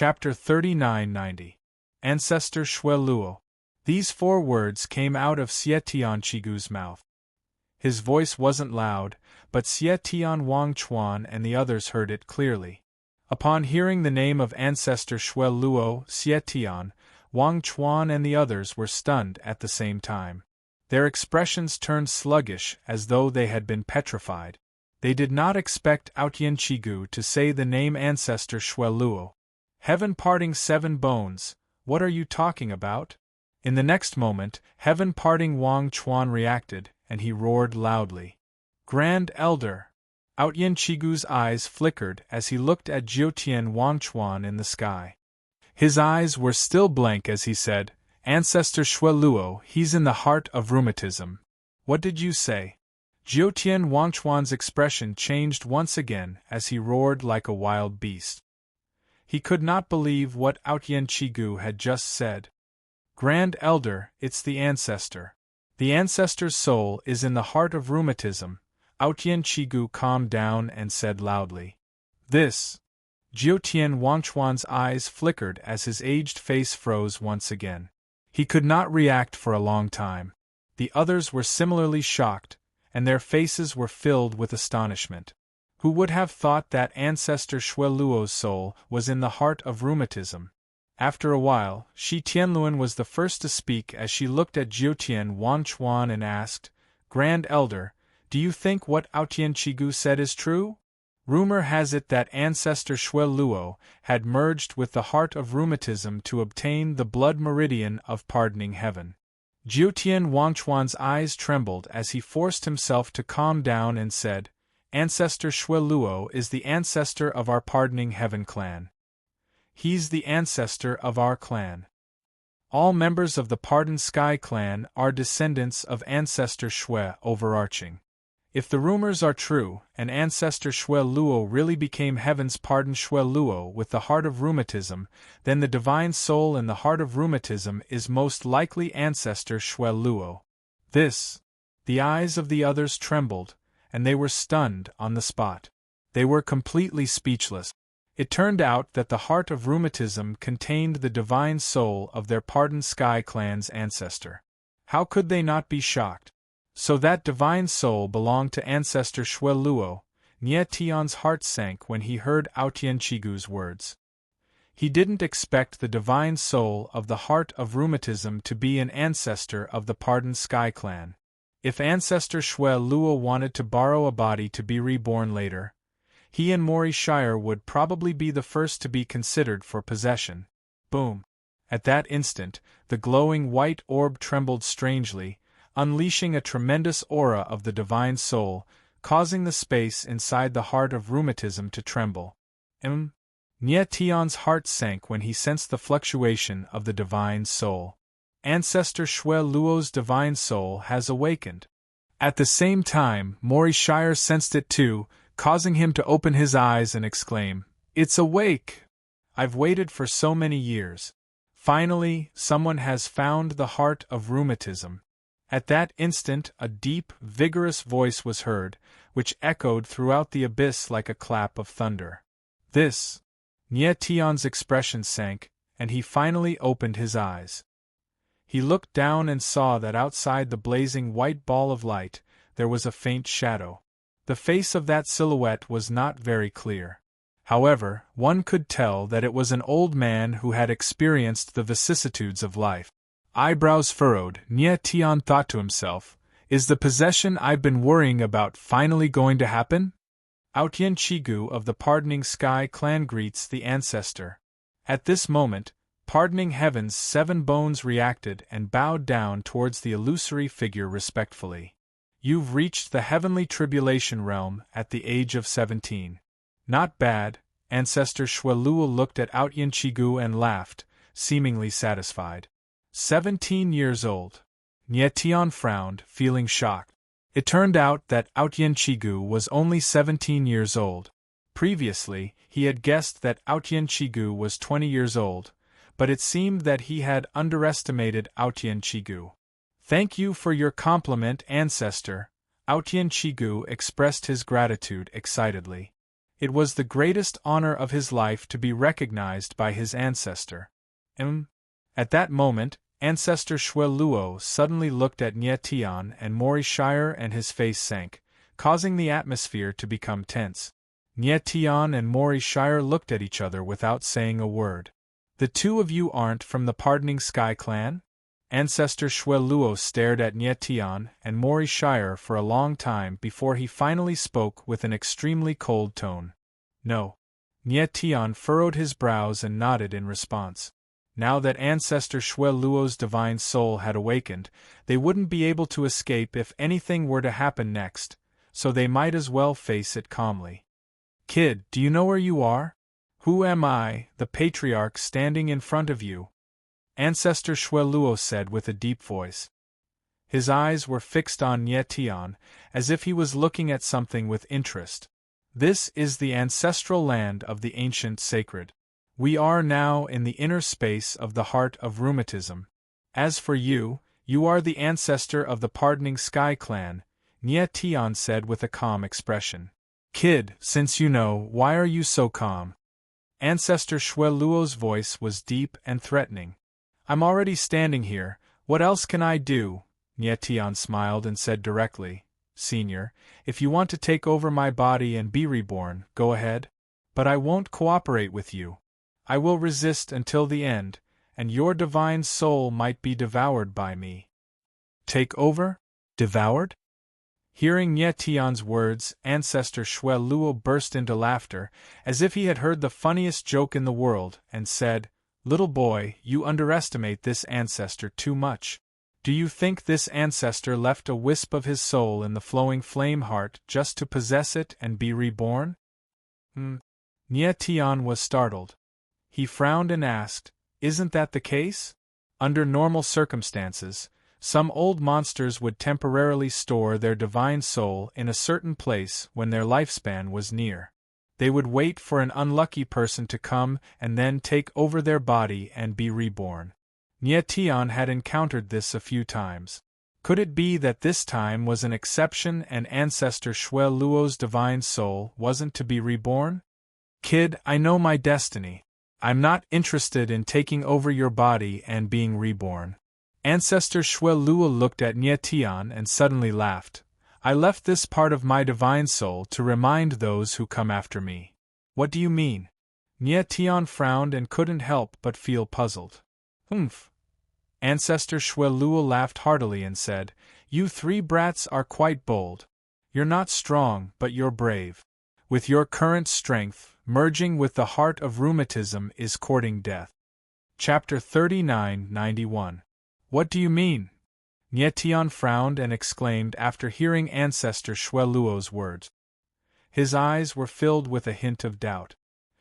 Chapter 3990. Ancestor Shui Luo. These 4 words came out of Xie Tianqigu's mouth. His voice wasn't loud, but Xie Tian Wang Chuan and the others heard it clearly. Upon hearing the name of Ancestor Shui Luo, Xie Tian, Wang Chuan and the others were stunned at the same time. Their expressions turned sluggish as though they had been petrified. They did not expect Tianqigu to say the name Ancestor Shui Luo. Heaven parting 7 bones, what are you talking about? In the next moment, heaven parting Wang Chuan reacted, and he roared loudly. Grand Elder! Tianqigu's eyes flickered as he looked at Jiutian Wang Chuan in the sky. His eyes were still blank as he said, Ancestor Shui Luo, he's in the heart of rheumatism. What did you say? Jiutian Wangchuan's expression changed once again as he roared like a wild beast. He could not believe what Tianqigu had just said. Grand Elder, it's the Ancestor. The Ancestor's soul is in the heart of rheumatism. Tianqigu calmed down and said loudly. This. Jiutian Wangchuan's eyes flickered as his aged face froze once again. He could not react for a long time. The others were similarly shocked, and their faces were filled with astonishment. Who would have thought that Ancestor Shui Luo's soul was in the heart of rheumatism? After a while, Shi Tianluan was the first to speak as she looked at Jiutian Wangchuan and asked, Grand Elder, do you think what Tianqigu said is true? Rumor has it that Ancestor Shui Luo had merged with the heart of rheumatism to obtain the blood meridian of pardoning heaven. Jiutian Wangchuan's eyes trembled as he forced himself to calm down and said, Ancestor Shui Luo is the ancestor of our pardoning heaven clan. He's the ancestor of our clan. All members of the Pardon Sky clan are descendants of Ancestor Shui overarching. If the rumors are true, and Ancestor Shui Luo really became Heaven's Pardon Shui Luo with the heart of rheumatism, then the divine soul in the heart of rheumatism is most likely Ancestor Shui Luo. This. The eyes of the others trembled, and they were stunned on the spot. They were completely speechless. It turned out that the heart of rheumatism contained the divine soul of their Pardon Sky clan's ancestor. How could they not be shocked? So that divine soul belonged to Ancestor Shui Luo. Nie Tian's heart sank when he heard Tianqigu's words. He didn't expect the divine soul of the heart of rheumatism to be an ancestor of the Pardon Sky clan. If Ancestor Shui Luo wanted to borrow a body to be reborn later, he and Mori Shire would probably be the first to be considered for possession. Boom! At that instant, the glowing white orb trembled strangely, unleashing a tremendous aura of the divine soul, causing the space inside the heart of rheumatism to tremble. Nie Tian's heart sank when he sensed the fluctuation of the divine soul. Ancestor Shui Luo's divine soul has awakened. At the same time, Mori Shire sensed it too, causing him to open his eyes and exclaim, It's awake! I've waited for so many years. Finally, someone has found the heart of rheumatism. At that instant, a deep, vigorous voice was heard, which echoed throughout the abyss like a clap of thunder. This. Nie Tian's expression sank, and he finally opened his eyes. He looked down and saw that outside the blazing white ball of light, there was a faint shadow. The face of that silhouette was not very clear. However, one could tell that it was an old man who had experienced the vicissitudes of life. Eyebrows furrowed, Nie Tian thought to himself, is the possession I've been worrying about finally going to happen? Tianqigu of the Pardoning Sky clan greets the ancestor. At this moment, Pardoning Heaven's 7 bones reacted and bowed down towards the illusory figure respectfully. You've reached the heavenly tribulation realm at the age of 17. Not bad. Ancestor Shui Luo looked at Tianqigu and laughed, seemingly satisfied. 17 years old. Nie Tian frowned, feeling shocked. It turned out that Tianqigu was only 17 years old. Previously, he had guessed that Tianqigu was 20 years old, but it seemed that he had underestimated Tianqigu. Thank you for your compliment, ancestor. Tianqigu expressed his gratitude excitedly. It was the greatest honor of his life to be recognized by his ancestor. At that moment, Ancestor Shweluo suddenly looked at Nye Tian and Mori Shire and his face sank, causing the atmosphere to become tense. Nye Tian and Mori Shire looked at each other without saying a word. The two of you aren't from the Pardoning Sky clan? Ancestor Shweluo stared at Nye Tian and Mori Shire for a long time before he finally spoke with an extremely cold tone. No. Nye Tian furrowed his brows and nodded in response. Now that Ancestor Shweluo's divine soul had awakened, they wouldn't be able to escape if anything were to happen next, so they might as well face it calmly. Kid, do you know where you are? Who am I, the patriarch standing in front of you? Ancestor Shweluo said with a deep voice. His eyes were fixed on Nye Tian, as if he was looking at something with interest. This is the ancestral land of the ancient sacred. We are now in the inner space of the heart of rheumatism. As for you, you are the ancestor of the Pardoning Sky clan, Nye Tian said with a calm expression. Kid, since you know, why are you so calm? Ancestor Shweluo's voice was deep and threatening. I'm already standing here, what else can I do? Nye Tian smiled and said directly, Senior, if you want to take over my body and be reborn, go ahead. But I won't cooperate with you. I will resist until the end, and your divine soul might be devoured by me. Take over? Devoured? Hearing Nye Tian's words, Ancestor Shweluo burst into laughter, as if he had heard the funniest joke in the world, and said, Little boy, you underestimate this ancestor too much. Do you think this ancestor left a wisp of his soul in the flowing flame heart just to possess it and be reborn? Nye Tian was startled. He frowned and asked, Isn't that the case? Under normal circumstances, some old monsters would temporarily store their divine soul in a certain place when their lifespan was near. They would wait for an unlucky person to come and then take over their body and be reborn. Nye Tian had encountered this a few times. Could it be that this time was an exception and Ancestor Shweluo's divine soul wasn't to be reborn? Kid, I know my destiny. I'm not interested in taking over your body and being reborn. Ancestor Shweluo looked at Nye Tian and suddenly laughed. I left this part of my divine soul to remind those who come after me. What do you mean? Nye Tian frowned and couldn't help but feel puzzled. Ancestor Shweluo laughed heartily and said, You three brats are quite bold. You're not strong, but you're brave. With your current strength, merging with the heart of rheumatism is courting death. Chapter 39-91. What do you mean? Nye Tian frowned and exclaimed after hearing Ancestor Shweluo's words. His eyes were filled with a hint of doubt.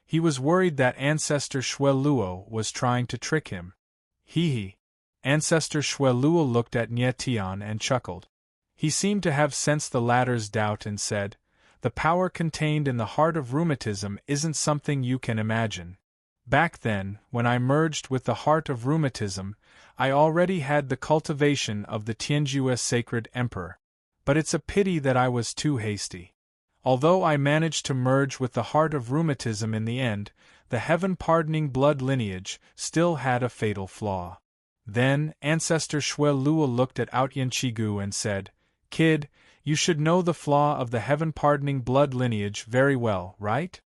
He was worried that Ancestor Shweluo was trying to trick him. Hee. Ancestor Shweluo looked at Nye Tian and chuckled. He seemed to have sensed the latter's doubt and said, The power contained in the heart of rheumatism isn't something you can imagine. Back then, when I merged with the heart of rheumatism, I already had the cultivation of the Tianjue sacred emperor. But it's a pity that I was too hasty. Although I managed to merge with the heart of rheumatism in the end, the heaven-pardoning blood lineage still had a fatal flaw. Then, Ancestor Shweluo looked at Outyanchigu and said, Kid, you should know the flaw of the heaven-pardoning blood lineage very well, right?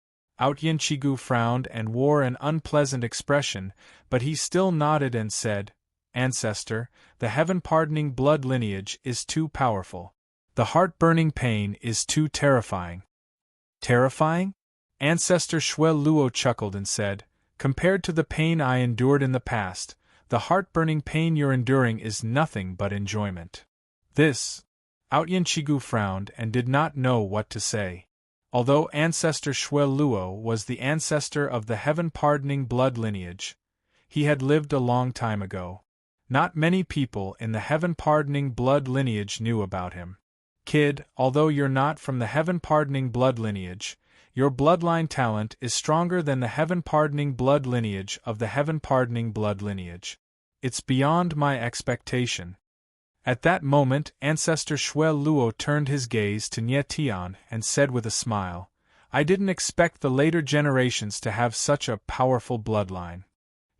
Outyanchigu frowned and wore an unpleasant expression, but he still nodded and said, Ancestor, the heaven-pardoning blood lineage is too powerful. The heart-burning pain is too terrifying. Terrifying? Ancestor Shweluo chuckled and said, Compared to the pain I endured in the past, the heart-burning pain you're enduring is nothing but enjoyment. This. Outyanchigu frowned and did not know what to say. Although Ancestor Shweluo was the ancestor of the heaven-pardoning blood lineage, he had lived a long time ago. Not many people in the heaven-pardoning blood lineage knew about him. Kid, although you're not from the heaven-pardoning blood lineage, your bloodline talent is stronger than the heaven-pardoning blood lineage of the heaven-pardoning blood lineage. It's beyond my expectation. At that moment, Ancestor Shweluo turned his gaze to Nye Tian and said with a smile, I didn't expect the later generations to have such a powerful bloodline.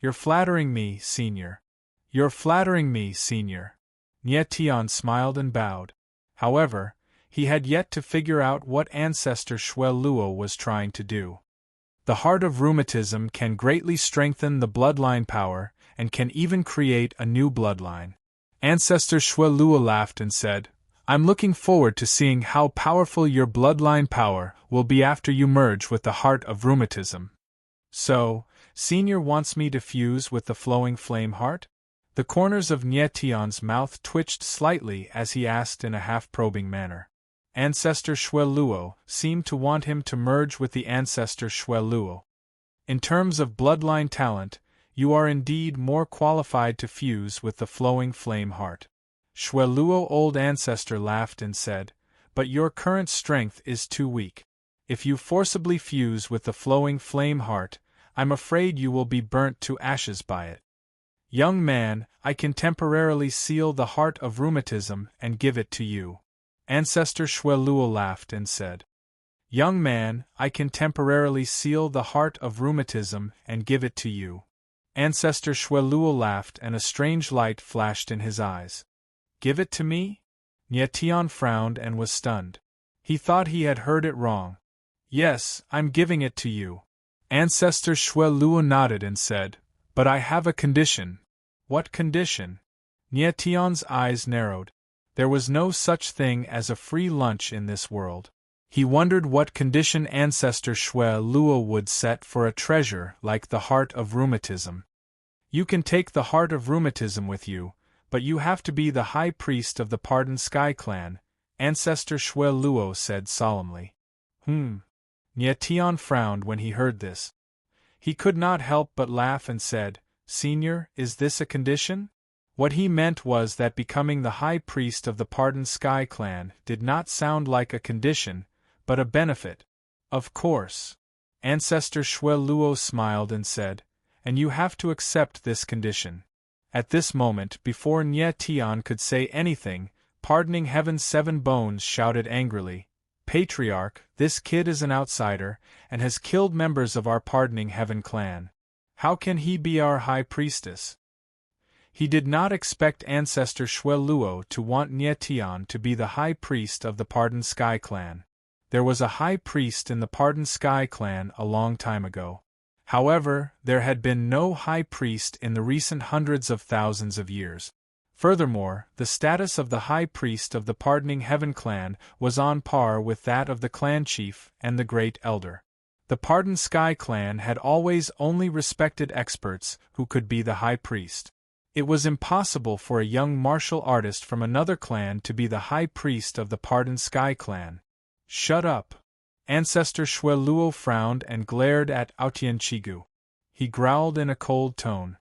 You're flattering me, Senior. You're flattering me, Senior. Nie Tian smiled and bowed. However, he had yet to figure out what ancestor Shui Luo was trying to do. The heart of rheumatism can greatly strengthen the bloodline power, and can even create a new bloodline. Ancestor Shui Luo laughed and said, I'm looking forward to seeing how powerful your bloodline power will be after you merge with the heart of rheumatism. So, Senior wants me to fuse with the flowing flame heart? The corners of Nie Tian's mouth twitched slightly as he asked in a half-probing manner. Ancestor Shui Luo seemed to want him to merge with the ancestor Shui Luo. In terms of bloodline talent, you are indeed more qualified to fuse with the flowing flame heart. Shui Luo old ancestor laughed and said, but your current strength is too weak. If you forcibly fuse with the flowing flame heart, I'm afraid you will be burnt to ashes by it. Young man, I can temporarily seal the heart of rheumatism and give it to you. Ancestor Shui Luo laughed and said, Young man, I can temporarily seal the heart of rheumatism and give it to you. Ancestor Shui Luo laughed and a strange light flashed in his eyes. Give it to me? Nie Tian frowned and was stunned. He thought he had heard it wrong. Yes, I'm giving it to you. Ancestor Shui Luo nodded and said, but I have a condition. What condition? Nie Tian's eyes narrowed. There was no such thing as a free lunch in this world. He wondered what condition ancestor Shui Luo would set for a treasure like the heart of rheumatism. You can take the heart of rheumatism with you, but you have to be the high priest of the Pardon Sky clan, ancestor Shui Luo said solemnly. Nie Tian frowned when he heard this. He could not help but laugh and said, Senior, is this a condition? What he meant was that becoming the high priest of the Pardon Sky clan did not sound like a condition, but a benefit. Of course. Ancestor Shui Luo smiled and said, and you have to accept this condition. At this moment, before Nie Tian could say anything, Pardoning Heaven's 7 bones shouted angrily, Patriarch, this kid is an outsider, and has killed members of our Pardoning Heaven clan. How can he be our high priestess? He did not expect ancestor Shui Luo to want Nie Tian to be the high priest of the Pardon Sky clan. There was a high priest in the Pardon Sky clan a long time ago. However, there had been no high priest in the recent hundreds of thousands of years. Furthermore, the status of the high priest of the Pardoning Heaven clan was on par with that of the clan chief and the great elder. The Pardon Sky clan had always only respected experts who could be the high priest. It was impossible for a young martial artist from another clan to be the high priest of the Pardon Sky clan. Shut up! Ancestor Shui Luo frowned and glared at Aotian Chigu. He growled in a cold tone.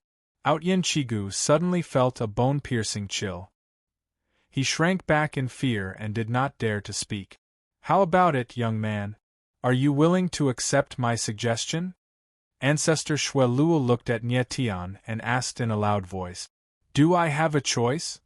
Aotian Chigu suddenly felt a bone-piercing chill. He shrank back in fear and did not dare to speak. How about it, young man? Are you willing to accept my suggestion? Ancestor Shui Luo looked at Nie Tian and asked in a loud voice. Do I have a choice?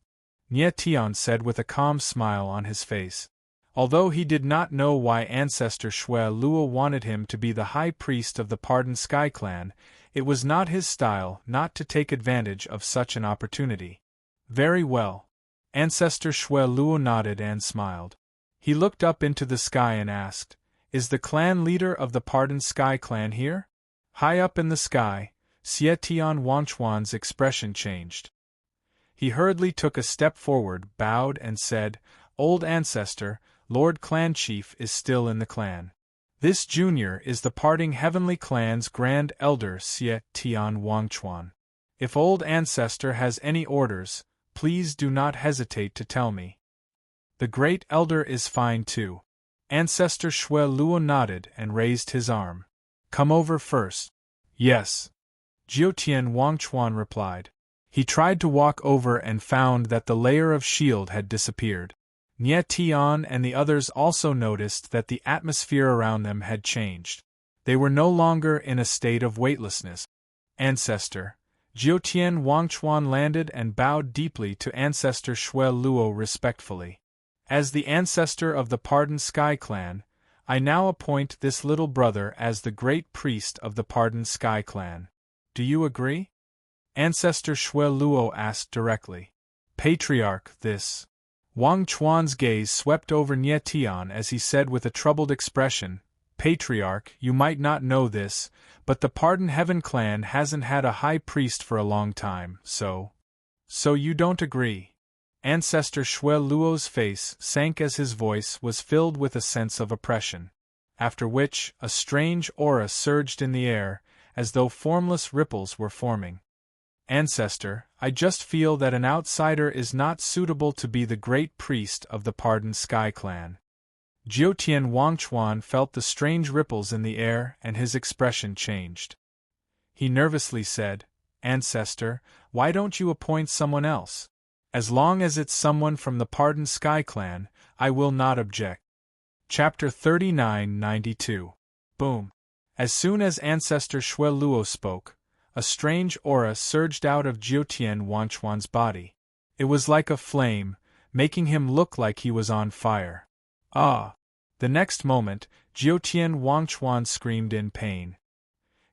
Nie Tian said with a calm smile on his face. Although he did not know why ancestor Shui Luo wanted him to be the high priest of the Pardon Sky clan, it was not his style not to take advantage of such an opportunity. Very well. Ancestor Shui Luo nodded and smiled. He looked up into the sky and asked, Is the clan leader of the Pardon Sky clan here? High up in the sky, Xie Tian Wanchuan's expression changed. He hurriedly took a step forward, bowed and said, Old ancestor, Lord Clan Chief is still in the clan. This junior is the Parting Heavenly Clan's Grand Elder Xie Tian Wangchuan. If old ancestor has any orders, please do not hesitate to tell me. The Great Elder is fine too. Ancestor Shui Luo nodded and raised his arm. Come over first. Yes. Jiutian Wangchuan replied. He tried to walk over and found that the layer of shield had disappeared. Nie Tian and the others also noticed that the atmosphere around them had changed. They were no longer in a state of weightlessness. Ancestor. Jiutian Wangchuan landed and bowed deeply to ancestor Shui Luo respectfully. As the ancestor of the Pardon Sky clan, I now appoint this little brother as the great priest of the Pardon Sky clan. Do you agree?" Ancestor Shui Luo asked directly. "Patriarch, this." Wang Chuan's gaze swept over Nie Tian as he said with a troubled expression, "Patriarch, you might not know this, but the Pardon Heaven clan hasn't had a high priest for a long time, so you don't agree?" Ancestor Shui Luo's face sank as his voice was filled with a sense of oppression. After which, a strange aura surged in the air, as though formless ripples were forming. "Ancestor, I just feel that an outsider is not suitable to be the great priest of the Pardon Sky clan." Jiutian Wangchuan felt the strange ripples in the air and his expression changed. He nervously said, "Ancestor, why don't you appoint someone else? As long as it's someone from the Pardon Sky clan, I will not object." Chapter 3992. Boom. As soon as Ancestor Shui Luo spoke, a strange aura surged out of Jiutian Wangchuan's body. It was like a flame, making him look like he was on fire. Ah! The next moment, Jiutian Wangchuan screamed in pain.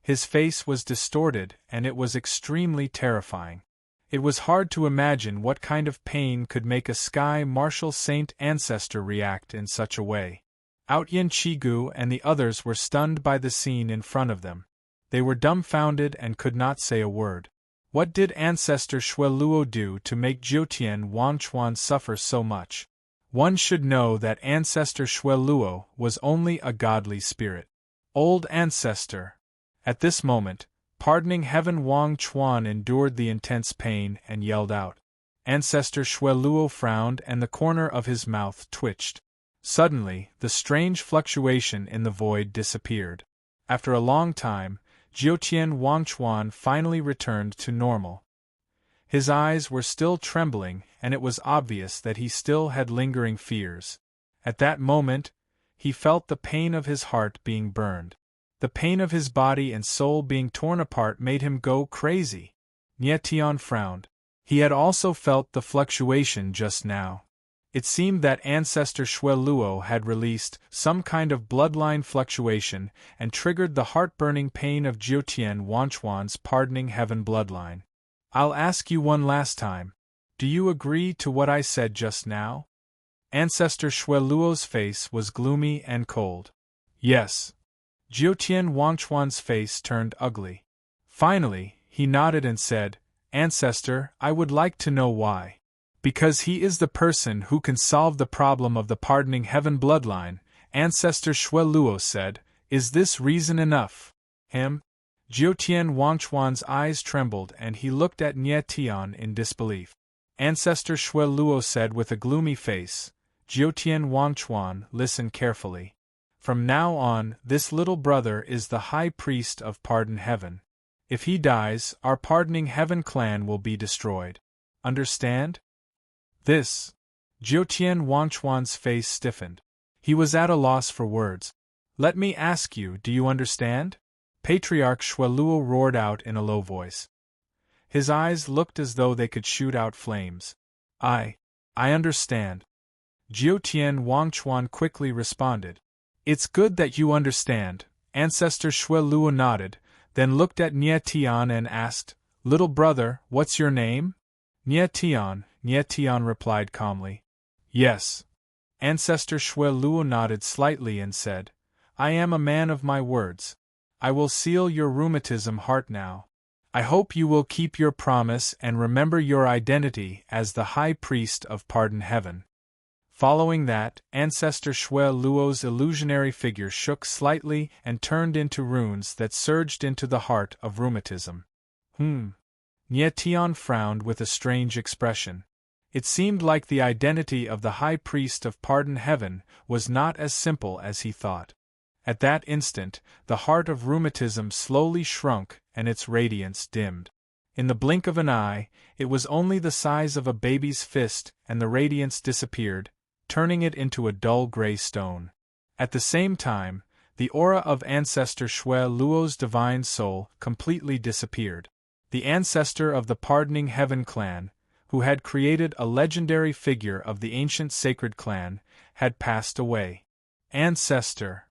His face was distorted and it was extremely terrifying. It was hard to imagine what kind of pain could make a sky martial saint ancestor react in such a way. Outyin Chigu and the others were stunned by the scene in front of them. They were dumbfounded and could not say a word. What did Ancestor Shui Luo do to make Jiutian Wangchuan suffer so much? One should know that Ancestor Shui Luo was only a godly spirit. Old Ancestor. At this moment, Pardoning Heaven Wang Chuan endured the intense pain and yelled out. Ancestor Shui Luo frowned and the corner of his mouth twitched. Suddenly, the strange fluctuation in the void disappeared. After a long time, Jiutian Wangchuan finally returned to normal. His eyes were still trembling and it was obvious that he still had lingering fears. At that moment, he felt the pain of his heart being burned. The pain of his body and soul being torn apart made him go crazy. Nie Tian frowned. He had also felt the fluctuation just now. It seemed that Ancestor Shui Luo had released some kind of bloodline fluctuation and triggered the heart-burning pain of Jiutian Wangchuan's Pardoning Heaven bloodline. "I'll ask you one last time. Do you agree to what I said just now?" Ancestor Shui Luo's face was gloomy and cold. "Yes." Jiutian Wangchuan's face turned ugly. Finally, he nodded and said, "Ancestor, I would like to know why." "Because he is the person who can solve the problem of the Pardoning Heaven bloodline," Ancestor Shui Luo said. "Is this reason enough?" "Him?" Jiutian Wangchuan's eyes trembled and he looked at Nie Tian in disbelief. Ancestor Shui Luo said with a gloomy face, "Jiutian Wangchuan, listen carefully. From now on, this little brother is the High Priest of Pardon Heaven. If he dies, our Pardoning Heaven clan will be destroyed. Understand?" This. Jiutian Wangchuan's face stiffened. He was at a loss for words. "Let me ask you, do you understand?" Patriarch Shui Luo roared out in a low voice. His eyes looked as though they could shoot out flames. I understand." Jiutian Wangchuan quickly responded. "It's good that you understand." Ancestor Shui Luo nodded, then looked at Nie Tian and asked, "Little brother, what's your name?" Nie Tian replied calmly. "Yes." Ancestor Shui Luo nodded slightly and said, "I am a man of my words. I will seal your rheumatism heart now. I hope you will keep your promise and remember your identity as the High Priest of Pardon Heaven." Following that, Ancestor Shui Luo's illusionary figure shook slightly and turned into runes that surged into the heart of rheumatism. Nie Tian frowned with a strange expression. It seemed like the identity of the High Priest of Pardon Heaven was not as simple as he thought. At that instant, the heart of rheumatism slowly shrunk and its radiance dimmed. In the blink of an eye, it was only the size of a baby's fist and the radiance disappeared, turning it into a dull gray stone. At the same time, the aura of Ancestor Shui Luo's divine soul completely disappeared. The ancestor of the Pardoning Heaven clan, who had created a legendary figure of the ancient sacred clan, had passed away. Ancestor!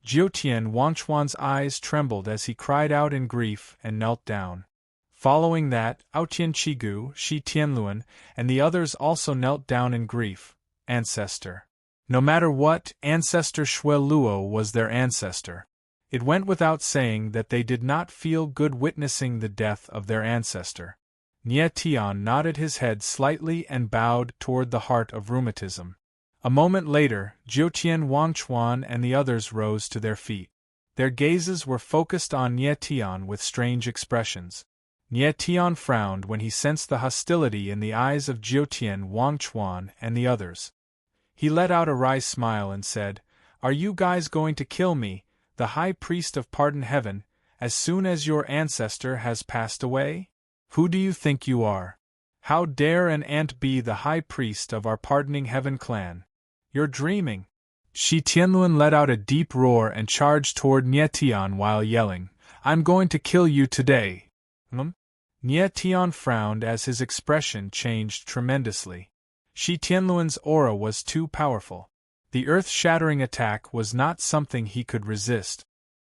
Jiutian Wangchuan's eyes trembled as he cried out in grief and knelt down. Following that, Aotian Chigu, Shi Tianluan, and the others also knelt down in grief. Ancestor. No matter what, Ancestor Shui Luo was their ancestor. It went without saying that they did not feel good witnessing the death of their ancestor. Nie Tian nodded his head slightly and bowed toward the heart of rheumatism. A moment later, Jiutian Wangchuan and the others rose to their feet. Their gazes were focused on Nie Tian with strange expressions. Nie Tian frowned when he sensed the hostility in the eyes of Jiutian Wangchuan and the others. He let out a wry smile and said, "Are you guys going to kill me, the High Priest of Pardon Heaven, as soon as your ancestor has passed away? Who do you think you are? How dare an ant be the High Priest of our Pardoning Heaven clan? You're dreaming." Shi Tianluan let out a deep roar and charged toward Nie Tian while yelling, "I'm going to kill you today." Nie Tian frowned as his expression changed tremendously. Shi Tianluan's aura was too powerful. The earth-shattering attack was not something he could resist.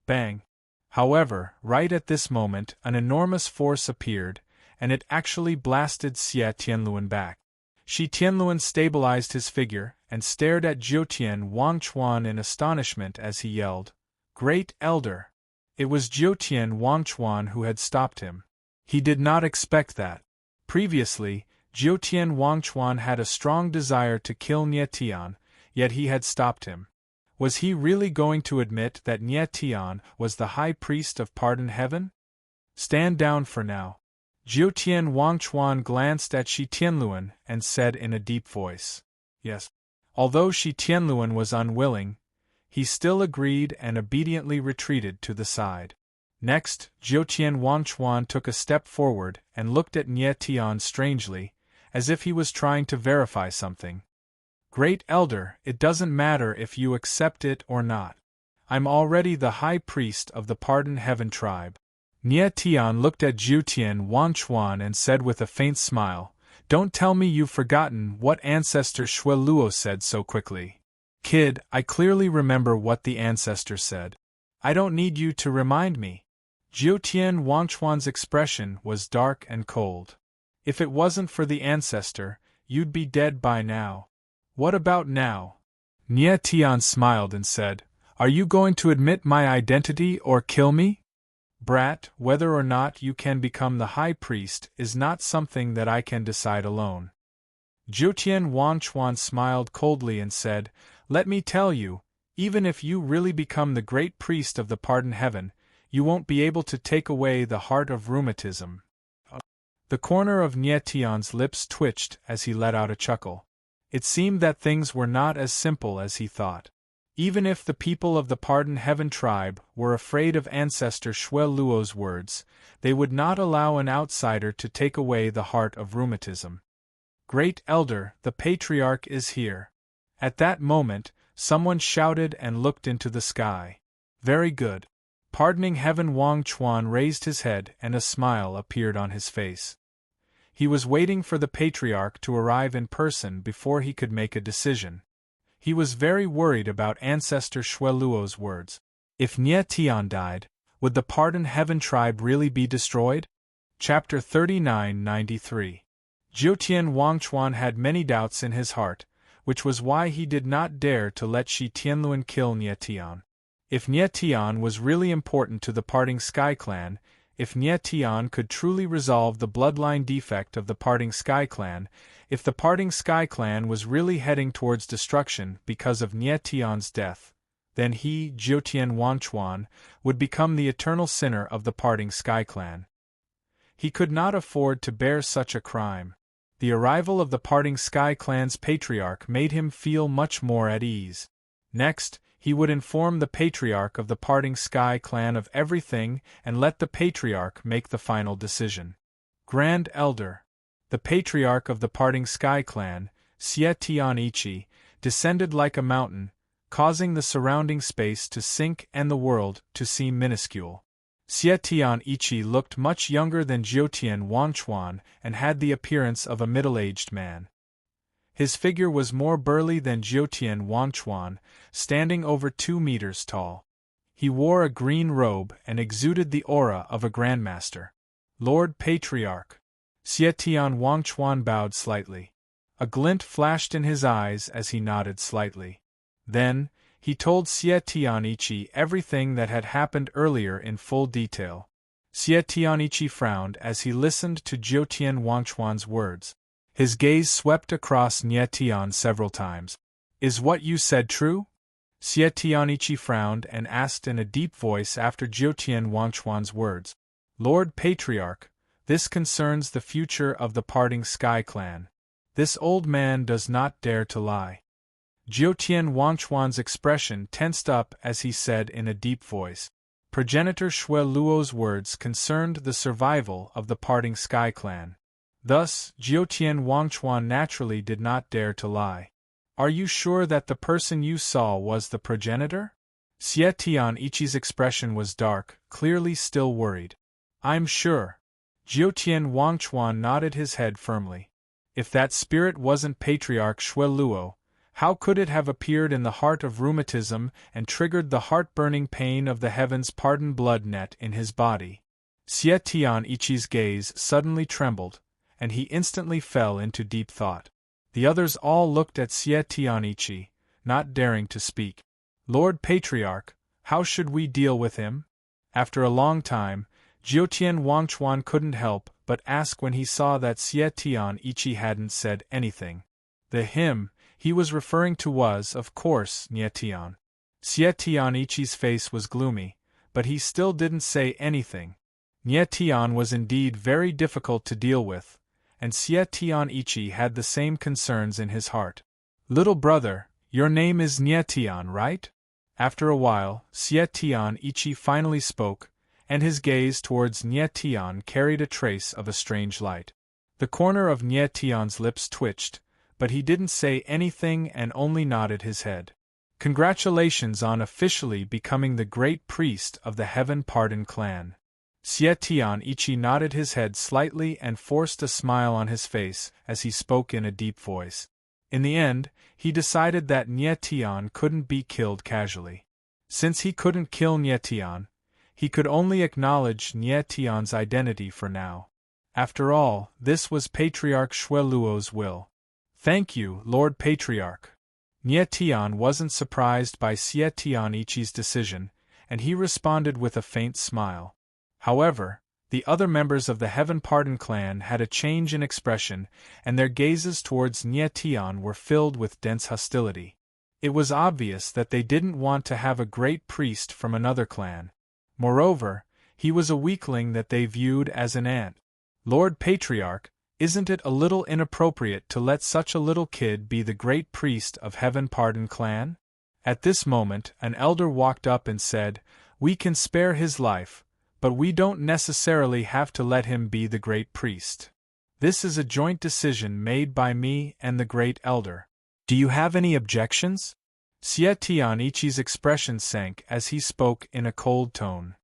Bang! However, right at this moment, an enormous force appeared, and it actually blasted Xie Tianluan back. Shi Tianluan stabilized his figure and stared at Jiutian Wangchuan in astonishment as he yelled, "Great Elder!" It was Jiutian Wangchuan who had stopped him. He did not expect that. Previously, Jiutian Wangchuan had a strong desire to kill Nie Tian, yet he had stopped him. Was he really going to admit that Nie Tian was the High Priest of Pardon Heaven? "Stand down for now." Jiutian Wangchuan glanced at Shi Tianluan and said in a deep voice, "Yes." Although Shi Tianluan was unwilling, he still agreed and obediently retreated to the side. Next, Jiutian Wangchuan took a step forward and looked at Nie Tian strangely, as if he was trying to verify something. "Great Elder, it doesn't matter if you accept it or not. I'm already the High Priest of the Pardon Heaven tribe." Nie Tian looked at Jiutian Wangchuan and said with a faint smile, "Don't tell me you've forgotten what Ancestor Shui Luo said so quickly." "Kid, I clearly remember what the ancestor said. I don't need you to remind me." Jiutian Wangchuan's expression was dark and cold. "If it wasn't for the ancestor, you'd be dead by now." "What about now?" Nie Tian smiled and said, "Are you going to admit my identity or kill me?" "Brat, whether or not you can become the High Priest is not something that I can decide alone." Jiutian Wangchuan smiled coldly and said, "Let me tell you, even if you really become the Great Priest of the Pardon Heaven, you won't be able to take away the heart of rheumatism." The corner of Nie Tian's lips twitched as he let out a chuckle. It seemed that things were not as simple as he thought. Even if the people of the Pardon Heaven tribe were afraid of Ancestor Shui Luo's words, they would not allow an outsider to take away the heart of rheumatism. "Great Elder, the Patriarch is here." At that moment, someone shouted and looked into the sky. "Very good." Pardoning Heaven Wangchuan raised his head and a smile appeared on his face. He was waiting for the Patriarch to arrive in person before he could make a decision. He was very worried about Ancestor Shui Luo's words. If Nie Tian died, would the Pardon Heaven tribe really be destroyed? Chapter 39-93. Jiutian Wangchuan had many doubts in his heart, which was why he did not dare to let Shi Tianluan kill Nie Tian. If Nie Tian was really important to the Parting Sky Clan, if Nie Tian could truly resolve the bloodline defect of the Parting Sky Clan, if the Parting Sky Clan was really heading towards destruction because of Nie Tian's death, then he, Jiutian Wangchuan, would become the eternal sinner of the Parting Sky Clan. He could not afford to bear such a crime. The arrival of the Parting Sky Clan's Patriarch made him feel much more at ease. Next, he would inform the Patriarch of the Parting Sky Clan of everything and let the Patriarch make the final decision. Grand Elder. The Patriarch of the Parting Sky Clan, Xie Tian Ichi, descended like a mountain, causing the surrounding space to sink and the world to seem minuscule. Xie Tian Ichi looked much younger than Jiutian Wangchuan and had the appearance of a middle-aged man. His figure was more burly than Jiutian Wangchuan, standing over 2 meters tall. He wore a green robe and exuded the aura of a grandmaster. Lord Patriarch. Xietian Wangchuan bowed slightly. A glint flashed in his eyes as he nodded slightly. Then, he told Xietian Ichi everything that had happened earlier in full detail. Xietian Ichi frowned as he listened to Jiutian Wangchuan's words. His gaze swept across Xietian several times. Is what you said true? Xietian Ichi frowned and asked in a deep voice after Jiutian Wangchuan's words. Lord Patriarch, this concerns the future of the parting Sky Clan. This old man does not dare to lie. Jiutian Wangchuan's expression tensed up as he said in a deep voice. Progenitor Shui Luo's words concerned the survival of the parting Sky Clan. Thus, Jiutian Wangchuan naturally did not dare to lie. Are you sure that the person you saw was the progenitor? Xietian Ichi's expression was dark, clearly still worried. I'm sure. Jiutian Wangchuan nodded his head firmly. If that spirit wasn't Patriarch Shui Luo, how could it have appeared in the heart of rheumatism and triggered the heart-burning pain of the heavens pardon blood net in his body? Xietian Ichi's gaze suddenly trembled, and he instantly fell into deep thought. The others all looked at Xietian Ichi, not daring to speak. Lord Patriarch, how should we deal with him? After a long time, Jiutian Wangchuan couldn't help but ask when he saw that Xietian Ichi hadn't said anything. The him he was referring to was, of course, Xietian. Xietian Ichi's face was gloomy, but he still didn't say anything. Xietian was indeed very difficult to deal with, and Xietian Ichi had the same concerns in his heart. Little brother, your name is Xietian, right? After a while, Xietian Ichi finally spoke, and his gaze towards Xietian carried a trace of a strange light. The corner of Xietian's lips twitched, but he didn't say anything and only nodded his head. Congratulations on officially becoming the great priest of the Heaven Pardon clan. Xietian Ichi nodded his head slightly and forced a smile on his face as he spoke in a deep voice. In the end, he decided that Xietian couldn't be killed casually. Since he couldn't kill Xietian, he could only acknowledge Xietian's identity for now. After all, this was Patriarch Shui Luo's will. Thank you, Lord Patriarch. Xietian wasn't surprised by Xietian Ichi's decision, and he responded with a faint smile. However, the other members of the Heaven Pardon clan had a change in expression, and their gazes towards Xietian were filled with dense hostility. It was obvious that they didn't want to have a great priest from another clan. Moreover, he was a weakling that they viewed as an ant. Lord Patriarch, isn't it a little inappropriate to let such a little kid be the great priest of Heaven Pardon clan? At this moment, an elder walked up and said, We can spare his life, but we don't necessarily have to let him be the great priest. This is a joint decision made by me and the great elder. Do you have any objections? Xietian Ichi's expression sank as he spoke in a cold tone.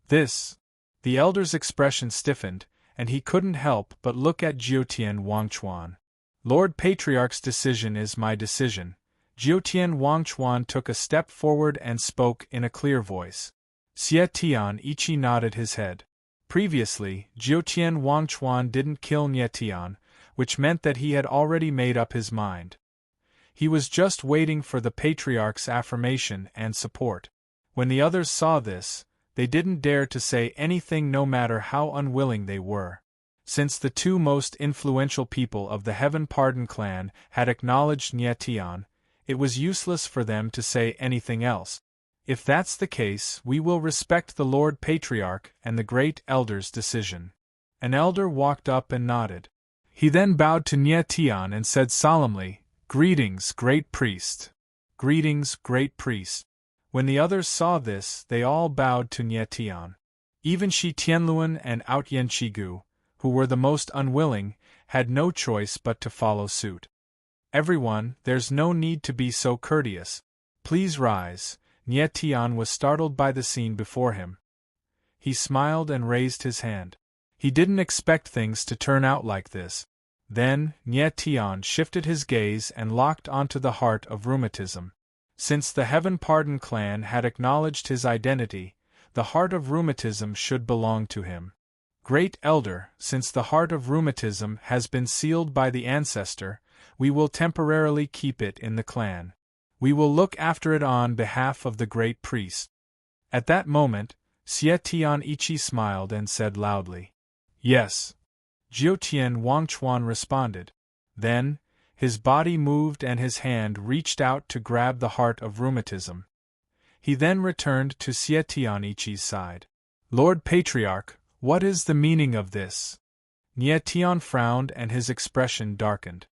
The elder's expression stiffened, and he couldn't help but look at Jiutian Wangchuan. Lord Patriarch's decision is my decision. Jiutian Wangchuan took a step forward and spoke in a clear voice. Xietian Ichi nodded his head. Previously, Jiutian Wangchuan didn't kill Xietian, which meant that he had already made up his mind. He was just waiting for the Patriarch's affirmation and support. When the others saw this, they didn't dare to say anything no matter how unwilling they were. Since the two most influential people of the Heaven Pardon clan had acknowledged Xietian, it was useless for them to say anything else. If that's the case, we will respect the Lord Patriarch and the Great Elder's decision. An elder walked up and nodded. He then bowed to Xietian and said solemnly, Greetings, Great Priest. Greetings, Great Priest. When the others saw this, they all bowed to Xietian. Even Shi Tianluan and Outyen Chigu, who were the most unwilling, had no choice but to follow suit. Everyone, there's no need to be so courteous. Please rise. Xietian was startled by the scene before him. He smiled and raised his hand. He didn't expect things to turn out like this. Then, Nye Tian shifted his gaze and locked onto the heart of rheumatism. Since the Heaven Pardon clan had acknowledged his identity, the heart of rheumatism should belong to him. Great Elder, since the heart of rheumatism has been sealed by the ancestor, we will temporarily keep it in the clan. We will look after it on behalf of the great priest. At that moment, Xie Tian Ichi smiled and said loudly, "Yes." Jiutian Wangchuan responded. Then, his body moved and his hand reached out to grab the heart of rheumatism. He then returned to Xie Tian Ichi's side. "Lord Patriarch, what is the meaning of this?" Nye Tian frowned and his expression darkened.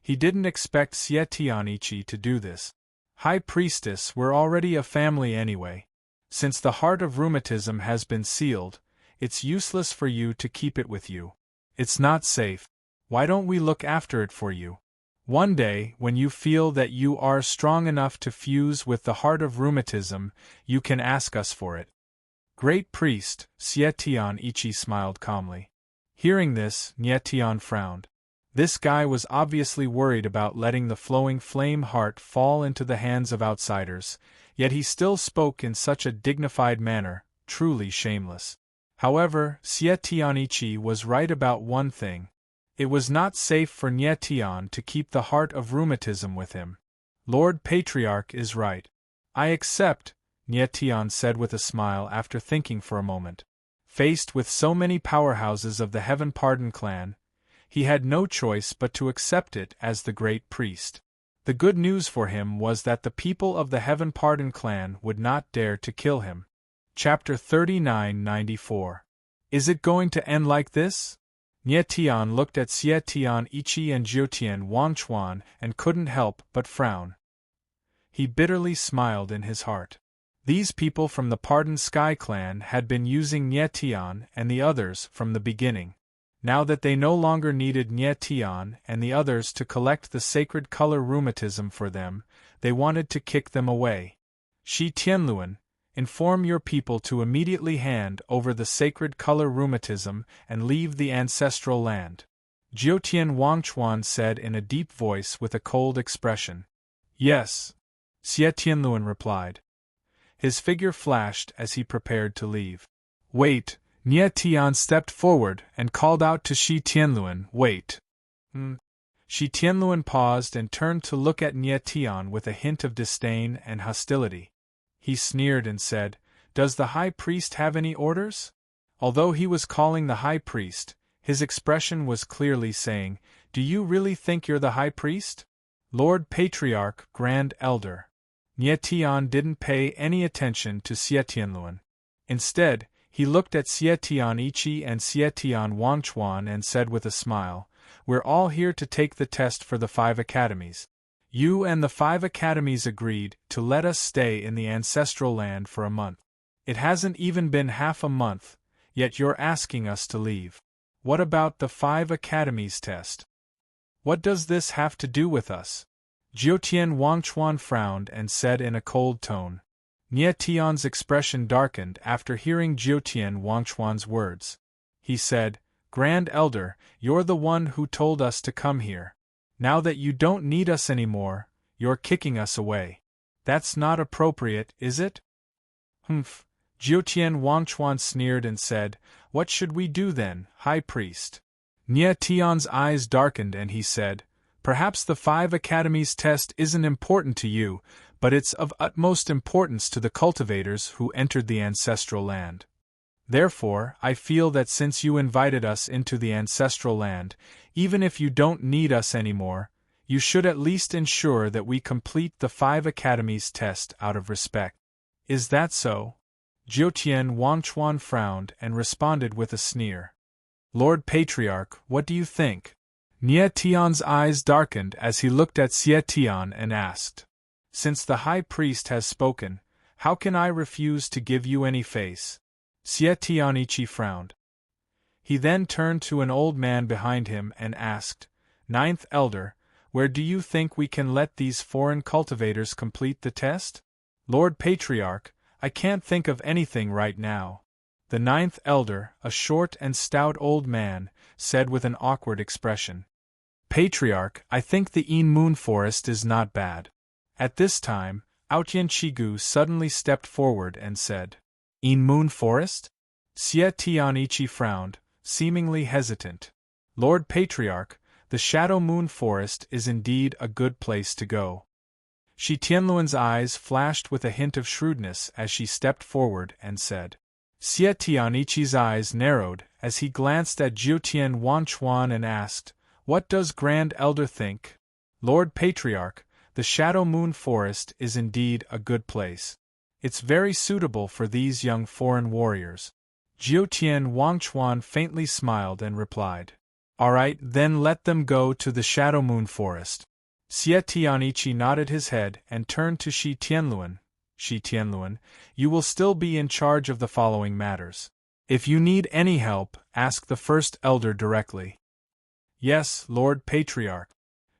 He didn't expect Xie Tian Ichi to do this. High Priestess were already a family anyway. Since the heart of rheumatism has been sealed, it's useless for you to keep it with you. It's not safe. Why don't we look after it for you? One day, when you feel that you are strong enough to fuse with the heart of rheumatism, you can ask us for it. Great Priest, Xie Tian Ichi smiled calmly. Hearing this, Nye Tian frowned. This guy was obviously worried about letting the flowing flame heart fall into the hands of outsiders, yet he still spoke in such a dignified manner, truly shameless. However, Xie Tian Ichi was right about one thing. It was not safe for Nye Tian to keep the heart of rheumatism with him. Lord Patriarch is right. I accept, Nye Tian said with a smile after thinking for a moment. Faced with so many powerhouses of the Heaven Pardon clan, he had no choice but to accept it as the great priest. The good news for him was that the people of the Heaven Pardon clan would not dare to kill him. Chapter 3994. Is it going to end like this? Nye Tian looked at Xie Tian Ichi and Jiutian Wangchuan and couldn't help but frown. He bitterly smiled in his heart. These people from the Pardon Sky clan had been using Nye Tian and the others from the beginning. Now that they no longer needed Nye Tian and the others to collect the sacred color rheumatism for them, they wanted to kick them away. Shi Tianluan, inform your people to immediately hand over the sacred color rheumatism and leave the ancestral land. Jiutian Wangchuan said in a deep voice with a cold expression. Yes, Xie Tianluan replied. His figure flashed as he prepared to leave. Wait, Nye Tian stepped forward and called out to Shi Tianluan, wait. Shi Tianluan paused and turned to look at Nye Tian with a hint of disdain and hostility. He sneered and said, Does the high priest have any orders? Although he was calling the high priest, his expression was clearly saying, Do you really think you're the high priest? Lord Patriarch, Grand Elder. Nye Tian didn't pay any attention to Xie Tianluan. Instead, he looked at Xie Tian Ichi and Xie Tian Wangchuan and said with a smile, We're all here to take the test for the 5 academies. You and the 5 academies agreed to let us stay in the ancestral land for a month. It hasn't even been half a month, yet you're asking us to leave. What about the 5 academies test? What does this have to do with us? Jiutian Wangchuan frowned and said in a cold tone. Nye Tian's expression darkened after hearing Jiutian Wangchuan's words. He said, Grand Elder, you're the one who told us to come here. Now that you don't need us anymore, you're kicking us away. That's not appropriate, is it? Humph. Jiutian Wangchuan sneered and said, What should we do then, High Priest? Nye Tian's eyes darkened and he said, Perhaps the 5 academies test isn't important to you, but it's of utmost importance to the cultivators who entered the ancestral land. Therefore, I feel that since you invited us into the ancestral land, even if you don't need us anymore, you should at least ensure that we complete the 5 academies test out of respect. Is that so? Jiutian Wangchuan frowned and responded with a sneer. Lord Patriarch, what do you think? Nye Tian's eyes darkened as he looked at Xie Tian and asked. Since the high priest has spoken, how can I refuse to give you any face? Xie Tian Ichi frowned. He then turned to an old man behind him and asked, 9th Elder, where do you think we can let these foreign cultivators complete the test? Lord Patriarch, I can't think of anything right now. The 9th Elder, a short and stout old man, said with an awkward expression. Patriarch, I think the In Moon Forest is not bad. At this time, Aotian Chigu suddenly stepped forward and said, In Moon Forest? Xie Tianichi frowned, seemingly hesitant. Lord Patriarch, the Shadow Moon Forest is indeed a good place to go. Shi Tianluan's eyes flashed with a hint of shrewdness as she stepped forward and said. Xie Tianichi's eyes narrowed as he glanced at Jiutian Wanchuan and asked, What does Grand Elder think? Lord Patriarch, the Shadow Moon Forest is indeed a good place. It's very suitable for these young foreign warriors. Jiutian Wangchuan faintly smiled and replied, All right, then let them go to the Shadow Moon Forest. Xie Tianichi nodded his head and turned to Shi Tianluan. Shi Tianluan, you will still be in charge of the following matters. If you need any help, ask the First Elder directly. Yes, Lord Patriarch.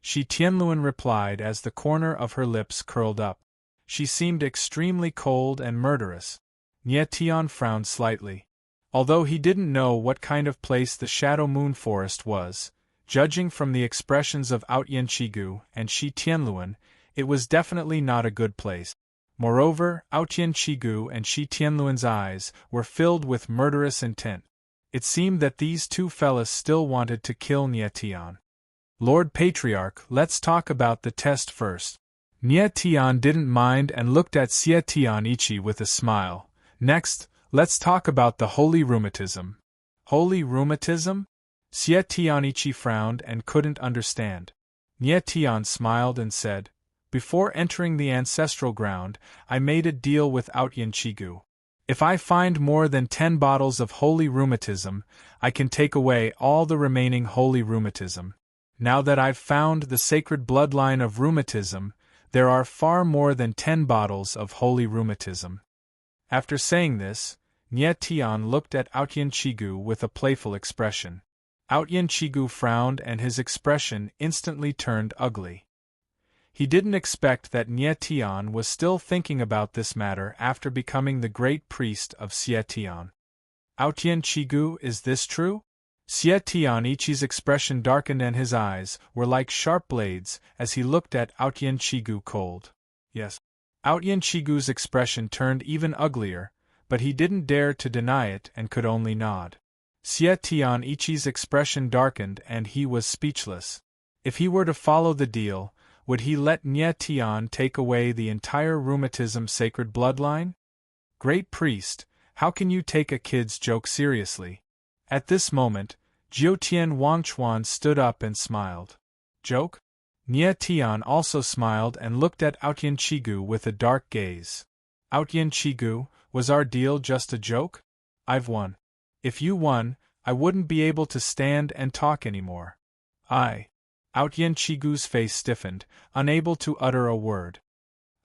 Shi Tianluan replied as the corner of her lips curled up. She seemed extremely cold and murderous. Nie Tian frowned slightly. Although he didn't know what kind of place the Shadow Moon Forest was, judging from the expressions of Aotian Chigu and Shi Tianluan, it was definitely not a good place. Moreover, Aotian Chigu and Shi Tianluan's eyes were filled with murderous intent. It seemed that these two fellas still wanted to kill Nie Tian. Lord Patriarch, let's talk about the test first. Nie Tian didn't mind and looked at Xie Tianichi with a smile. Next, let's talk about the holy rheumatism. Holy rheumatism? Xie Tianichi frowned and couldn't understand. Nie Tian smiled and said, Before entering the ancestral ground, I made a deal with Aotian Chigu. If I find more than 10 bottles of holy rheumatism, I can take away all the remaining holy rheumatism. Now that I've found the sacred bloodline of rheumatism, there are far more than 10 bottles of holy rheumatism. After saying this, Nie Tian looked at Aotian Chigu with a playful expression. Aotian Chigu frowned and his expression instantly turned ugly. He didn't expect that Nie Tian was still thinking about this matter after becoming the great priest of Xie Tian. Aotian Chigu, is this true? Xie Tianichi's expression darkened and his eyes were like sharp blades as he looked at Aotian Chigu cold. Yes. Aotian Chigu's expression turned even uglier, but he didn't dare to deny it and could only nod. Xie Tianichi's expression darkened and he was speechless. If he were to follow the deal, would he let Nie Tian take away the entire rheumatism sacred bloodline? Great priest, how can you take a kid's joke seriously? At this moment, Jiutian Wangchuan stood up and smiled. Joke? Nie Tian also smiled and looked at Aotian Chigu with a dark gaze. Aotian Chigu, was our deal just a joke? I've won. If you won, I wouldn't be able to stand and talk anymore. Aotian Chigu's face stiffened, unable to utter a word.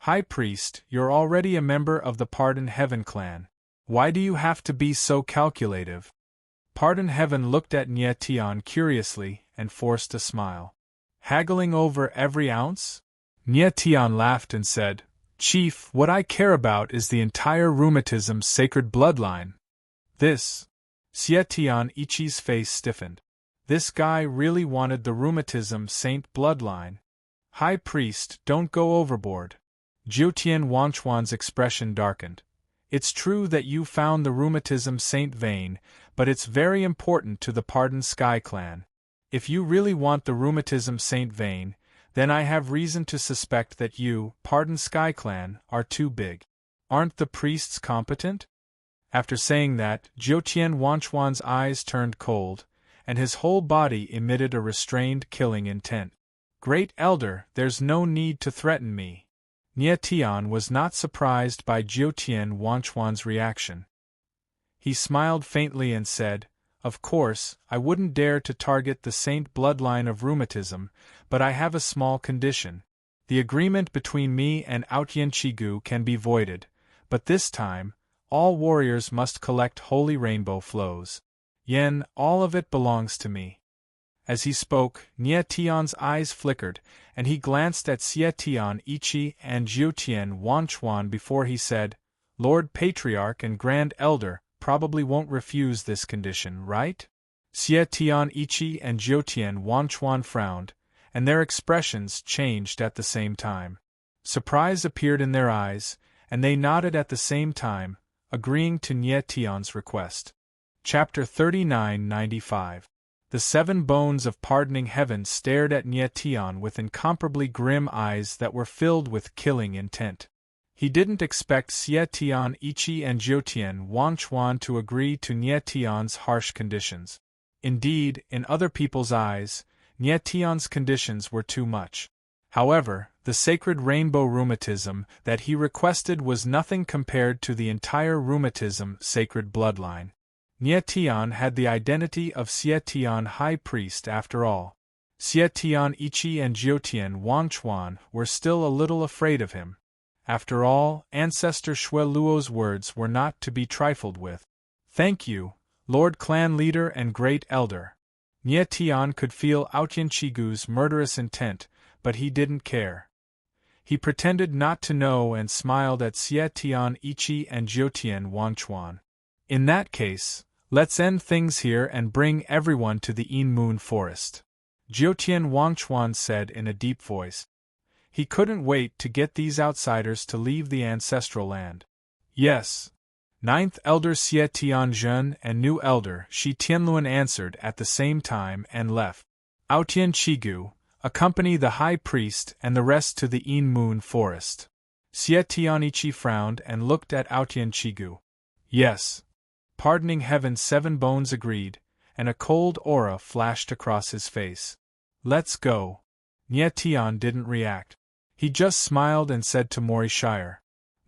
High Priest, you're already a member of the Pardon Heaven clan. Why do you have to be so calculative? Pardon Heaven looked at Nie Tian curiously and forced a smile. Haggling over every ounce? Nie Tian laughed and said, Chief, what I care about is the entire rheumatism sacred bloodline. This. Xie Tianichi's face stiffened. This guy really wanted the rheumatism saint bloodline. High Priest, don't go overboard. Jiutian Wangchuan's expression darkened. It's true that you found the rheumatism saint vein, but it's very important to the Pardon Sky clan. If you really want the rheumatism saint vein, then I have reason to suspect that you, Pardon Sky clan, are too big. Aren't the priests competent? After saying that, Jiutian Wangchuan's eyes turned cold, and his whole body emitted a restrained killing intent. Great Elder, there's no need to threaten me. Nie Tian was not surprised by Jiutian Wangchuan's reaction. He smiled faintly and said, Of course, I wouldn't dare to target the saint bloodline of rheumatism, but I have a small condition. The agreement between me and Aotian Chigu can be voided, but this time, all warriors must collect holy rainbow flows. Yen, all of it belongs to me. As he spoke, Nie Tian's eyes flickered, and he glanced at Xie Tianichi and Jiutian Wangchuan before he said, Lord Patriarch and Grand Elder probably won't refuse this condition, right? Xie Tianichi and Jiutian Wangchuan frowned, and their expressions changed at the same time. Surprise appeared in their eyes, and they nodded at the same time, agreeing to Nye Tion's request. Chapter 39-95. The 7 bones of pardoning heaven stared at Nye Tion with incomparably grim eyes that were filled with killing intent. He didn't expect Xie Tian Ichi and Jiutian Wangchuan to agree to Nye Tion's harsh conditions. Indeed, in other people's eyes, Nye Tion's conditions were too much. However, the sacred rainbow rheumatism that he requested was nothing compared to the entire rheumatism sacred bloodline. Nye Tion had the identity of Xie Tian High Priest after all. Xie Tian Ichi and Jiutian Wangchuan were still a little afraid of him. After all, Ancestor Shui Luo's words were not to be trifled with. "Thank you, Lord Clan Leader and Great Elder." Nye Tion could feel Aotian Chigu's murderous intent, but he didn't care. He pretended not to know and smiled at Xie Tian Ichi and Jiutian Wangchuan. "In that case, let's end things here and bring everyone to the Yin Moon Forest," Jiutian Wangchuan said in a deep voice. He couldn't wait to get these outsiders to leave the ancestral land. "Yes." Ninth Elder Xie Tianzhen and new Elder Shi Tianluan answered at the same time and left. Aotian Chigu, accompany the High Priest and the rest to the Yin Moon Forest. Xie Tianichi frowned and looked at Aotian Chigu. "Yes." Pardoning Heaven's 7 bones agreed, and a cold aura flashed across his face. "Let's go." Nye Tion didn't react. He just smiled and said to Mori Shire.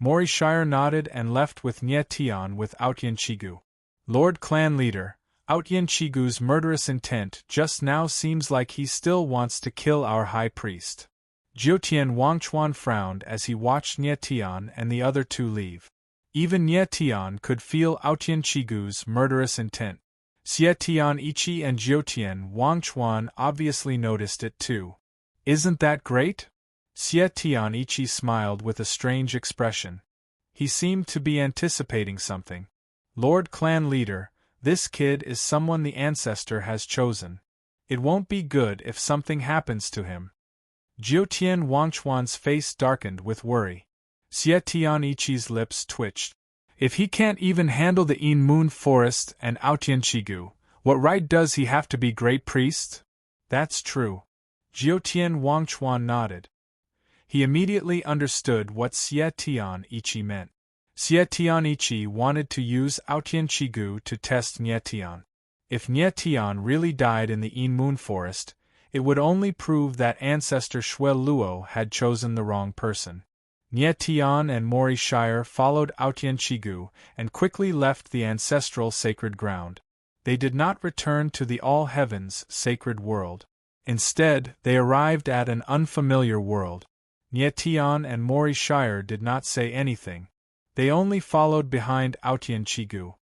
Mori Shire nodded and left with Nye Tion with Aotian Chigu. "Lord Clan Leader, Aotian Chigu's murderous intent just now seems like he still wants to kill our High Priest." Jiutian Wangchuan frowned as he watched Nye Tion and the other 2 leave. Even Nye Tion could feel Aotian Chigu's murderous intent. Xie Tian Ichi and Jiutian Wangchuan obviously noticed it too. "Isn't that great?" Xie Tian Ichi smiled with a strange expression. He seemed to be anticipating something. "Lord Clan Leader, this kid is someone the ancestor has chosen. It won't be good if something happens to him." Jiutian Wangchuan's face darkened with worry. Xie Tian Ichi's lips twitched. "If he can't even handle the Yin Moon Forest and Aotian Chigu, what right does he have to be Great Priest?" "That's true." Jiutian Wangchuan nodded. He immediately understood what Xie Tian Ichi meant. Xie Tian Ichi wanted to use Aotian Chigu to test Nye Tion. If Nye Tion really died in the Yin Moon Forest, it would only prove that Ancestor Shui Luo had chosen the wrong person. Nye Tion and Mori Shire followed Aotian Chigu and quickly left the ancestral sacred ground. They did not return to the All Heavens sacred world. Instead, they arrived at an unfamiliar world. Nye Tion and Mori Shire did not say anything. They only followed behind Aotian Chigu.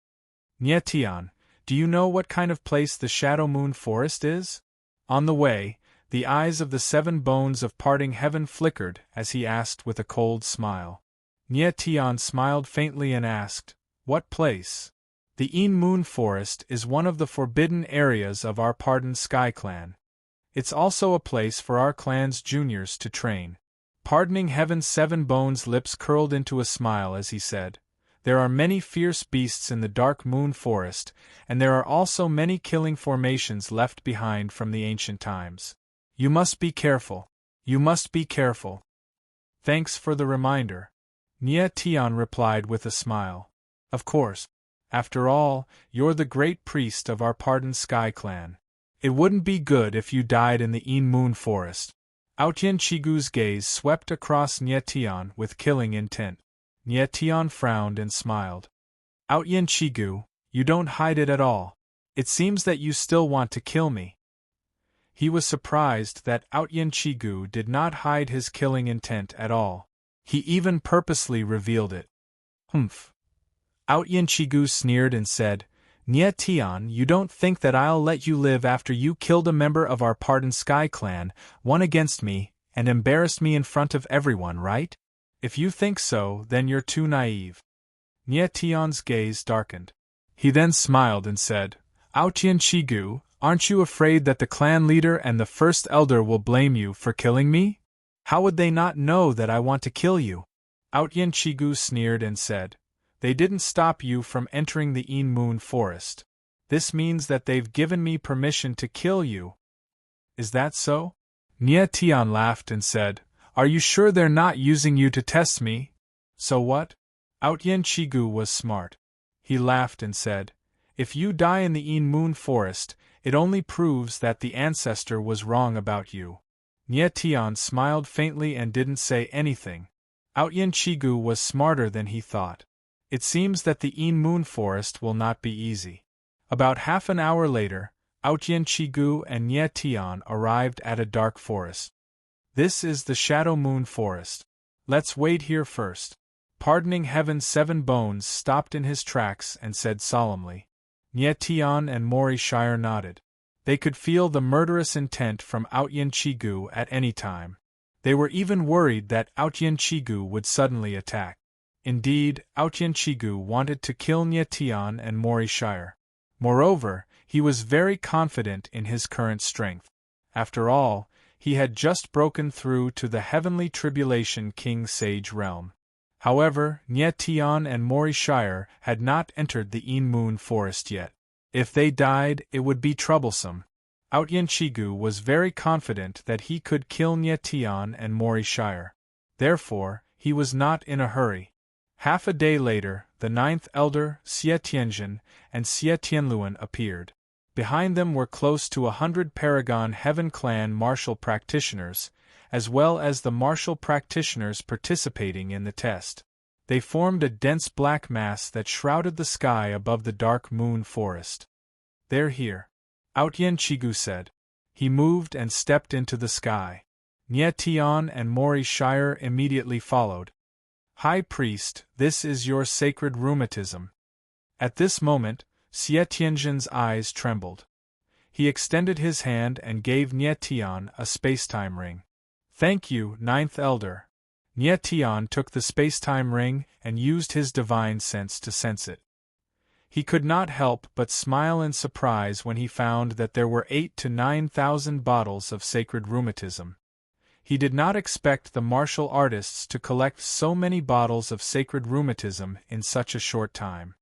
"Nye Tion, do you know what kind of place the Shadow Moon Forest is?" On the way, the eyes of the 7 bones of parting heaven flickered as he asked with a cold smile. Nye Tion smiled faintly and asked, "What place?" "The Yin Moon Forest is one of the forbidden areas of our pardoned Sky Clan. It's also a place for our clan's juniors to train." Pardoning Heaven's 7 bones lips curled into a smile as he said, "There are many fierce beasts in the Dark Moon Forest, and there are also many killing formations left behind from the ancient times. You must be careful. You must be careful." "Thanks for the reminder," Nye Tion replied with a smile. "Of course. After all, you're the great priest of our pardoned Sky Clan. It wouldn't be good if you died in the Yin Moon Forest." Aotian Chigu's gaze swept across Nye Tion with killing intent. Nye Tion frowned and smiled. "Aotian Chigu, you don't hide it at all. It seems that you still want to kill me." He was surprised that Aotian Chigu did not hide his killing intent at all. He even purposely revealed it. "Humph." Aotian Chigu sneered and said, "Nye Tion, you don't think that I'll let you live after you killed a member of our pardoned Sky Clan, won against me, and embarrassed me in front of everyone, right? If you think so, then you're too naive." Nye Tion's gaze darkened. He then smiled and said, "Aotian Chigu, Aren't you afraid that the clan leader and the first elder will blame you for killing me? How would they not know that I want to kill you? Outyin Chigu sneered and said, They didn't stop you from entering the Een Moon forest. This means that they've given me permission to kill you. Is that so? Nye Tian laughed and said, Are you sure they're not using you to test me? So what? Outyin Chigu was smart. He laughed and said, If you die in the Een Moon forest, it only proves that the ancestor was wrong about you. Nye Tian smiled faintly and didn't say anything. Outyin Chigu was smarter than he thought. It seems that the Een Moon forest will not be easy. About half an hour later, Outyin Chigu and Nye Tian arrived at a dark forest. This is the Shadow Moon Forest. Let's wait here first. Pardoning Heaven's 7 bones stopped in his tracks and said solemnly. Nye Tian and Mori Shire nodded. They could feel the murderous intent from Outyin Chigu at any time. They were even worried that Outyin Chigu would suddenly attack. Indeed, Outyin Chigu wanted to kill Nye Tian and Mori Shire. Moreover, he was very confident in his current strength. After all, he had just broken through to the heavenly tribulation King Sage realm. However, Nye Tian and Mori Shire had not entered the Een Moon forest yet. If they died, it would be troublesome. Outyin Chigu was very confident that he could kill Nye Tian and Mori Shire. Therefore, he was not in a hurry. Half a day later, the 9th elder, Xie Tianjin, and Xie Tianluan appeared. Behind them were close to 100 Paragon Heaven Clan martial practitioners, as well as the martial practitioners participating in the test. They formed a dense black mass that shrouded the sky above the dark moon forest. They're here. Outyin Chigu said. He moved and stepped into the sky. Nye Tian and Mori Shire immediately followed. High Priest, this is your sacred rheumatism. At this moment, Xie Tianjin's eyes trembled. He extended his hand and gave Nye Tian a spacetime ring. Thank you, 9th Elder. Nye Tian took the spacetime ring and used his divine sense to sense it. He could not help but smile in surprise when he found that there were 8,000 to 9,000 bottles of sacred rheumatism. He did not expect the martial artists to collect so many bottles of sacred rheumatism in such a short time.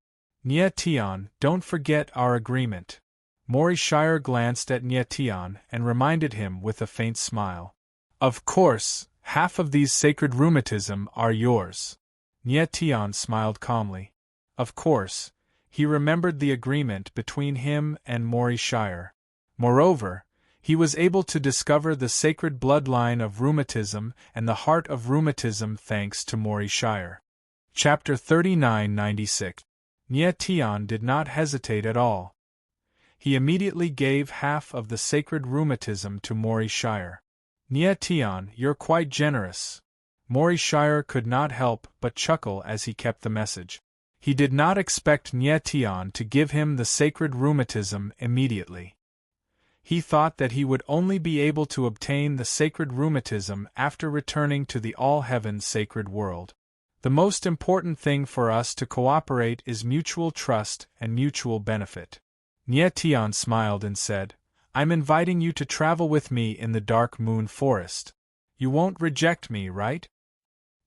Nye Tian, don't forget our agreement. Mori Shire glanced at Nye Tian and reminded him with a faint smile. Of course, half of these sacred rheumatism are yours. Nye Tian smiled calmly. Of course, he remembered the agreement between him and Mori Shire. Moreover, he was able to discover the sacred bloodline of rheumatism and the heart of rheumatism thanks to Mori Shire. Chapter 3996. Nye Tian did not hesitate at all. He immediately gave half of the sacred rheumatism to Mori Shire. Nye Tian, you're quite generous. Mori Shire could not help but chuckle as he kept the message. He did not expect Nye Tian to give him the sacred rheumatism immediately. He thought that he would only be able to obtain the sacred rheumatism after returning to the all-heaven sacred world. The most important thing for us to cooperate is mutual trust and mutual benefit. Nye Tian smiled and said, I'm inviting you to travel with me in the dark moon forest. You won't reject me, right?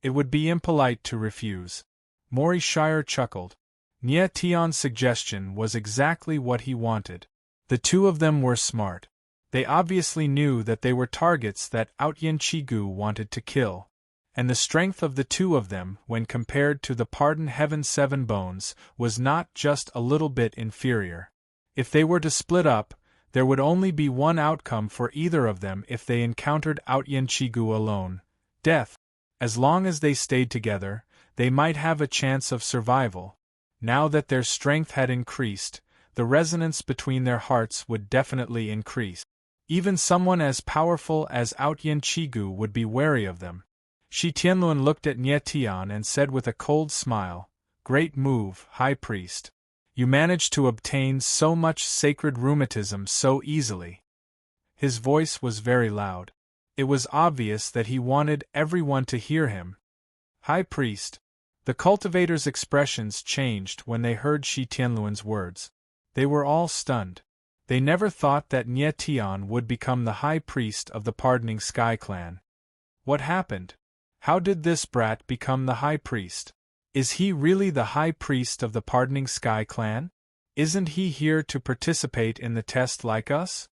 It would be impolite to refuse. Mori Shire chuckled. Nye Tian's suggestion was exactly what he wanted. The two of them were smart. They obviously knew that they were targets that Outyin Chigu wanted to kill. And the strength of the two of them, when compared to the Pardon Heaven 7 bones, was not just a little bit inferior. If they were to split up, there would only be one outcome for either of them if they encountered Outyin Chigu alone: death. As long as they stayed together, they might have a chance of survival. Now that their strength had increased, the resonance between their hearts would definitely increase. Even someone as powerful as Outyin Chigu would be wary of them. Shi Tianlun looked at Nye Tian and said with a cold smile, Great move, High Priest. You managed to obtain so much sacred rheumatism so easily. His voice was very loud. It was obvious that he wanted everyone to hear him. High Priest. The cultivators' expressions changed when they heard Shi Tianluan's words. They were all stunned. They never thought that Nye Tian would become the high priest of the pardoning Sky Clan. What happened? How did this brat become the high priest? Is he really the high priest of the pardoning Sky Clan? Isn't he here to participate in the test like us?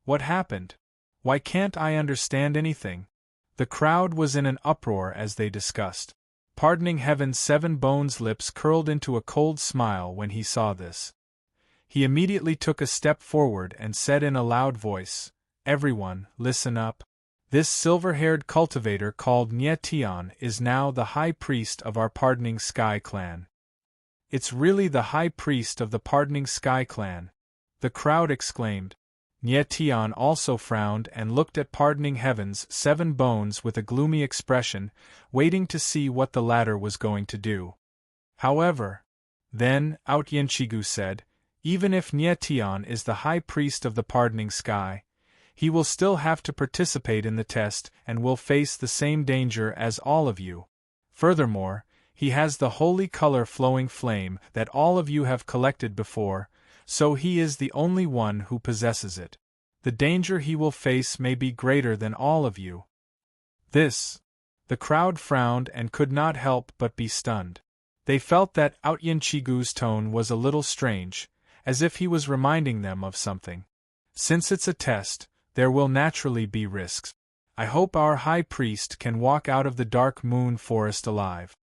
What happened? Why can't I understand anything? The crowd was in an uproar as they discussed. Pardoning Heaven's 7 Bones' lips curled into a cold smile when he saw this. He immediately took a step forward and said in a loud voice, "Everyone, listen up. This silver-haired cultivator called Nye Tian is now the high priest of our pardoning Sky Clan." "It's really the high priest of the pardoning Sky Clan," the crowd exclaimed. Nye Tian also frowned and looked at pardoning Heaven's 7 Bones with a gloomy expression, waiting to see what the latter was going to do. However, then, Out Yenchigu said, "Even if Nye Tian is the high priest of the pardoning Sky, he will still have to participate in the test and will face the same danger as all of you. Furthermore, he has the holy color-flowing flame that all of you have collected before, so he is the only one who possesses it. The danger he will face may be greater than all of you." This. The crowd frowned and could not help but be stunned. They felt that Out Yenchigu's tone was a little strange, as if he was reminding them of something. "Since it's a test, there will naturally be risks. I hope our high priest can walk out of the Dark Moon Forest alive."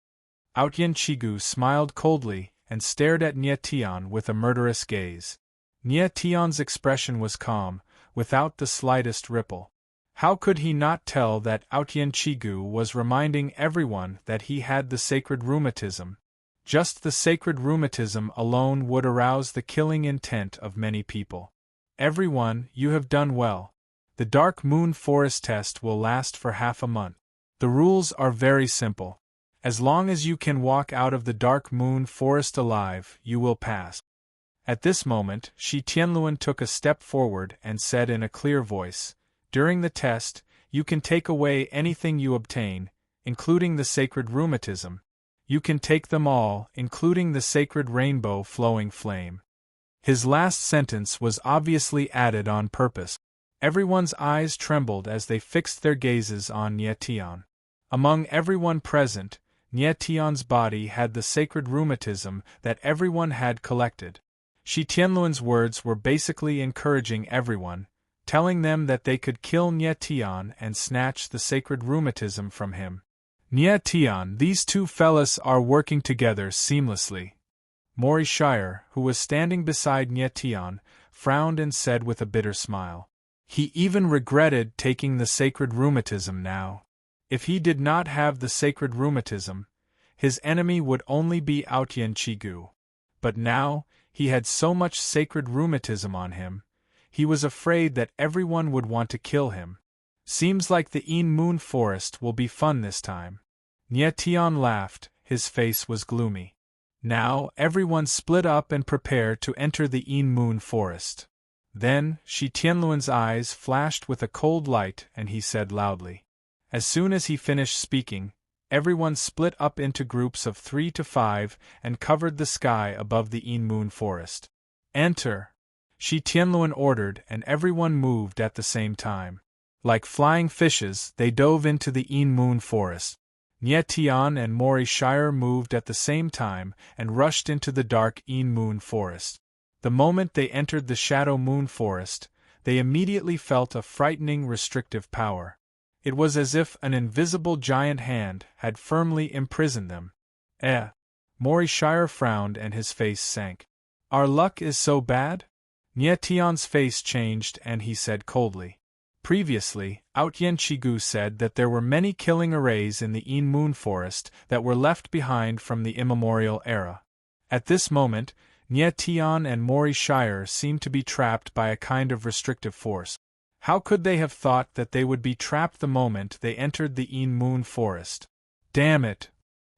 Out Yenchigu smiled coldly and stared at Nye Tian with a murderous gaze. Nye Tian's expression was calm, without the slightest ripple. How could he not tell that Out Yenchigu was reminding everyone that he had the sacred rheumatism? Just the sacred rheumatism alone would arouse the killing intent of many people. "Everyone, you have done well. The Dark Moon Forest test will last for half a month. The rules are very simple. As long as you can walk out of the Dark Moon Forest alive, you will pass." At this moment, Shi Tianluan took a step forward and said in a clear voice, "During the test, you can take away anything you obtain, including the sacred rheumatism. You can take them all, including the sacred rainbow-flowing flame." His last sentence was obviously added on purpose. Everyone's eyes trembled as they fixed their gazes on Nye Tian. Among everyone present, Nye Tian's body had the sacred rheumatism that everyone had collected. Shi Tianluan's words were basically encouraging everyone, telling them that they could kill Nye Tian and snatch the sacred rheumatism from him. "Nye Tian, these two fellas are working together seamlessly." Mori Shire, who was standing beside Nye Tian, frowned and said with a bitter smile, "He even regretted taking the sacred rheumatism now. If he did not have the sacred rheumatism, his enemy would only be Out Yenchigu. But now, he had so much sacred rheumatism on him, he was afraid that everyone would want to kill him. Seems like the Een Moon Forest will be fun this time." Nye Tian laughed, his face was gloomy. Now, everyone split up and prepared to enter the Een Moon Forest. Then, Shi Tianluan's eyes flashed with a cold light and he said loudly. As soon as he finished speaking, everyone split up into groups of 3 to 5 and covered the sky above the Een Moon Forest. "Enter!" Shi Tianluan ordered, and everyone moved at the same time. Like flying fishes, they dove into the Een Moon Forest. Nye Tian and Mori Shire moved at the same time and rushed into the dark Een Moon Forest. The moment they entered the Shadow Moon Forest, they immediately felt a frightening restrictive power. It was as if an invisible giant hand had firmly imprisoned them. Mori Shire frowned and his face sank. "Our luck is so bad?" Nye Tian's face changed and he said coldly. Previously, Out Yenchigu said that there were many killing arrays in the Een Moon Forest that were left behind from the immemorial era. At this moment, Nye Tian and Mori Shire seemed to be trapped by a kind of restrictive force. How could they have thought that they would be trapped the moment they entered the Een Moon Forest? Damn it!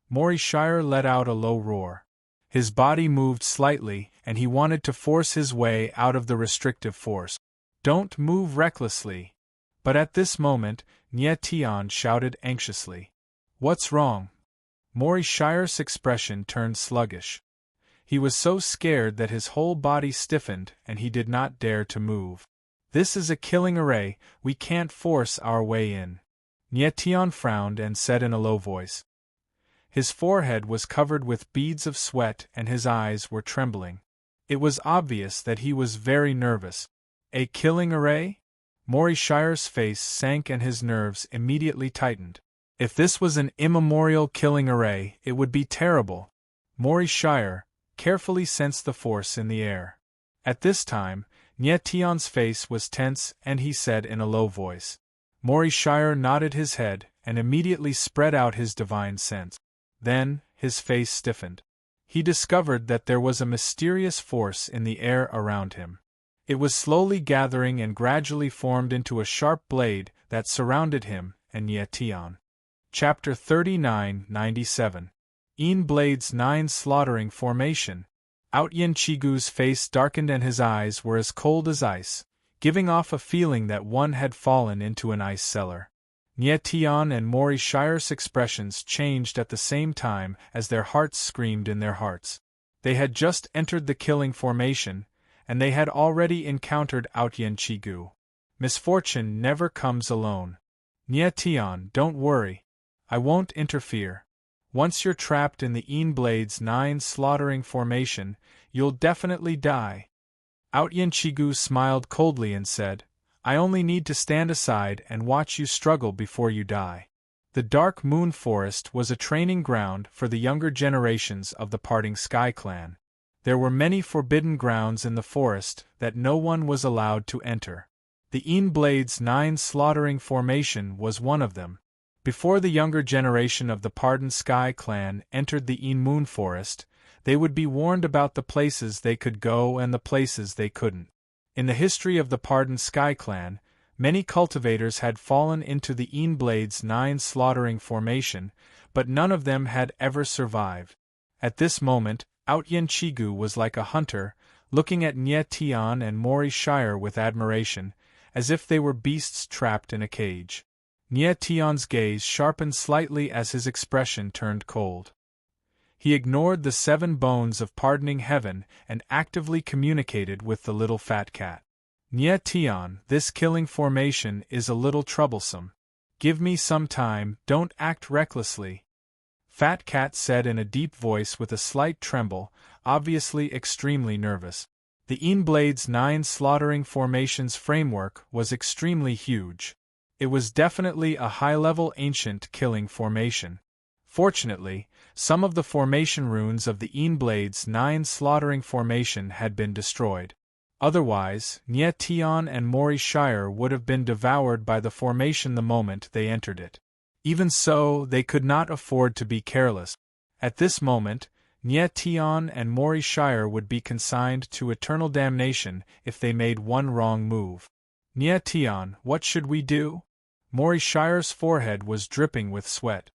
Mori Shire let out a low roar. His body moved slightly, and he wanted to force his way out of the restrictive force. "Don't move recklessly." But at this moment, Nye Tian shouted anxiously. "What's wrong?" Mori Shire's expression turned sluggish. He was so scared that his whole body stiffened and he did not dare to move. This is a killing array, we can't force our way in. Nyetian frowned and said in a low voice. His forehead was covered with beads of sweat and his eyes were trembling. It was obvious that he was very nervous. A killing array? Mori Shire's face sank and his nerves immediately tightened. If this was an immemorial killing array, it would be terrible. Mori Shire carefully sensed the force in the air. At this time, Nyetian's face was tense and he said in a low voice. Mori Shire nodded his head and immediately spread out his divine sense. Then, his face stiffened. He discovered that there was a mysterious force in the air around him. It was slowly gathering and gradually formed into a sharp blade that surrounded him and Nyetian. Chapter 39-97. Blade's 9 Slaughtering Formation. Outyin Chigu's face darkened and his eyes were as cold as ice, giving off a feeling that one had fallen into an ice cellar. Nyetian and Mori Shire's expressions changed at the same time as their hearts screamed in their hearts. They had just entered the killing formation, and they had already encountered Outyin Chigu. Misfortune never comes alone. Nyetian, don't worry. I won't interfere. Once you're trapped in the Blade's 9 Slaughtering Formation, you'll definitely die. Outyin Chigu smiled coldly and said, I only need to stand aside and watch you struggle before you die. The Dark Moon Forest was a training ground for the younger generations of the Parting Sky clan. There were many forbidden grounds in the forest that no one was allowed to enter. The Blade's 9 Slaughtering Formation was one of them. Before the younger generation of the Parting Sky clan entered the Moon Forest, they would be warned about the places they could go and the places they couldn't. In the history of the Parting Sky clan, many cultivators had fallen into the Blade's 9 Slaughtering Formation, but none of them had ever survived. At this moment, Outyin Chigu was like a hunter, looking at Nyetian and Mori Shire with admiration, as if they were beasts trapped in a cage. Nyetian's gaze sharpened slightly as his expression turned cold. He ignored the 7 bones of pardoning heaven and actively communicated with the little fat cat. Nyetian, this killing formation is a little troublesome. Give me some time, don't act recklessly. Fat Cat said in a deep voice with a slight tremble, obviously extremely nervous. The Blade's 9 Slaughtering Formations framework was extremely huge. It was definitely a high-level ancient killing formation. Fortunately, some of the formation runes of the Blade's 9 Slaughtering Formation had been destroyed. Otherwise, Nyetian and Mori Shire would have been devoured by the formation the moment they entered it. Even so, they could not afford to be careless. At this moment, Nyetian and Mori Shire would be consigned to eternal damnation if they made one wrong move. Nyetian, what should we do? Mori Shire's forehead was dripping with sweat.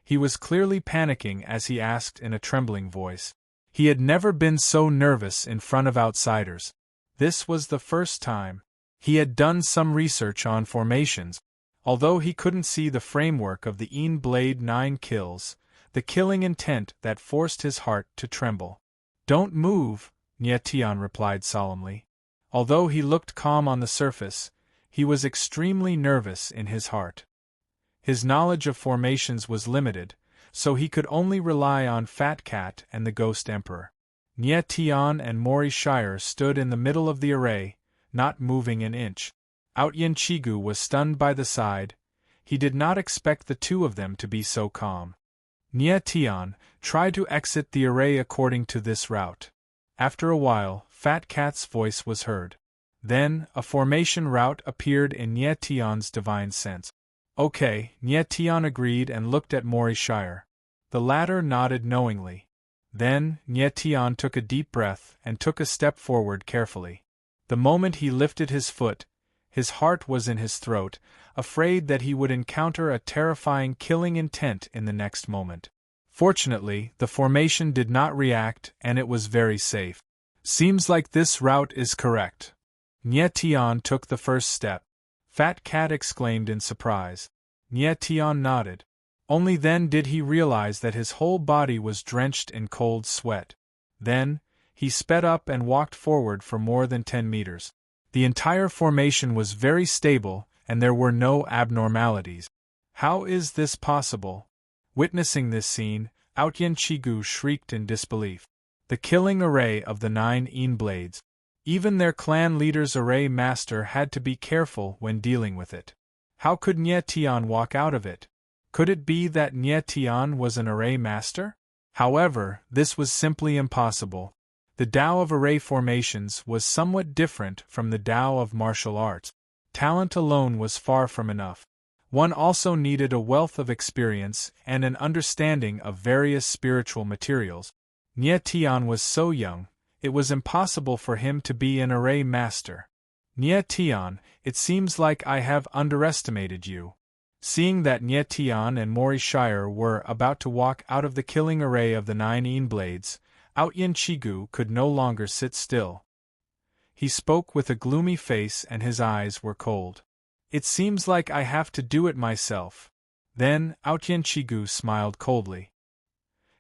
He was clearly panicking as he asked in a trembling voice. He had never been so nervous in front of outsiders. This was the first time. He had done some research on formations. Although he couldn't see the framework of the Blade 9 kills, the killing intent that forced his heart to tremble. Don't move, Nyetian replied solemnly. Although he looked calm on the surface, he was extremely nervous in his heart. His knowledge of formations was limited, so he could only rely on Fat Cat and the Ghost Emperor. Nyetian and Mori Shire stood in the middle of the array, not moving an inch. Outyin Chigu was stunned by the sight. He did not expect the two of them to be so calm. Nyetian, try to exit the array according to this route. After a while, Fat Cat's voice was heard. Then, a formation route appeared in Nyetian's divine sense. Okay, Nyetian agreed and looked at Mori Shire. The latter nodded knowingly. Then, Nyetian took a deep breath and took a step forward carefully. The moment he lifted his foot, his heart was in his throat, afraid that he would encounter a terrifying killing intent in the next moment. Fortunately, the formation did not react and it was very safe. Seems like this route is correct. Nyetian took the first step. Fat Cat exclaimed in surprise. Nyetian nodded. Only then did he realize that his whole body was drenched in cold sweat. Then, he sped up and walked forward for more than 10 meters. The entire formation was very stable, and there were no abnormalities. How is this possible? Witnessing this scene, Outyen Chigu shrieked in disbelief. The killing array of the 9 Een blades. Even their clan leader's array master had to be careful when dealing with it. How could Nye Tian walk out of it? Could it be that Nye Tian was an array master? However, this was simply impossible. The Tao of array formations was somewhat different from the Tao of martial arts. Talent alone was far from enough. One also needed a wealth of experience and an understanding of various spiritual materials. Nye Tian was so young, it was impossible for him to be an array master. Nye Tian, it seems like I have underestimated you. Seeing that Nye Tian and Mori Shire were about to walk out of the killing array of the 9 Een blades, Outyen Chigu could no longer sit still. He spoke with a gloomy face and his eyes were cold. It seems like I have to do it myself. Then, Outyen Chigu smiled coldly.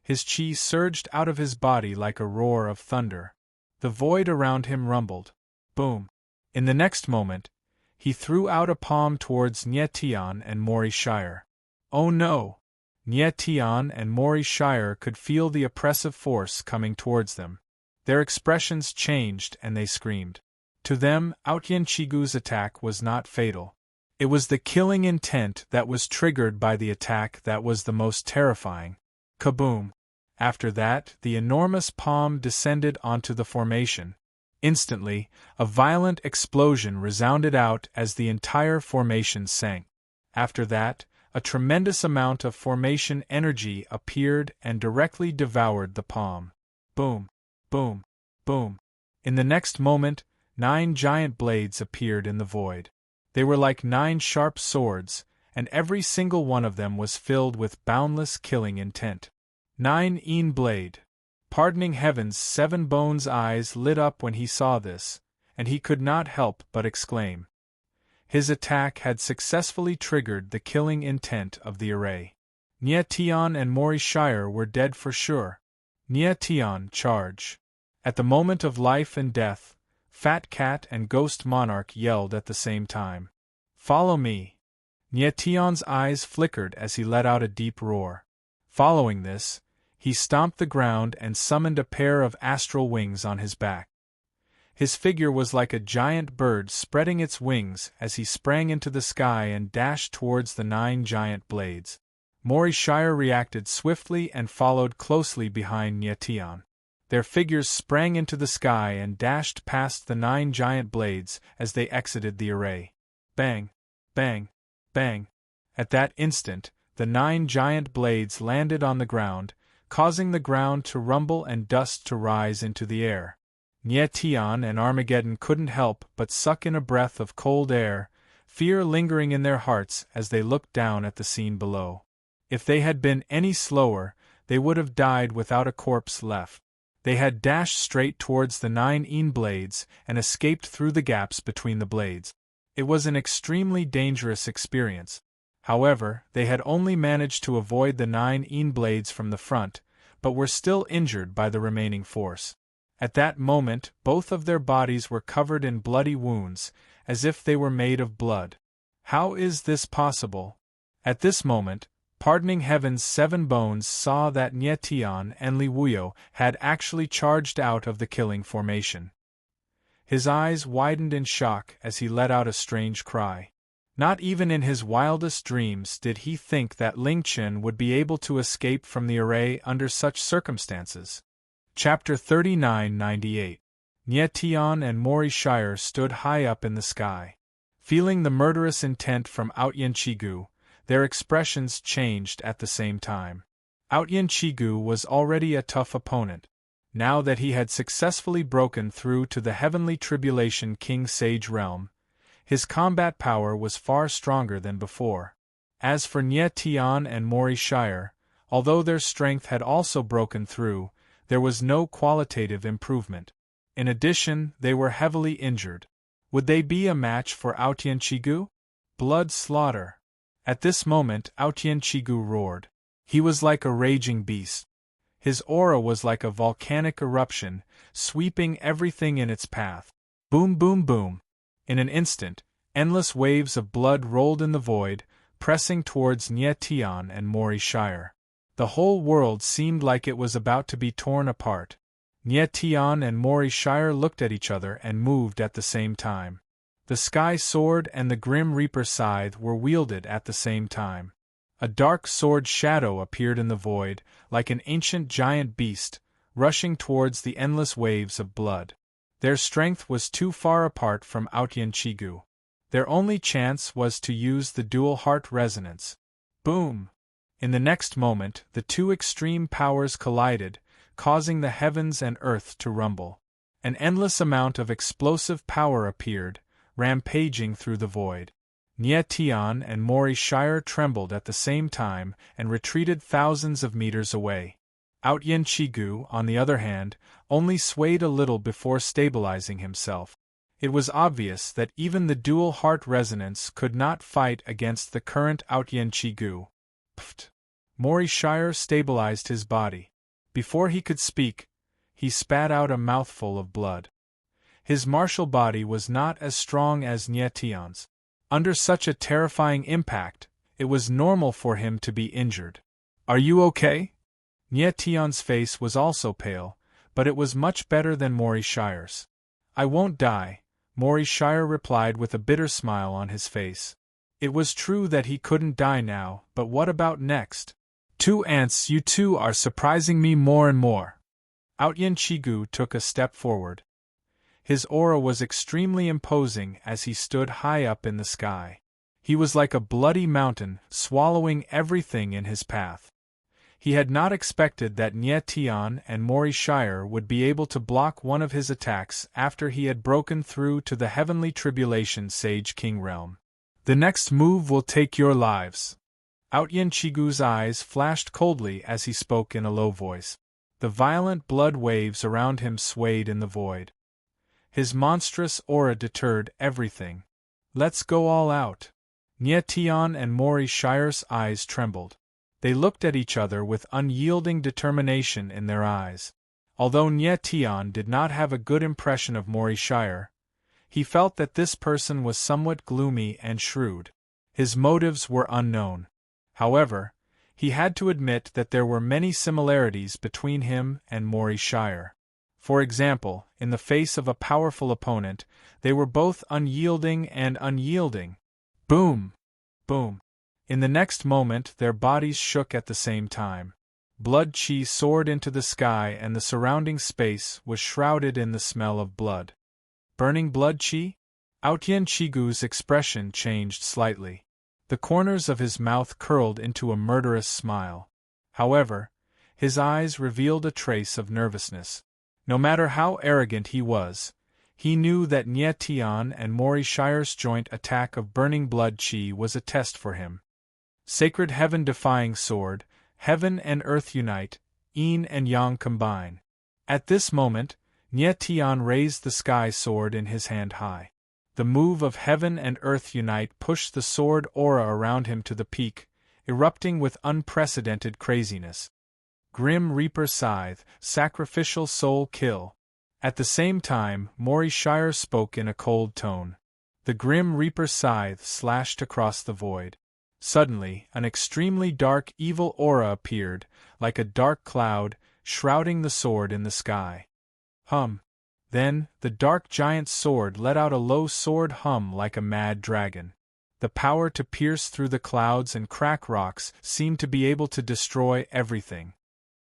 His chi surged out of his body like a roar of thunder. The void around him rumbled. Boom! In the next moment, he threw out a palm towards Nye Tian and Mori Shire. Oh no! Nye Tian and Mori Shire could feel the oppressive force coming towards them. Their expressions changed and they screamed. To them, Outyen Chigu's attack was not fatal. It was the killing intent that was triggered by the attack that was the most terrifying. Kaboom! After that, the enormous palm descended onto the formation. Instantly, a violent explosion resounded out as the entire formation sank. After that, a tremendous amount of formation energy appeared and directly devoured the palm. Boom! Boom! Boom! In the next moment, 9 giant blades appeared in the void. They were like 9 sharp swords, and every single one of them was filled with boundless killing intent. 9 Een blade. Pardoning heavens, 7 Bones' eyes lit up when he saw this, and he could not help but exclaim. His attack had successfully triggered the killing intent of the array. Nye Tian and Mori Shire were dead for sure. Nye Tian, charge! At the moment of life and death, Fat Cat and Ghost Monarch yelled at the same time. Follow me! Nye Tian's eyes flickered as he let out a deep roar. Following this, he stomped the ground and summoned a pair of astral wings on his back. His figure was like a giant bird spreading its wings as he sprang into the sky and dashed towards the 9 giant blades. Mori Shire reacted swiftly and followed closely behind Nye Tian. Their figures sprang into the sky and dashed past the 9 giant blades as they exited the array. Bang! Bang! Bang! At that instant, the 9 giant blades landed on the ground, causing the ground to rumble and dust to rise into the air. Nye Tian and Armageddon couldn't help but suck in a breath of cold air, fear lingering in their hearts as they looked down at the scene below. If they had been any slower, they would have died without a corpse left. They had dashed straight towards the 9 Een blades and escaped through the gaps between the blades. It was an extremely dangerous experience. However, they had only managed to avoid the 9 Een blades from the front, but were still injured by the remaining force. At that moment, both of their bodies were covered in bloody wounds, as if they were made of blood. How is this possible? At this moment, Pardoning Heaven's 7 Bones saw that Nye Tian and Li Wuyo had actually charged out of the killing formation. His eyes widened in shock as he let out a strange cry. Not even in his wildest dreams did he think that Ling Chen would be able to escape from the array under such circumstances. Chapter 3998. Nye Tian and Mori Shire stood high up in the sky. Feeling the murderous intent from Outyen Chigu, their expressions changed at the same time. Outyen Chigu was already a tough opponent. Now that he had successfully broken through to the Heavenly Tribulation King Sage realm, his combat power was far stronger than before. As for Nye Tian and Mori Shire, although their strength had also broken through, there was no qualitative improvement. In addition, they were heavily injured. Would they be a match for Outyen Chigu? Blood slaughter. At this moment, Outyen Chigu roared. He was like a raging beast. His aura was like a volcanic eruption, sweeping everything in its path. Boom, boom, boom. In an instant, endless waves of blood rolled in the void, pressing towards Nye Tian and Mori Shire. The whole world seemed like it was about to be torn apart. Nye Tian and Mori Shire looked at each other and moved at the same time. The Sky Sword and the Grim Reaper Scythe were wielded at the same time. A dark sword shadow appeared in the void, like an ancient giant beast, rushing towards the endless waves of blood. Their strength was too far apart from Outyen Chigu. Their only chance was to use the dual heart resonance. Boom! In the next moment, the two extreme powers collided, causing the heavens and earth to rumble. An endless amount of explosive power appeared, rampaging through the void. Nye Tian and Mori Shire trembled at the same time and retreated thousands of meters away. Outyen Chigu, on the other hand, only swayed a little before stabilizing himself. It was obvious that even the dual heart resonance could not fight against the current Outyen Chigu. Pft! Mori Shire stabilized his body. Before he could speak, he spat out a mouthful of blood. His martial body was not as strong as Nye Tian's. Under such a terrifying impact, it was normal for him to be injured. "Are you okay?" Nye Tian's face was also pale, but it was much better than Mori Shire's. "I won't die," Mori Shire replied with a bitter smile on his face. It was true that he couldn't die now, but what about next? "Two ants, you two are surprising me more and more." Outyen Chigu took a step forward. His aura was extremely imposing as he stood high up in the sky. He was like a bloody mountain, swallowing everything in his path. He had not expected that Nye Tian and Mori Shire would be able to block one of his attacks after he had broken through to the Heavenly Tribulation Sage King realm. "The next move will take your lives." Outyen Chigu's eyes flashed coldly as he spoke in a low voice. The violent blood waves around him swayed in the void. His monstrous aura deterred everything. "Let's go all out." Nye Tian and Mori Shire's eyes trembled. They looked at each other with unyielding determination in their eyes. Although Nye Tian did not have a good impression of Mori Shire, he felt that this person was somewhat gloomy and shrewd. His motives were unknown. However, he had to admit that there were many similarities between him and Mori Shire. For example, in the face of a powerful opponent, they were both unyielding and unyielding. Boom! Boom! In the next moment their bodies shook at the same time. Blood chi soared into the sky and the surrounding space was shrouded in the smell of blood. Burning blood chi? Outyen Chigu's expression changed slightly. The corners of his mouth curled into a murderous smile. However, his eyes revealed a trace of nervousness. No matter how arrogant he was, he knew that Nye Tian and Mori Shire's joint attack of burning blood chi was a test for him. Sacred heaven-defying sword, heaven and earth unite, yin and yang combine. At this moment, Nye Tian raised the sky sword in his hand high. The move of heaven and earth unite pushed the sword aura around him to the peak, erupting with unprecedented craziness. Grim Reaper Scythe, sacrificial soul kill. At the same time, Mori Shire spoke in a cold tone. The Grim Reaper Scythe slashed across the void. Suddenly, an extremely dark evil aura appeared, like a dark cloud, shrouding the sword in the sky. Hum. Then, the dark giant sword let out a low sword hum like a mad dragon. The power to pierce through the clouds and crack rocks seemed to be able to destroy everything.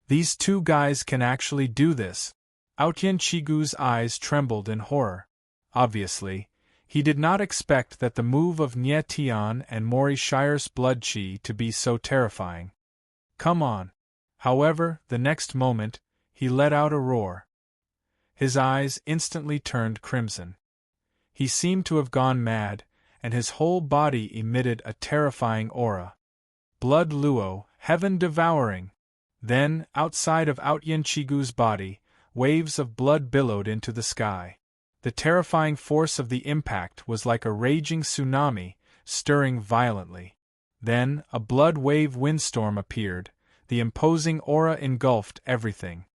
These two guys can actually do this. Outyen Chigu's eyes trembled in horror. Obviously, he did not expect that the move of Nye Tian and Mori Shire's blood chi to be so terrifying. Come on. However, the next moment, he let out a roar. His eyes instantly turned crimson. He seemed to have gone mad, and his whole body emitted a terrifying aura. Blood luo, heaven devouring. Then, outside of Outyen Chigu's body, waves of blood billowed into the sky. The terrifying force of the impact was like a raging tsunami, stirring violently. Then, a blood wave windstorm appeared, the imposing aura engulfed everything.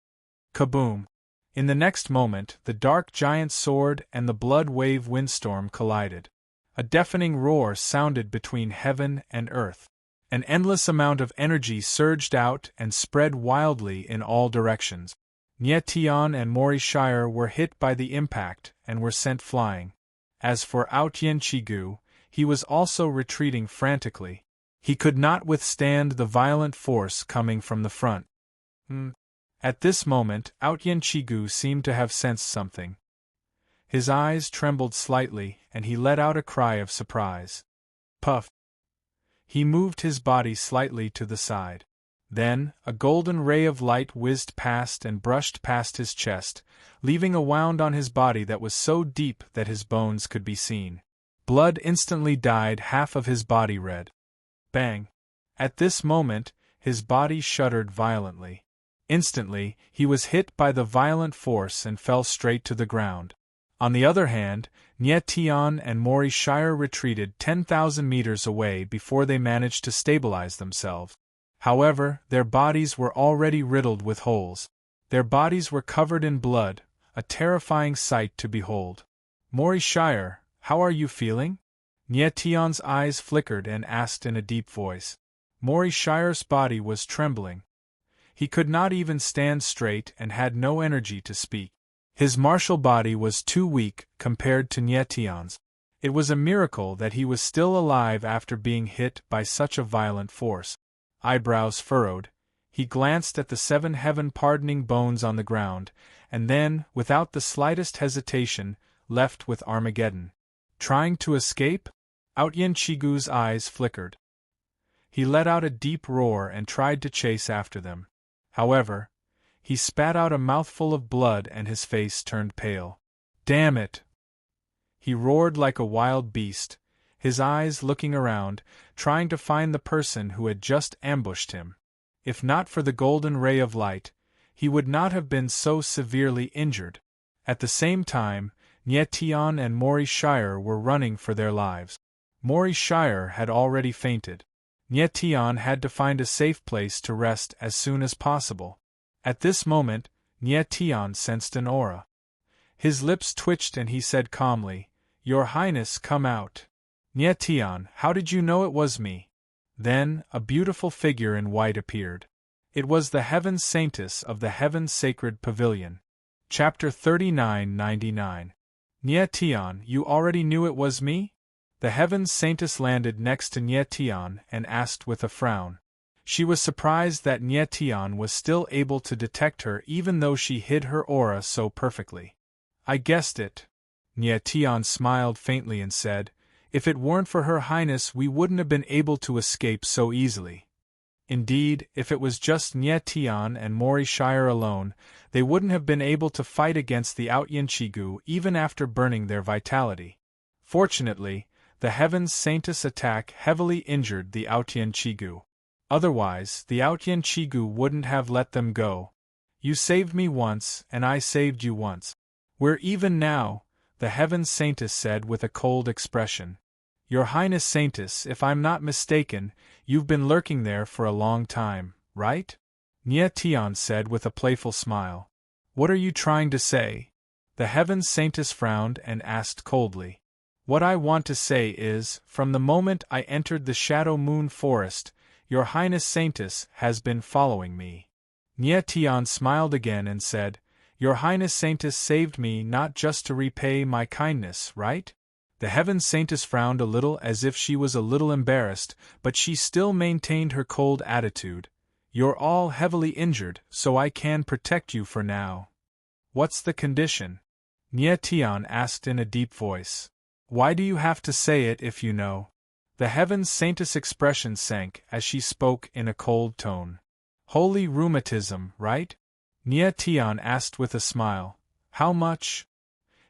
Kaboom! In the next moment, the dark giant sword and the blood wave windstorm collided. A deafening roar sounded between heaven and earth. An endless amount of energy surged out and spread wildly in all directions. Nye Tian and Mori Shire were hit by the impact and were sent flying. As for Aotian Chigu, he was also retreating frantically. He could not withstand the violent force coming from the front. At this moment, Aotian Chigu seemed to have sensed something. His eyes trembled slightly, and he let out a cry of surprise. Puff! He moved his body slightly to the side. Then, a golden ray of light whizzed past and brushed past his chest, leaving a wound on his body that was so deep that his bones could be seen. Blood instantly dyed half of his body red. Bang! At this moment, his body shuddered violently. Instantly, he was hit by the violent force and fell straight to the ground. On the other hand, Nye Tian and Mori Shire retreated 10,000 meters away before they managed to stabilize themselves. However, their bodies were already riddled with holes. Their bodies were covered in blood, a terrifying sight to behold. Mori Shire, how are you feeling? Nye Tian's eyes flickered and asked in a deep voice. Mori Shire's body was trembling. He could not even stand straight and had no energy to speak. His martial body was too weak compared to Nye Tian's. It was a miracle that he was still alive after being hit by such a violent force. Eyebrows furrowed, he glanced at the 7 heaven-pardoning bones on the ground, and then, without the slightest hesitation, left with Armageddon. Trying to escape? Aotian Chigu's eyes flickered. He let out a deep roar and tried to chase after them. However, he spat out a mouthful of blood and his face turned pale. Damn it! He roared like a wild beast, his eyes looking around, trying to find the person who had just ambushed him. If not for the golden ray of light, he would not have been so severely injured. At the same time, Nye Tian and Mori Shire were running for their lives. Mori Shire had already fainted. Nye Tian had to find a safe place to rest as soon as possible. At this moment, Nye Tian sensed an aura. His lips twitched and he said calmly, "Your Highness, come out." Nye Tian, how did you know it was me? Then, a beautiful figure in white appeared. It was the Heaven Saintess of the Heaven Sacred Pavilion. Chapter 3999. Nye Tian, you already knew it was me? The Heaven Saintess landed next to Nye Tian and asked with a frown. She was surprised that Nye Tian was still able to detect her even though she hid her aura so perfectly. I guessed it. Nye Tian smiled faintly and said, if it weren't for Her Highness we wouldn't have been able to escape so easily. Indeed, if it was just Nye Tian and Mori Shire alone, they wouldn't have been able to fight against the Aotian Chigu even after burning their vitality. Fortunately, the Heaven's Saintess attack heavily injured the Aotian Chigu. Otherwise, the Aotian Chigu wouldn't have let them go. You saved me once, and I saved you once. We're even now, the Heaven's Saintess said with a cold expression. Your Highness Saintess, if I'm not mistaken, you've been lurking there for a long time, right? Nye Tian said with a playful smile. What are you trying to say? The Heaven's Saintess frowned and asked coldly. What I want to say is, from the moment I entered the Shadow Moon Forest, Your Highness Saintess has been following me. Nye Tian smiled again and said, Your Highness Saintess saved me not just to repay my kindness, right? The Heaven Saintess frowned a little as if she was a little embarrassed, but she still maintained her cold attitude. You're all heavily injured, so I can protect you for now. What's the condition? Nye Tian asked in a deep voice. Why do you have to say it if you know? The Heaven Saintess' expression sank as she spoke in a cold tone. Holy rheumatism, right? Nye Tian asked with a smile. How much?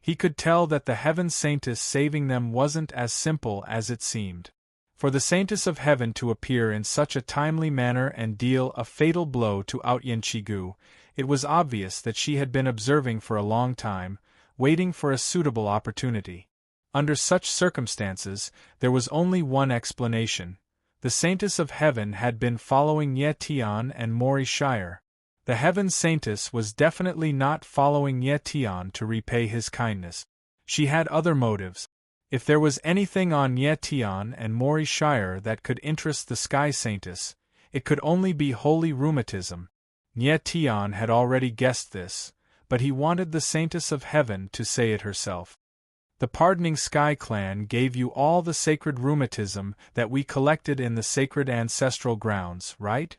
He could tell that the Heaven Saintess saving them wasn't as simple as it seemed. For the Saintess of Heaven to appear in such a timely manner and deal a fatal blow to Aotian Chigu, it was obvious that she had been observing for a long time, waiting for a suitable opportunity. Under such circumstances, there was only one explanation. The Saintess of Heaven had been following Nye Tian and Mori Shire. The Heaven Saintess was definitely not following Nye Tian to repay his kindness. She had other motives. If there was anything on Nye Tian and Mori Shire that could interest the Sky Saintess, it could only be holy rheumatism. Nye Tian had already guessed this, but he wanted the Saintess of Heaven to say it herself. The Pardoning Sky Clan gave you all the sacred rheumatism that we collected in the sacred ancestral grounds, right?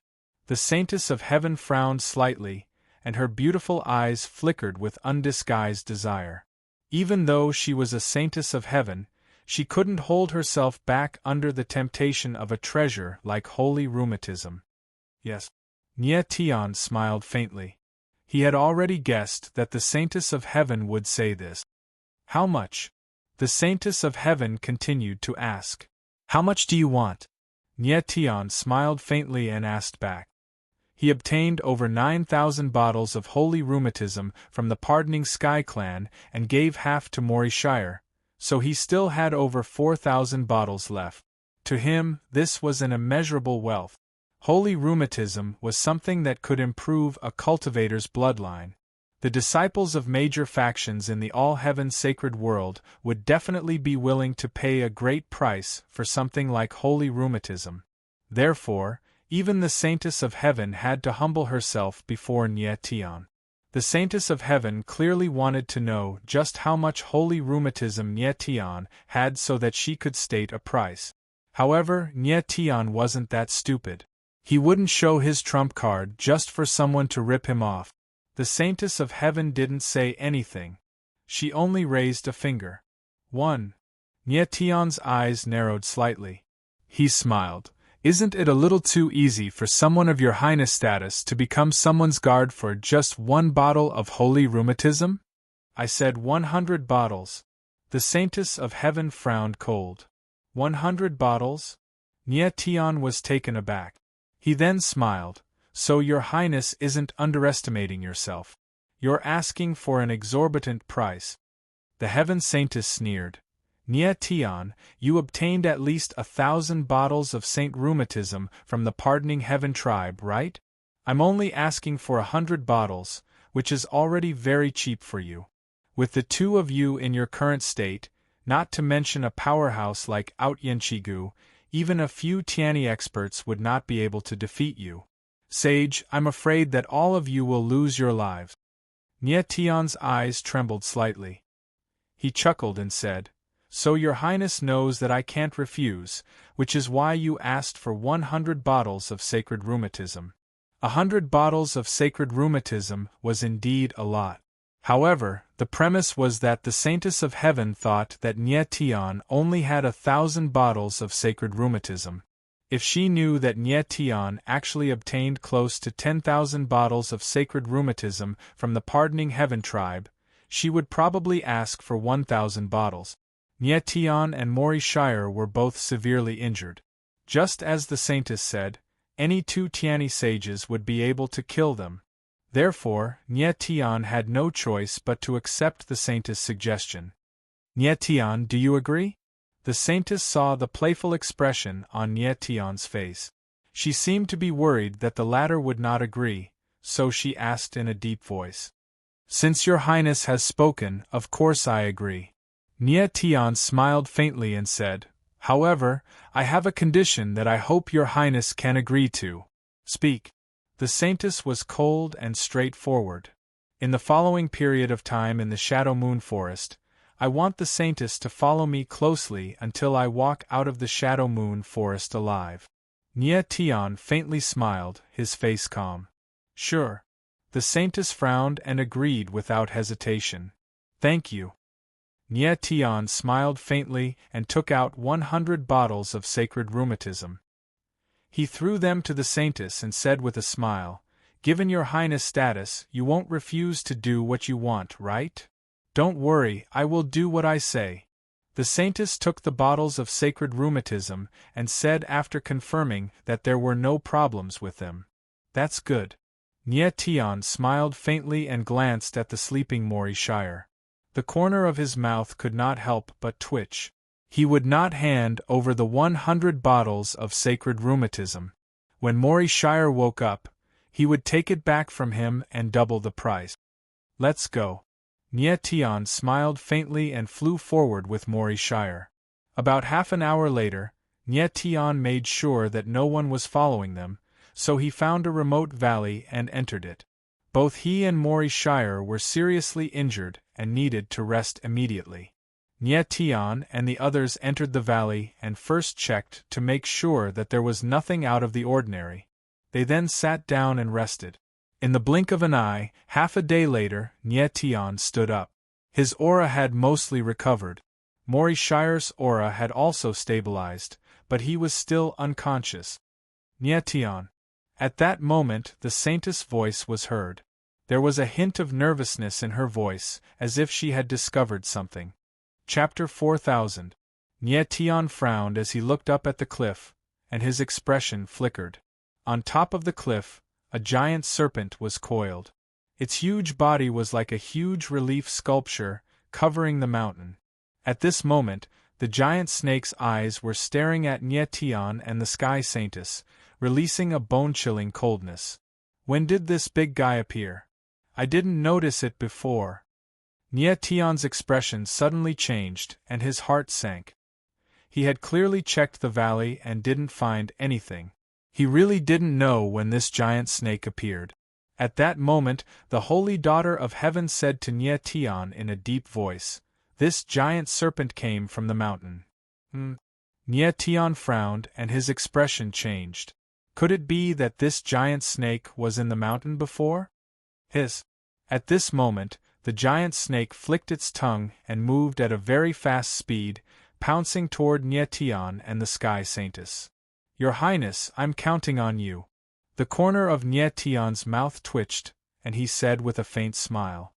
The Saintess of Heaven frowned slightly, and her beautiful eyes flickered with undisguised desire. Even though she was a Saintess of Heaven, she couldn't hold herself back under the temptation of a treasure like holy rheumatism. Yes. Nye Tian smiled faintly. He had already guessed that the Saintess of Heaven would say this. How much? The Saintess of Heaven continued to ask. How much do you want? Nye Tian smiled faintly and asked back. He obtained over 9,000 bottles of holy rheumatism from the Pardoning Sky Clan and gave half to Mori Shire, so he still had over 4,000 bottles left. To him, this was an immeasurable wealth. Holy rheumatism was something that could improve a cultivator's bloodline. The disciples of major factions in the all-heaven sacred world would definitely be willing to pay a great price for something like holy rheumatism. Therefore, even the Saintess of Heaven had to humble herself before Nye Tian. The Saintess of Heaven clearly wanted to know just how much holy rheumatism Nye Tian had so that she could state a price. However, Nye Tian wasn't that stupid. He wouldn't show his trump card just for someone to rip him off. The Saintess of Heaven didn't say anything. She only raised a finger. 1. Nye Tian's eyes narrowed slightly. He smiled. Isn't it a little too easy for someone of your highness status to become someone's guard for just 1 bottle of holy rheumatism? I said 100 bottles. The Saintess of Heaven frowned cold. 100 bottles? Nye Tian was taken aback. He then smiled. So your highness isn't underestimating yourself. You're asking for an exorbitant price. The Heaven Saintess sneered. Nye Tian, you obtained at least 1,000 bottles of Saint Rheumatism from the Pardoning Heaven tribe, right? I'm only asking for 100 bottles, which is already very cheap for you. With the two of you in your current state, not to mention a powerhouse like Outyenchigu, even a few Tiani experts would not be able to defeat you. Sage, I'm afraid that all of you will lose your lives. Nye Tian's eyes trembled slightly. He chuckled and said, So your highness knows that I can't refuse, which is why you asked for 100 bottles of sacred rheumatism. 100 bottles of sacred rheumatism was indeed a lot. However, the premise was that the Saintess of Heaven thought that Nye Tian only had 1,000 bottles of sacred rheumatism. If she knew that Nye Tian actually obtained close to 10,000 bottles of sacred rheumatism from the Pardoning Heaven tribe, she would probably ask for 1,000 bottles. Nye Tian and Mori Shire were both severely injured. Just as the Saintess said, any 2 Tiani sages would be able to kill them. Therefore, Nye Tian had no choice but to accept the Saintess' suggestion. Nye Tian, do you agree? The Saintess saw the playful expression on Nye Tian's face. She seemed to be worried that the latter would not agree, so she asked in a deep voice. Since your highness has spoken, of course I agree. Nye Tian smiled faintly and said, However, I have a condition that I hope your highness can agree to. Speak. The Saintess was cold and straightforward. In the following period of time in the Shadow Moon Forest, I want the Saintess to follow me closely until I walk out of the Shadow Moon Forest alive. Nye Tian faintly smiled, his face calm. Sure. The Saintess frowned and agreed without hesitation. Thank you. Nye Tian smiled faintly and took out 100 bottles of sacred rheumatism. He threw them to the Saintess and said with a smile, Given your highness status, you won't refuse to do what you want, right? Don't worry, I will do what I say. The Saintess took the bottles of sacred rheumatism and said after confirming that there were no problems with them. That's good. Nye Tian smiled faintly and glanced at the sleeping Mori Shire. The corner of his mouth could not help but twitch. He would not hand over the 100 bottles of sacred rheumatism. When Mori Shire woke up, he would take it back from him and double the price. Let's go. Nye Tian smiled faintly and flew forward with Mori Shire. About half an hour later, Nye Tian made sure that no one was following them, so he found a remote valley and entered it. Both he and Mori Shire were seriously injured and needed to rest immediately. Nye Tian and the others entered the valley and first checked to make sure that there was nothing out of the ordinary. They then sat down and rested. In the blink of an eye, half a day later, Nye Tian stood up. His aura had mostly recovered. Mori Shire's aura had also stabilized, but he was still unconscious. Nye Tian. At that moment the Saintess' voice was heard. There was a hint of nervousness in her voice, as if she had discovered something. Chapter 4000. Nye Tian frowned as he looked up at the cliff, and his expression flickered. On top of the cliff, a giant serpent was coiled. Its huge body was like a huge relief sculpture, covering the mountain. At this moment, the giant snake's eyes were staring at Nye Tian and the Sky Saintess, releasing a bone-chilling coldness. When did this big guy appear? I didn't notice it before. Nye Tian's expression suddenly changed, and his heart sank. He had clearly checked the valley and didn't find anything. He really didn't know when this giant snake appeared. At that moment, the Holy Daughter of Heaven said to Nye Tian in a deep voice, "This giant serpent came from the mountain." Nye Tian frowned and his expression changed. Could it be that this giant snake was in the mountain before? Hiss. At this moment, the giant snake flicked its tongue and moved at a very fast speed, pouncing toward Nye Tian and the Sky Saintess. "Your Highness, I'm counting on you." The corner of Nye Tian's mouth twitched, and he said with a faint smile.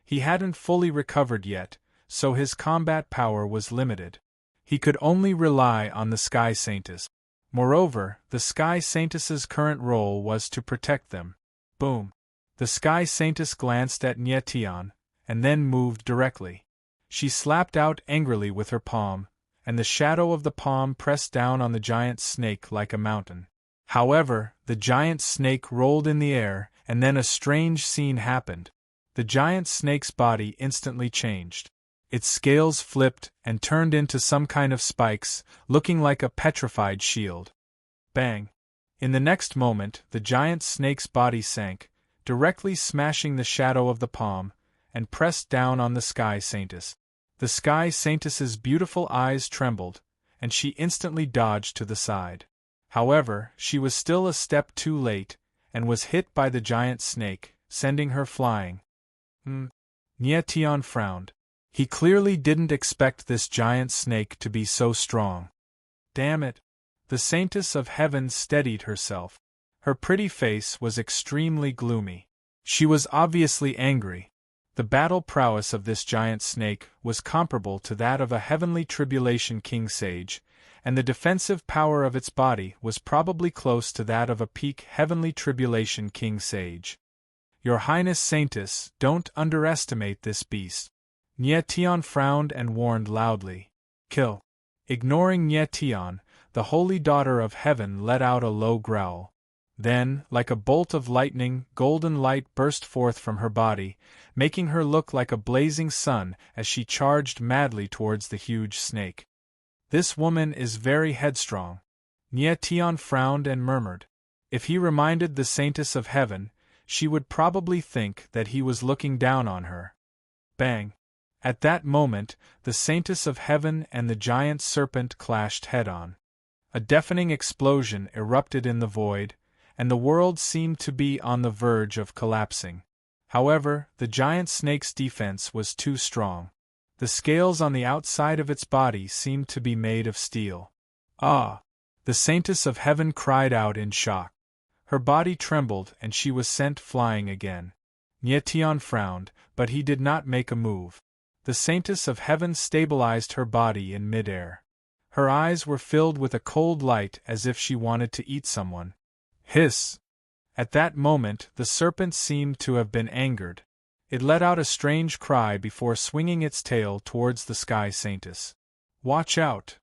He hadn't fully recovered yet, so his combat power was limited. He could only rely on the Sky Saintess. Moreover, the Sky Saintess's current role was to protect them. Boom! The Sky Saintess glanced at Nye Tian, and then moved directly. She slapped out angrily with her palm, and the shadow of the palm pressed down on the giant snake like a mountain. However, the giant snake rolled in the air, and then a strange scene happened. The giant snake's body instantly changed. Its scales flipped and turned into some kind of spikes, looking like a petrified shield. Bang! In the next moment, the giant snake's body sank, directly smashing the shadow of the palm, and pressed down on the Sky Saintess. The Sky Saintess's beautiful eyes trembled, and she instantly dodged to the side. However, she was still a step too late, and was hit by the giant snake, sending her flying. Nye Tian frowned. He clearly didn't expect this giant snake to be so strong. Damn it! The Saintess of Heaven steadied herself. Her pretty face was extremely gloomy. She was obviously angry. The battle prowess of this giant snake was comparable to that of a heavenly tribulation king sage, and the defensive power of its body was probably close to that of a peak heavenly tribulation king sage. Your Highness Saintess, don't underestimate this beast. Nye Tian frowned and warned loudly. Kill. Ignoring Nye Tian, the Holy Daughter of Heaven let out a low growl. Then, like a bolt of lightning, golden light burst forth from her body, making her look like a blazing sun as she charged madly towards the huge snake. This woman is very headstrong. Nye Tian frowned and murmured. If he reminded the Saintess of Heaven, she would probably think that he was looking down on her. Bang! At that moment, the Saintess of Heaven and the giant serpent clashed head-on. A deafening explosion erupted in the void, and the world seemed to be on the verge of collapsing. However, the giant snake's defense was too strong. The scales on the outside of its body seemed to be made of steel. Ah! The Saintess of Heaven cried out in shock. Her body trembled and she was sent flying again. Nye Tian frowned, but he did not make a move. The Saintess of Heaven stabilized her body in midair. Her eyes were filled with a cold light as if she wanted to eat someone. Hiss! At that moment the serpent seemed to have been angered. It let out a strange cry before swinging its tail towards the Sky Saintess. Watch out!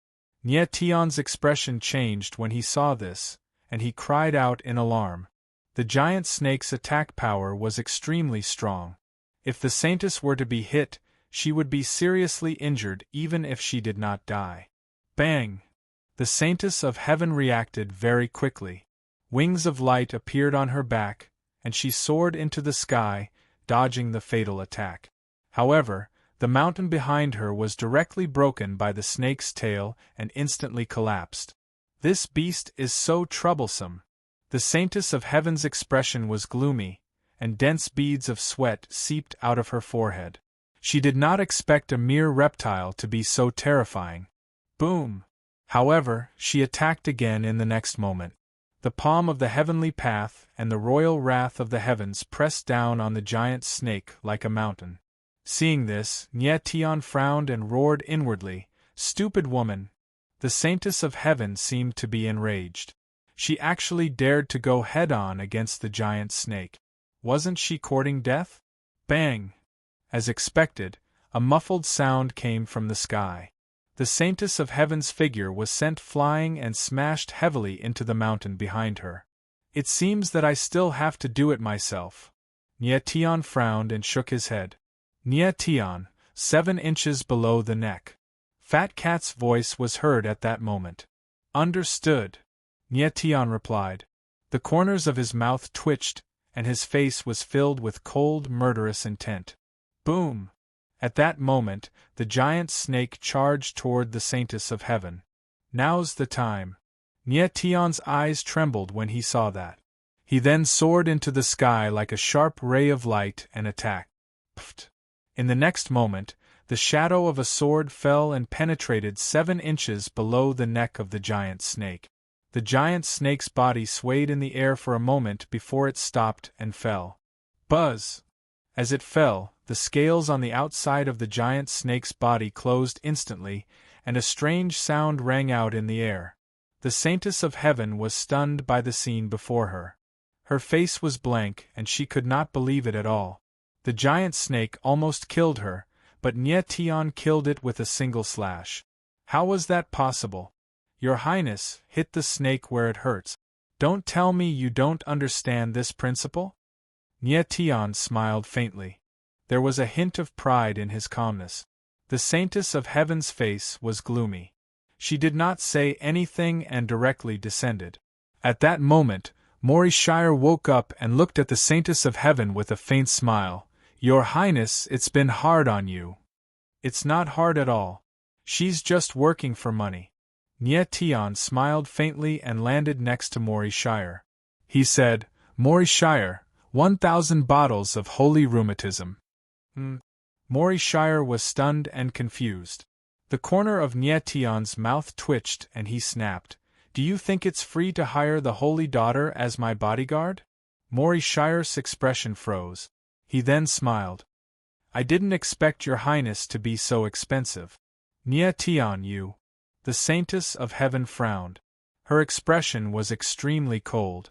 Nye Tion's expression changed when he saw this, and he cried out in alarm. The giant snake's attack power was extremely strong. If the Saintess were to be hit, she would be seriously injured even if she did not die. Bang! The Saintess of Heaven reacted very quickly. Wings of light appeared on her back, and she soared into the sky, dodging the fatal attack. However, the mountain behind her was directly broken by the snake's tail and instantly collapsed. This beast is so troublesome. The Saintess of Heaven's expression was gloomy, and dense beads of sweat seeped out of her forehead. She did not expect a mere reptile to be so terrifying. Boom! However, she attacked again in the next moment. The palm of the heavenly path and the royal wrath of the heavens pressed down on the giant snake like a mountain. Seeing this, Nye Tion frowned and roared inwardly, "Stupid woman!" The Saintess of Heaven seemed to be enraged. She actually dared to go head-on against the giant snake. Wasn't she courting death? Bang! As expected, a muffled sound came from the sky. The Saintess of Heaven's figure was sent flying and smashed heavily into the mountain behind her. It seems that I still have to do it myself. Nye Tion frowned and shook his head. Nye Tion, 7 inches below the neck. Fat Cat's voice was heard at that moment. Understood, Nye Tion replied. The corners of his mouth twitched, and his face was filled with cold, murderous intent. Boom! At that moment, the giant snake charged toward the Saintess of Heaven. Now's the time. Nye Tion's eyes trembled when he saw that. He then soared into the sky like a sharp ray of light and attacked. Pfft! In the next moment, the shadow of a sword fell and penetrated 7 inches below the neck of the giant snake. The giant snake's body swayed in the air for a moment before it stopped and fell. Buzz! As it fell, the scales on the outside of the giant snake's body closed instantly, and a strange sound rang out in the air. The Saintess of Heaven was stunned by the scene before her. Her face was blank, and she could not believe it at all. The giant snake almost killed her, but Nye Tion killed it with a single slash. How was that possible? Your Highness, hit the snake where it hurts. Don't tell me you don't understand this principle? Nye Tion smiled faintly. There was a hint of pride in his calmness. The Saintess of Heaven's face was gloomy. She did not say anything and directly descended. At that moment, Shire woke up and looked at the Saintess of Heaven with a faint smile. Your Highness, it's been hard on you. It's not hard at all. She's just working for money. Nye Tion smiled faintly and landed next to Shire. He said, Shire, 1,000 bottles of holy rheumatism. Shire was stunned and confused. The corner of Nye Tion's mouth twitched and he snapped, Do you think it's free to hire the Holy Daughter as my bodyguard? Shire's expression froze. He then smiled. I didn't expect your Highness to be so expensive. Nye Tion, you. The Saintess of Heaven frowned. Her expression was extremely cold.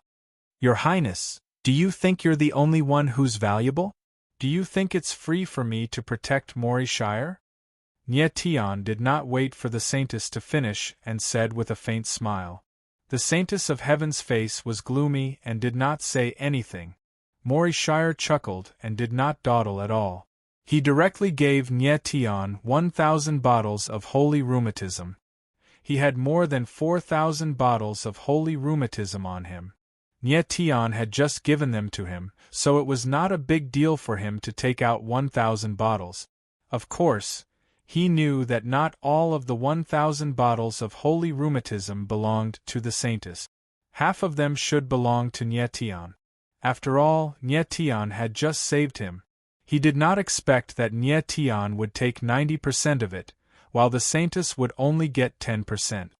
Your Highness, do you think you're the only one who's valuable? Do you think it's free for me to protect Shire? Nye Tion did not wait for the Saintess to finish and said with a faint smile. The Saintess of Heaven's face was gloomy and did not say anything. Shire chuckled and did not dawdle at all. He directly gave Nye Tion 1,000 bottles of holy rheumatism. He had more than 4,000 bottles of holy rheumatism on him. Nye Tion had just given them to him, so it was not a big deal for him to take out 1,000 bottles. Of course, he knew that not all of the 1,000 bottles of holy rheumatism belonged to the Saintess. Half of them should belong to Nye Tion. After all, Nye Tion had just saved him. He did not expect that Nye Tion would take 90% of it, while the Saintess would only get 10%.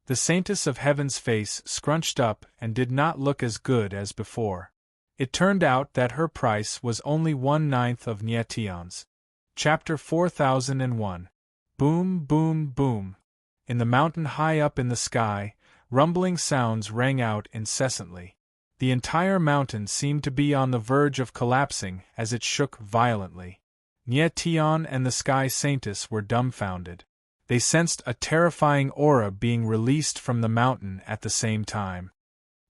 The Saintess of Heaven's face scrunched up and did not look as good as before. It turned out that her price was only 1/9 of Nye Tion's. Chapter 4001. Boom, boom, boom. In the mountain high up in the sky, rumbling sounds rang out incessantly. The entire mountain seemed to be on the verge of collapsing as it shook violently. Nye Tion and the Sky Saintess were dumbfounded. They sensed a terrifying aura being released from the mountain at the same time.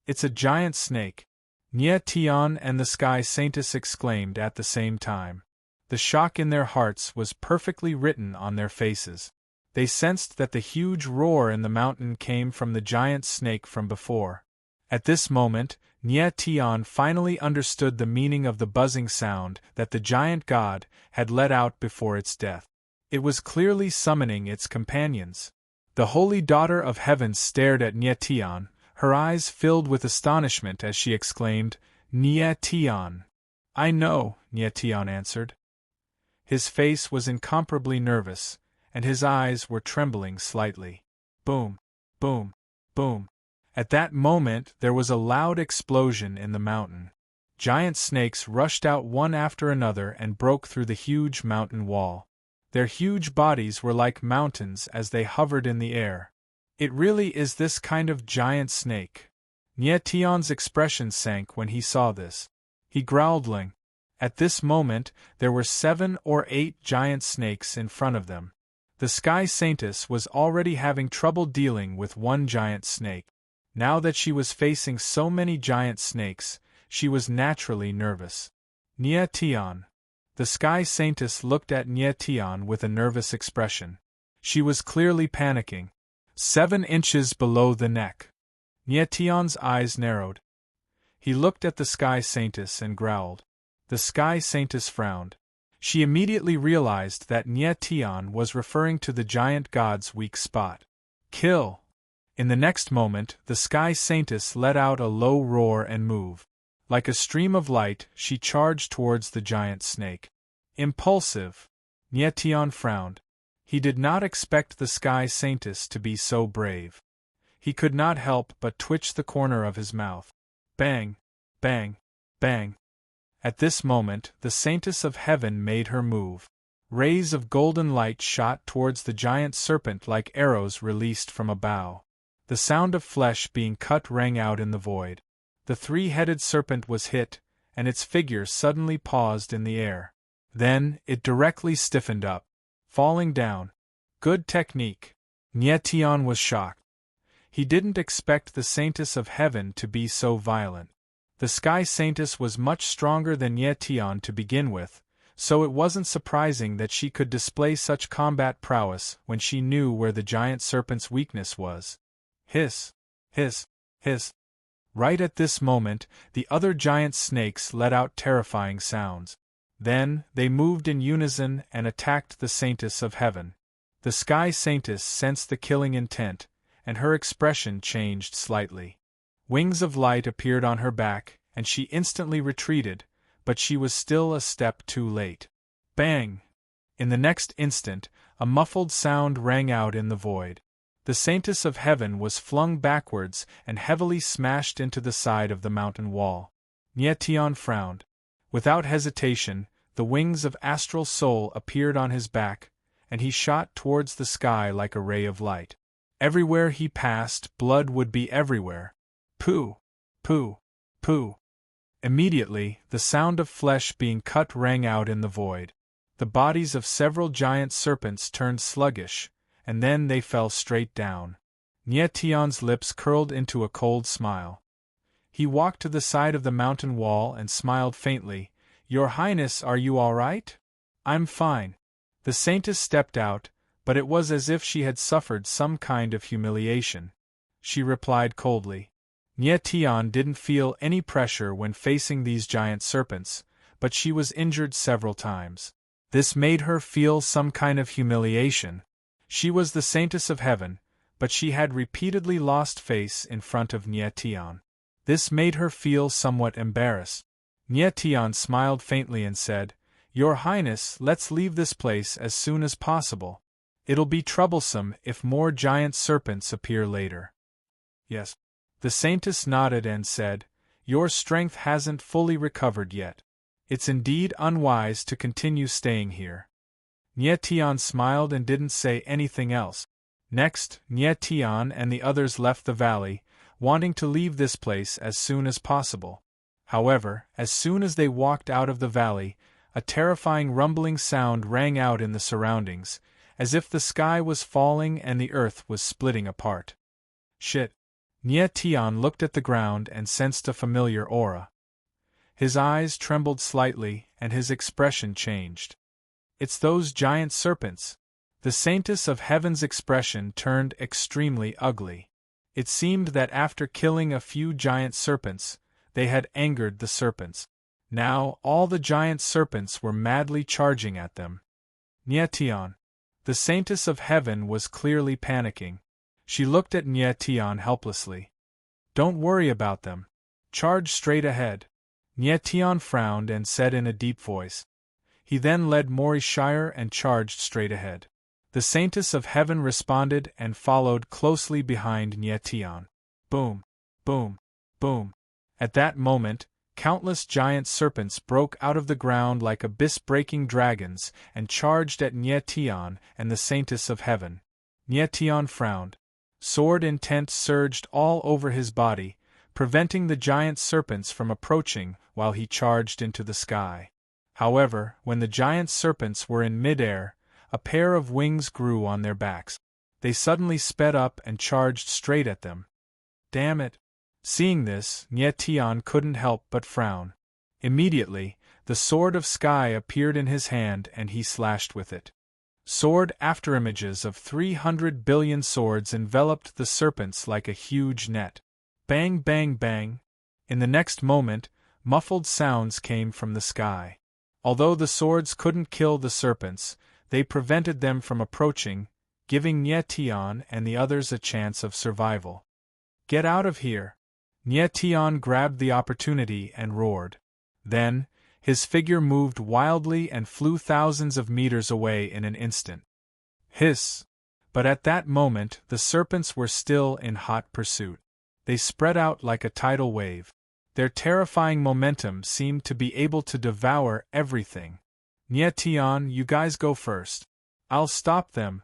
"It's a giant snake!" Nye Tian and the Sky Saintess exclaimed at the same time. The shock in their hearts was perfectly written on their faces. They sensed that the huge roar in the mountain came from the giant snake from before. At this moment, Nye Tian finally understood the meaning of the buzzing sound that the giant god had let out before its death. It was clearly summoning its companions. The holy daughter of heaven stared at Nye Tian, her eyes filled with astonishment as she exclaimed, "Nye Tian!" "I know," Nye Tian answered. His face was incomparably nervous, and his eyes were trembling slightly. Boom! Boom! Boom! At that moment there was a loud explosion in the mountain. Giant snakes rushed out one after another and broke through the huge mountain wall. Their huge bodies were like mountains as they hovered in the air. "It really is this kind of giant snake." Nye Tian's expression sank when he saw this. He growled. At this moment, there were 7 or 8 giant snakes in front of them. The Sky Saintess was already having trouble dealing with one giant snake. Now that she was facing so many giant snakes, she was naturally nervous. "Nye Tian." The Sky Saintess looked at Nye Tian with a nervous expression. She was clearly panicking. 7 inches below the neck. Nye Tian's eyes narrowed. He looked at the Sky Saintess and growled. The Sky Saintess frowned. She immediately realized that Nye Tian was referring to the giant god's weak spot. "Kill!" In the next moment, the Sky Saintess let out a low roar and move. Like a stream of light, she charged towards the giant snake. "Impulsive!" Nye Tian frowned. He did not expect the Sky Saintess to be so brave. He could not help but twitch the corner of his mouth. Bang! Bang! Bang! At this moment, the Saintess of Heaven made her move. Rays of golden light shot towards the giant serpent like arrows released from a bow. The sound of flesh being cut rang out in the void. The 3-headed serpent was hit, and its figure suddenly paused in the air. Then, it directly stiffened up, falling down. "Good technique." Nye Tian was shocked. He didn't expect the Saintess of Heaven to be so violent. The Sky Saintess was much stronger than Nye Tian to begin with, so it wasn't surprising that she could display such combat prowess when she knew where the giant serpent's weakness was. Hiss! Hiss! Hiss! Right at this moment, the other giant snakes let out terrifying sounds. Then, they moved in unison and attacked the Saintess of Heaven. The Sky Saintess sensed the killing intent, and her expression changed slightly. Wings of light appeared on her back, and she instantly retreated, but she was still a step too late. Bang! In the next instant, a muffled sound rang out in the void. The Saintess of Heaven was flung backwards and heavily smashed into the side of the mountain wall. Nye Tian frowned. Without hesitation, the wings of Astral Soul appeared on his back, and he shot towards the sky like a ray of light. Everywhere he passed, blood would be everywhere. Pooh! Pooh! Pooh! Immediately, the sound of flesh being cut rang out in the void. The bodies of several giant serpents turned sluggish, and then they fell straight down. Nye Tian's lips curled into a cold smile. He walked to the side of the mountain wall and smiled faintly. "Your Highness, are you all right?" "I'm fine." The Saintess stepped out, but it was as if she had suffered some kind of humiliation. She replied coldly. Nye Tian didn't feel any pressure when facing these giant serpents, but she was injured several times. This made her feel some kind of humiliation. She was the Saintess of Heaven, but she had repeatedly lost face in front of Nye Tian. This made her feel somewhat embarrassed. Nye Tian smiled faintly and said, "Your Highness, let's leave this place as soon as possible. It'll be troublesome if more giant serpents appear later." "Yes." The Saintess nodded and said, "Your strength hasn't fully recovered yet. It's indeed unwise to continue staying here." Nye Tian smiled and didn't say anything else. Next, Nye Tian and the others left the valley, wanting to leave this place as soon as possible. However, as soon as they walked out of the valley, a terrifying rumbling sound rang out in the surroundings, as if the sky was falling and the earth was splitting apart. Shit. Nye Tian looked at the ground and sensed a familiar aura. His eyes trembled slightly, and his expression changed. It's those giant serpents. The Saintess of Heaven's expression turned extremely ugly. It seemed that after killing a few giant serpents, they had angered the serpents. Now, all the giant serpents were madly charging at them. Nye Tian. The Saintess of Heaven was clearly panicking. She looked at Nye Tian helplessly. Don't worry about them. Charge straight ahead. Nye Tian frowned and said in a deep voice. He then led Morishire and charged straight ahead. The Saintess of Heaven responded and followed closely behind Nye Tian. Boom, boom, boom. At that moment, countless giant serpents broke out of the ground like abyss-breaking dragons and charged at Nye Tian and the Saintess of Heaven. Nye Tian frowned. Sword intent surged all over his body, preventing the giant serpents from approaching while he charged into the sky. However, when the giant serpents were in midair, a pair of wings grew on their backs. They suddenly sped up and charged straight at them. Damn it! Seeing this, Nye Tian couldn't help but frown. Immediately, the sword of sky appeared in his hand and he slashed with it. Sword afterimages of 300 billion swords enveloped the serpents like a huge net. Bang, bang, bang. In the next moment, muffled sounds came from the sky. Although the swords couldn't kill the serpents, they prevented them from approaching, giving Nye Tian and the others a chance of survival. Get out of here! Nye Tian grabbed the opportunity and roared. Then, his figure moved wildly and flew thousands of meters away in an instant. Hiss! But at that moment the serpents were still in hot pursuit. They spread out like a tidal wave. Their terrifying momentum seemed to be able to devour everything. Nye Tian, you guys go first. I'll stop them.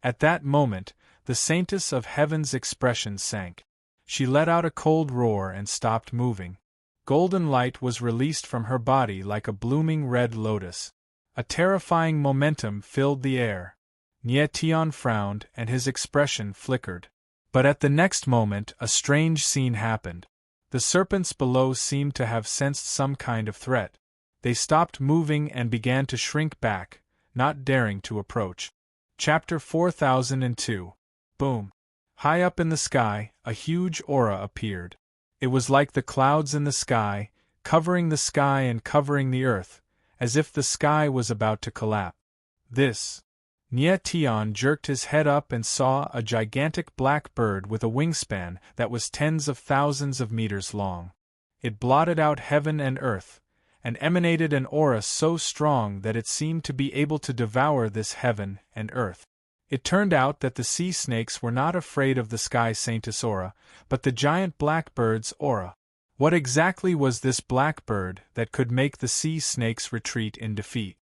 At that moment, the Saintess of Heaven's expression sank. She let out a cold roar and stopped moving. Golden light was released from her body like a blooming red lotus. A terrifying momentum filled the air. Nye Tian frowned and his expression flickered. But at the next moment a strange scene happened. The serpents below seemed to have sensed some kind of threat. They stopped moving and began to shrink back, not daring to approach. Chapter 4002. Boom. High up in the sky, a huge aura appeared. It was like the clouds in the sky, covering the sky and covering the earth, as if the sky was about to collapse. This. Nye Tian jerked his head up and saw a gigantic black bird with a wingspan that was tens of thousands of meters long. It blotted out heaven and earth, and emanated an aura so strong that it seemed to be able to devour this heaven and earth. It turned out that the sea snakes were not afraid of the Sky Saintess aura, but the giant blackbird's aura. What exactly was this blackbird that could make the sea snakes retreat in defeat?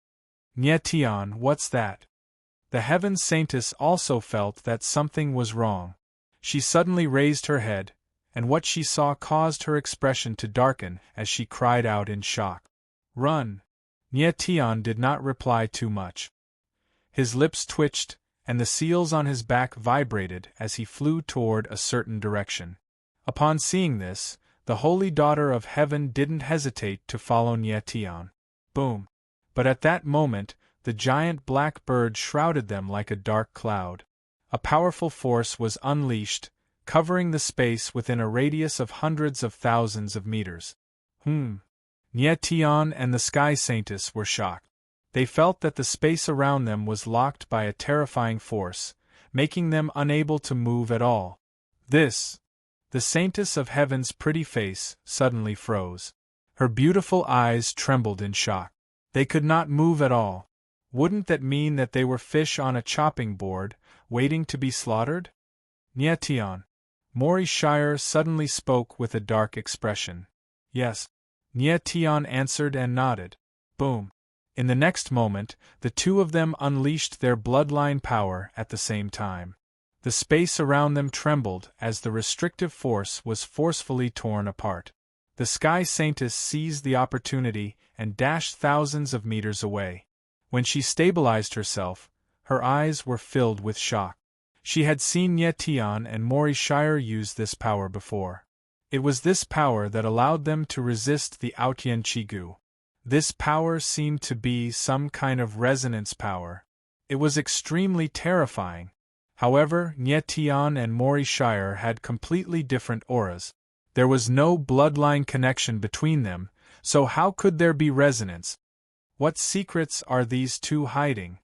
Nye Tian, what's that? The Heaven Saintess also felt that something was wrong. She suddenly raised her head, and what she saw caused her expression to darken as she cried out in shock. Run! Nye Tian did not reply too much. His lips twitched, and the seals on his back vibrated as he flew toward a certain direction. Upon seeing this, the Holy Daughter of Heaven didn't hesitate to follow Nye Tian. Boom! But at that moment, the giant black bird shrouded them like a dark cloud. A powerful force was unleashed, covering the space within a radius of hundreds of thousands of meters. Nye Tian and the Sky Saintess were shocked. They felt that the space around them was locked by a terrifying force, making them unable to move at all. The Saintess of Heaven's pretty face suddenly froze. Her beautiful eyes trembled in shock. They could not move at all. Wouldn't that mean that they were fish on a chopping board, waiting to be slaughtered? Nye Tian. Morishire suddenly spoke with a dark expression. Yes. Nye Tian answered and nodded. Boom. In the next moment, the two of them unleashed their bloodline power at the same time. The space around them trembled as the restrictive force was forcefully torn apart. The Sky Saintess seized the opportunity and dashed thousands of meters away. When she stabilized herself, Her eyes were filled with shock. She had seen Nye Tian and Mori Shire use this power before. It was this power that allowed them to resist the Aotian Chigu. This power seemed to be some kind of resonance power. It was extremely terrifying. However, Nye Tian and Mori Shire had completely different auras. There was no bloodline connection between them, so how could there be resonance? What secrets are these two hiding?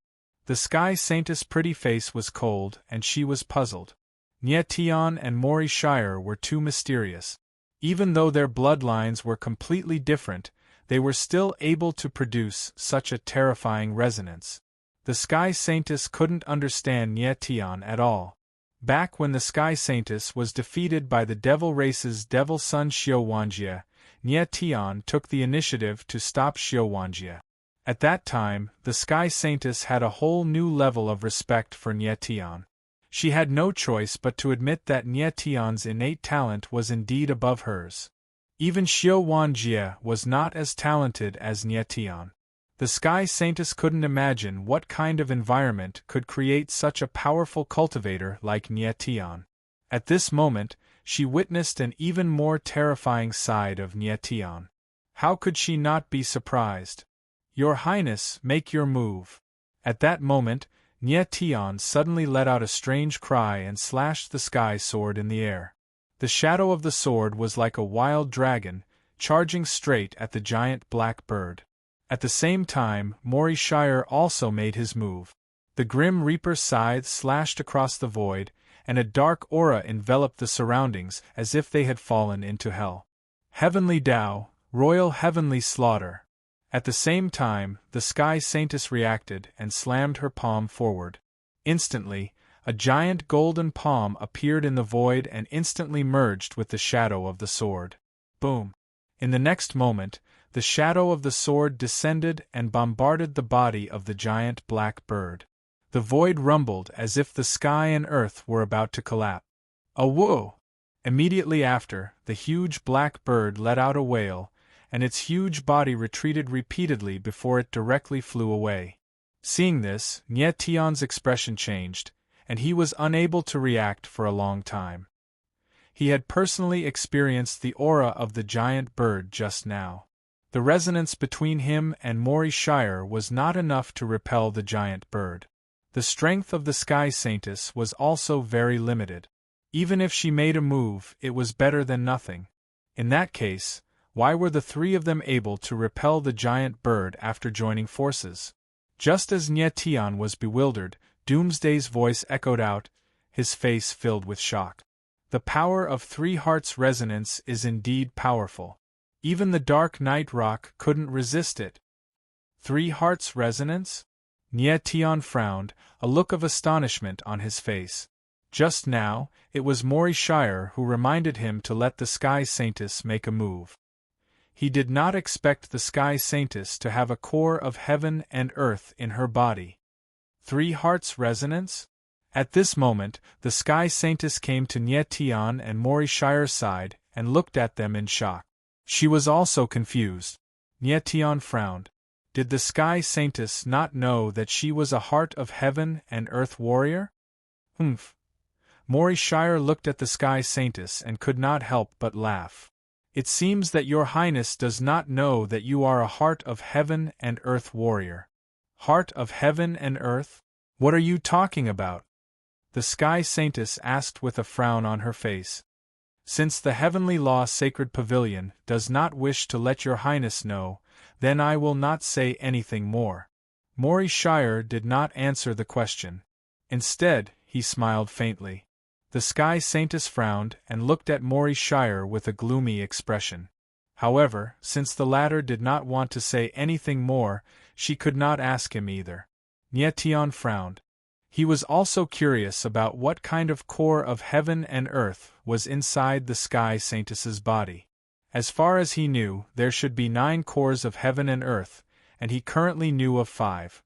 The Sky Saintess' pretty face was cold, and she was puzzled. Nye Tian and Mori Shire were too mysterious. Even though their bloodlines were completely different, they were still able to produce such a terrifying resonance. The Sky Saintess couldn't understand Nye Tian at all. Back when the Sky Saintess was defeated by the Devil Race's Devil Son Xiao Wanjie, Nye Tian took the initiative to stop Xiao Wanjie. At that time, the Sky Saintess had a whole new level of respect for Nye Tian. She had no choice but to admit that Nye Tian's innate talent was indeed above hers. Even Xiao Wanjie was not as talented as Nye Tian. The Sky Saintess couldn't imagine what kind of environment could create such a powerful cultivator like Nye Tian. At this moment, she witnessed an even more terrifying side of Nye Tian. How could she not be surprised? "Your Highness, make your move." At that moment, Nye Tian suddenly let out a strange cry and slashed the sky sword in the air. The shadow of the sword was like a wild dragon, charging straight at the giant black bird. At the same time, Mori Shire also made his move. The Grim Reaper's scythe slashed across the void, and a dark aura enveloped the surroundings as if they had fallen into hell. Heavenly Tao, royal heavenly slaughter. At the same time, the Sky Saintess reacted and slammed her palm forward. Instantly, a giant golden palm appeared in the void and instantly merged with the shadow of the sword. Boom! In the next moment, the shadow of the sword descended and bombarded the body of the giant black bird. The void rumbled as if the sky and earth were about to collapse. A whoa! Immediately after, the huge black bird let out a wail, and its huge body retreated repeatedly before it directly flew away. Seeing this, Nye Tian's expression changed, and he was unable to react for a long time. He had personally experienced the aura of the giant bird just now. The resonance between him and Mori Shire was not enough to repel the giant bird. The strength of the Sky Saintess was also very limited. Even if she made a move, it was better than nothing. In that case, why were the three of them able to repel the giant bird after joining forces? Just as Nye Tian was bewildered, Doomsday's voice echoed out, his face filled with shock. The power of Three Hearts resonance is indeed powerful. Even the Dark Night Rock couldn't resist it. Three Hearts resonance? Nye Tian frowned, a look of astonishment on his face. Just now, it was Mori Shire who reminded him to let the Sky Saintess make a move. He did not expect the Sky Saintess to have a core of heaven and earth in her body. Three Hearts resonance? At this moment, the Sky Saintess came to Nye Tian and Mori Shire's side and looked at them in shock. She was also confused. Nye Tian frowned. Did the Sky Saintess not know that she was a heart of heaven and earth warrior? Humph. Mori Shire looked at the Sky Saintess and could not help but laugh. It seems that your Highness does not know that you are a heart of heaven and earth warrior. Heart of heaven and earth? What are you talking about? The Sky Saintess asked with a frown on her face. Since the Heavenly Law Sacred Pavilion does not wish to let your Highness know, then I will not say anything more. Mori Shire did not answer the question. Instead, he smiled faintly. The Sky Saintess frowned and looked at Mori Shire with a gloomy expression. However, since the latter did not want to say anything more, she could not ask him either. Nye Tian frowned. He was also curious about what kind of core of heaven and earth was inside the Sky Saintess's body. As far as he knew, there should be 9 cores of heaven and earth, and he currently knew of 5.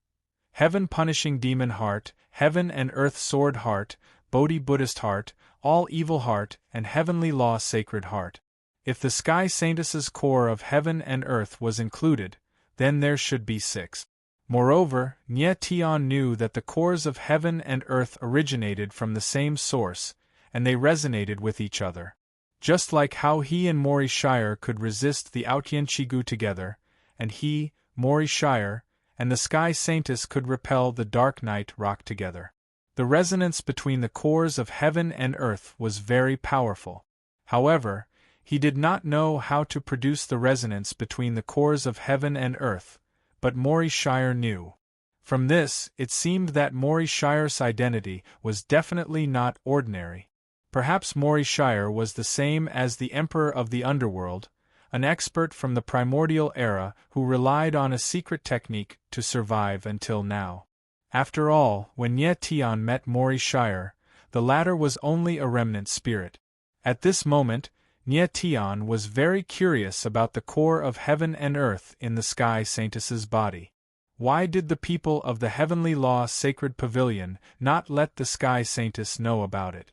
Heaven Punishing Demon Heart, Heaven and Earth Sword Heart, Bodhi Buddhist Heart, All Evil Heart, and Heavenly Law Sacred Heart. If the Sky Saintess's core of heaven and earth was included, then there should be 6. Moreover, Nye Tian knew that the cores of heaven and earth originated from the same source, and they resonated with each other. Just like how he and Mori Shire could resist the Outyen Chigu together, and he, Mori Shire, and the Sky Saintess could repel the Dark Night Rock together. The resonance between the cores of heaven and earth was very powerful. However, he did not know how to produce the resonance between the cores of heaven and earth, but Mori Shire knew. From this, it seemed that Mori Shire's identity was definitely not ordinary. Perhaps Mori Shire was the same as the Emperor of the Underworld, an expert from the primordial era who relied on a secret technique to survive until now. After all, when Nye Tian met Mori Shire, the latter was only a remnant spirit. At this moment, Nye Tian was very curious about the core of heaven and earth in the Sky Saintess's body. Why did the people of the Heavenly Law Sacred Pavilion not let the Sky Saintess know about it?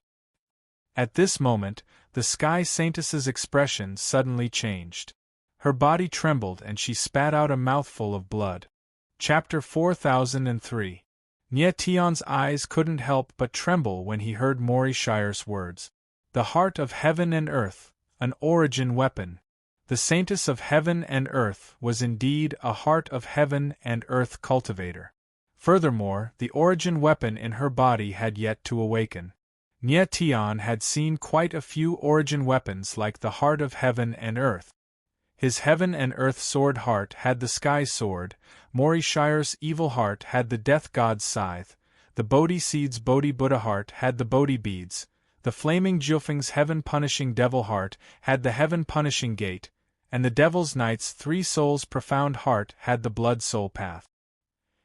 At this moment, the Sky Saintess's expression suddenly changed. Her body trembled and she spat out a mouthful of blood. Chapter 4003. Nye Tian's eyes couldn't help but tremble when he heard Mori Shire's words. The heart of heaven and earth, an origin weapon. The Saintess of heaven and earth was indeed a heart of heaven and earth cultivator. Furthermore, the origin weapon in her body had yet to awaken. Nye Tian had seen quite a few origin weapons like the heart of heaven and earth. His heaven and earth sword heart had the sky sword, Mori Shire's evil heart had the death god's scythe, the Bodhi seed's Bodhi Buddha heart had the Bodhi beads, the flaming Jilfing's heaven-punishing devil heart had the heaven-punishing gate, and the devil's knight's three souls profound heart had the blood soul path.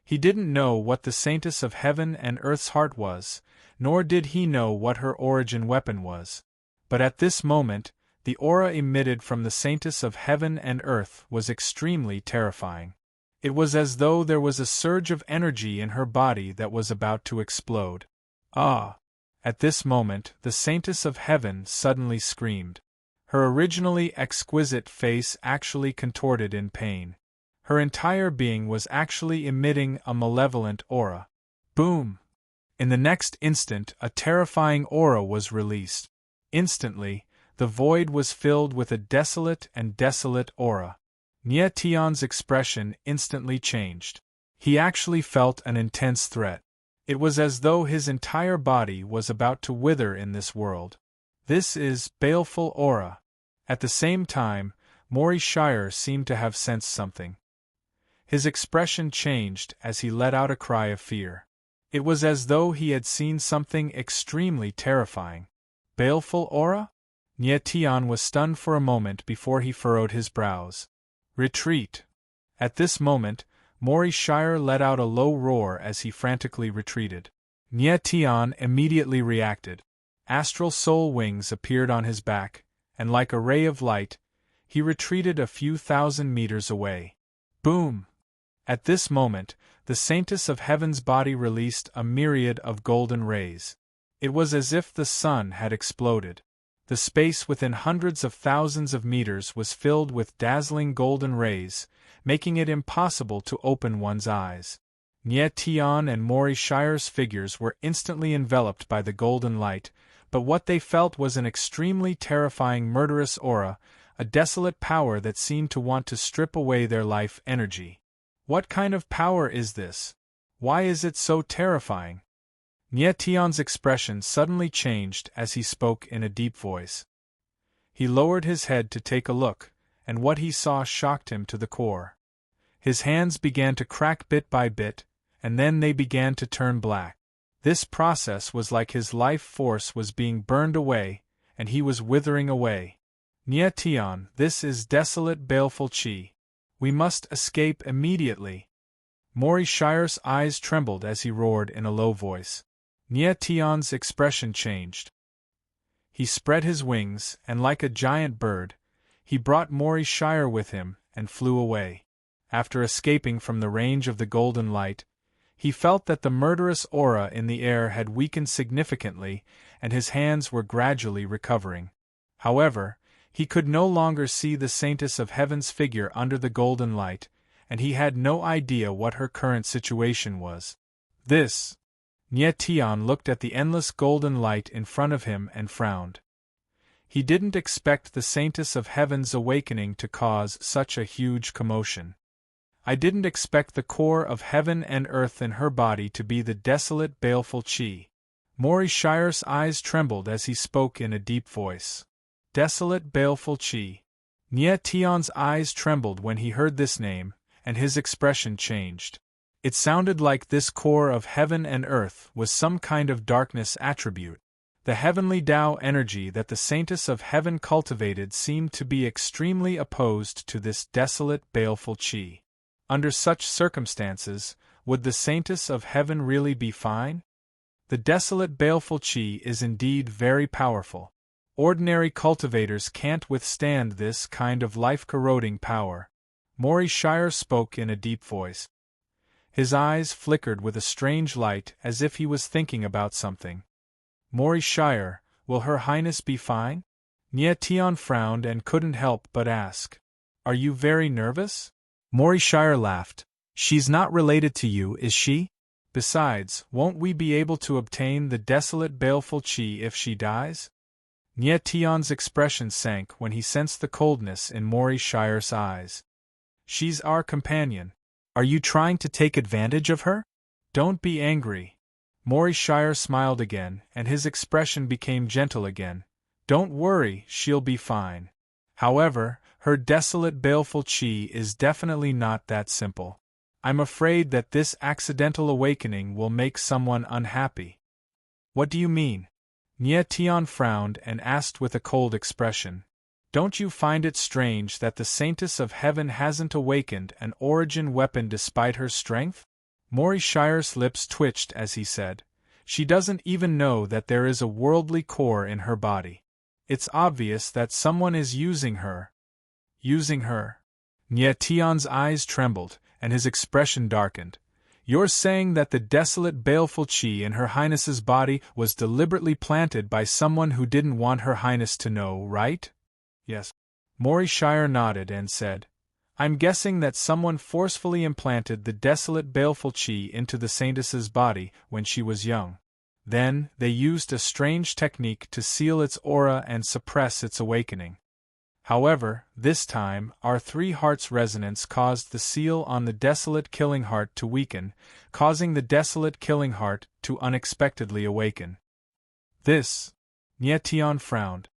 He didn't know what the Saintess of heaven and earth's heart was, nor did he know what her origin weapon was. But at this moment, the aura emitted from the Saintess of heaven and earth was extremely terrifying. It was as though there was a surge of energy in her body that was about to explode. Ah! At this moment, the Saintess of heaven suddenly screamed. Her originally exquisite face actually contorted in pain. Her entire being was actually emitting a malevolent aura. Boom! In the next instant, a terrifying aura was released. Instantly, the void was filled with a desolate aura. Nye Tian's expression instantly changed. He actually felt an intense threat. It was as though his entire body was about to wither in this world. This is baleful aura. At the same time, Mori Shire seemed to have sensed something. His expression changed as he let out a cry of fear. It was as though he had seen something extremely terrifying. Baleful aura? Nye Tian was stunned for a moment before he furrowed his brows. Retreat! At this moment, Mori Shire let out a low roar as he frantically retreated. Nye Tian immediately reacted. Astral soul wings appeared on his back, and like a ray of light, he retreated a few thousand meters away. Boom! At this moment, the Saintess of Heaven's body released a myriad of golden rays. It was as if the sun had exploded. The space within hundreds of thousands of meters was filled with dazzling golden rays, making it impossible to open one's eyes. Nye Tian and Mori Shire's figures were instantly enveloped by the golden light, but what they felt was an extremely terrifying murderous aura, a desolate power that seemed to want to strip away their life energy. What kind of power is this? Why is it so terrifying? Nye Tian's expression suddenly changed as he spoke in a deep voice. He lowered his head to take a look, and what he saw shocked him to the core. His hands began to crack bit by bit, and then they began to turn black. This process was like his life force was being burned away, and he was withering away. Nye Tian, this is desolate baleful qi. We must escape immediately. Mori Shire's eyes trembled as he roared in a low voice. Nye Tian's expression changed. He spread his wings, and like a giant bird, he brought Mori Shire with him and flew away. After escaping from the range of the golden light, he felt that the murderous aura in the air had weakened significantly, and his hands were gradually recovering. However, he could no longer see the Saintess of Heaven's figure under the golden light, and he had no idea what her current situation was. This. Nye Tian looked at the endless golden light in front of him and frowned. He didn't expect the Saintess of Heaven's awakening to cause such a huge commotion. I didn't expect the core of heaven and earth in her body to be the desolate, baleful Qi. Mori Shire's eyes trembled as he spoke in a deep voice. Desolate, baleful Qi. Nye Tian's eyes trembled when he heard this name, and his expression changed. It sounded like this core of heaven and earth was some kind of darkness attribute. The heavenly Tao energy that the Saintess of Heaven cultivated seemed to be extremely opposed to this desolate, baleful Qi. Under such circumstances, would the Saintess of Heaven really be fine? The desolate, baleful Qi is indeed very powerful. Ordinary cultivators can't withstand this kind of life-corroding power. Mori Shire spoke in a deep voice. His eyes flickered with a strange light as if he was thinking about something. Mori Shire, will Her Highness be fine? Nye Tian frowned and couldn't help but ask. Are you very nervous? Mori Shire laughed. She's not related to you, is she? Besides, won't we be able to obtain the desolate, baleful Qi if she dies? Nye Tian's expression sank when he sensed the coldness in Mori Shire's eyes. She's our companion. Are you trying to take advantage of her? Don't be angry. Mori Shire smiled again, and his expression became gentle again. Don't worry, she'll be fine. However, her desolate, baleful Qi is definitely not that simple. I'm afraid that this accidental awakening will make someone unhappy. What do you mean? Nye Tian frowned and asked with a cold expression. Don't you find it strange that the Saintess of Heaven hasn't awakened an origin weapon despite her strength? Mori Shire's lips twitched as he said, she doesn't even know that there is a worldly core in her body. It's obvious that someone is using her. Using her? Nye Tian's eyes trembled, and his expression darkened. You're saying that the desolate, baleful Qi in Her Highness's body was deliberately planted by someone who didn't want Her Highness to know, right? Yes. Mori Shire nodded and said, I'm guessing that someone forcefully implanted the desolate, baleful Qi into the Saintess's body when she was young. Then, they used a strange technique to seal its aura and suppress its awakening. However, this time, our three hearts resonance caused the seal on the desolate killing heart to weaken, causing the desolate killing heart to unexpectedly awaken. This. Nye Tian frowned.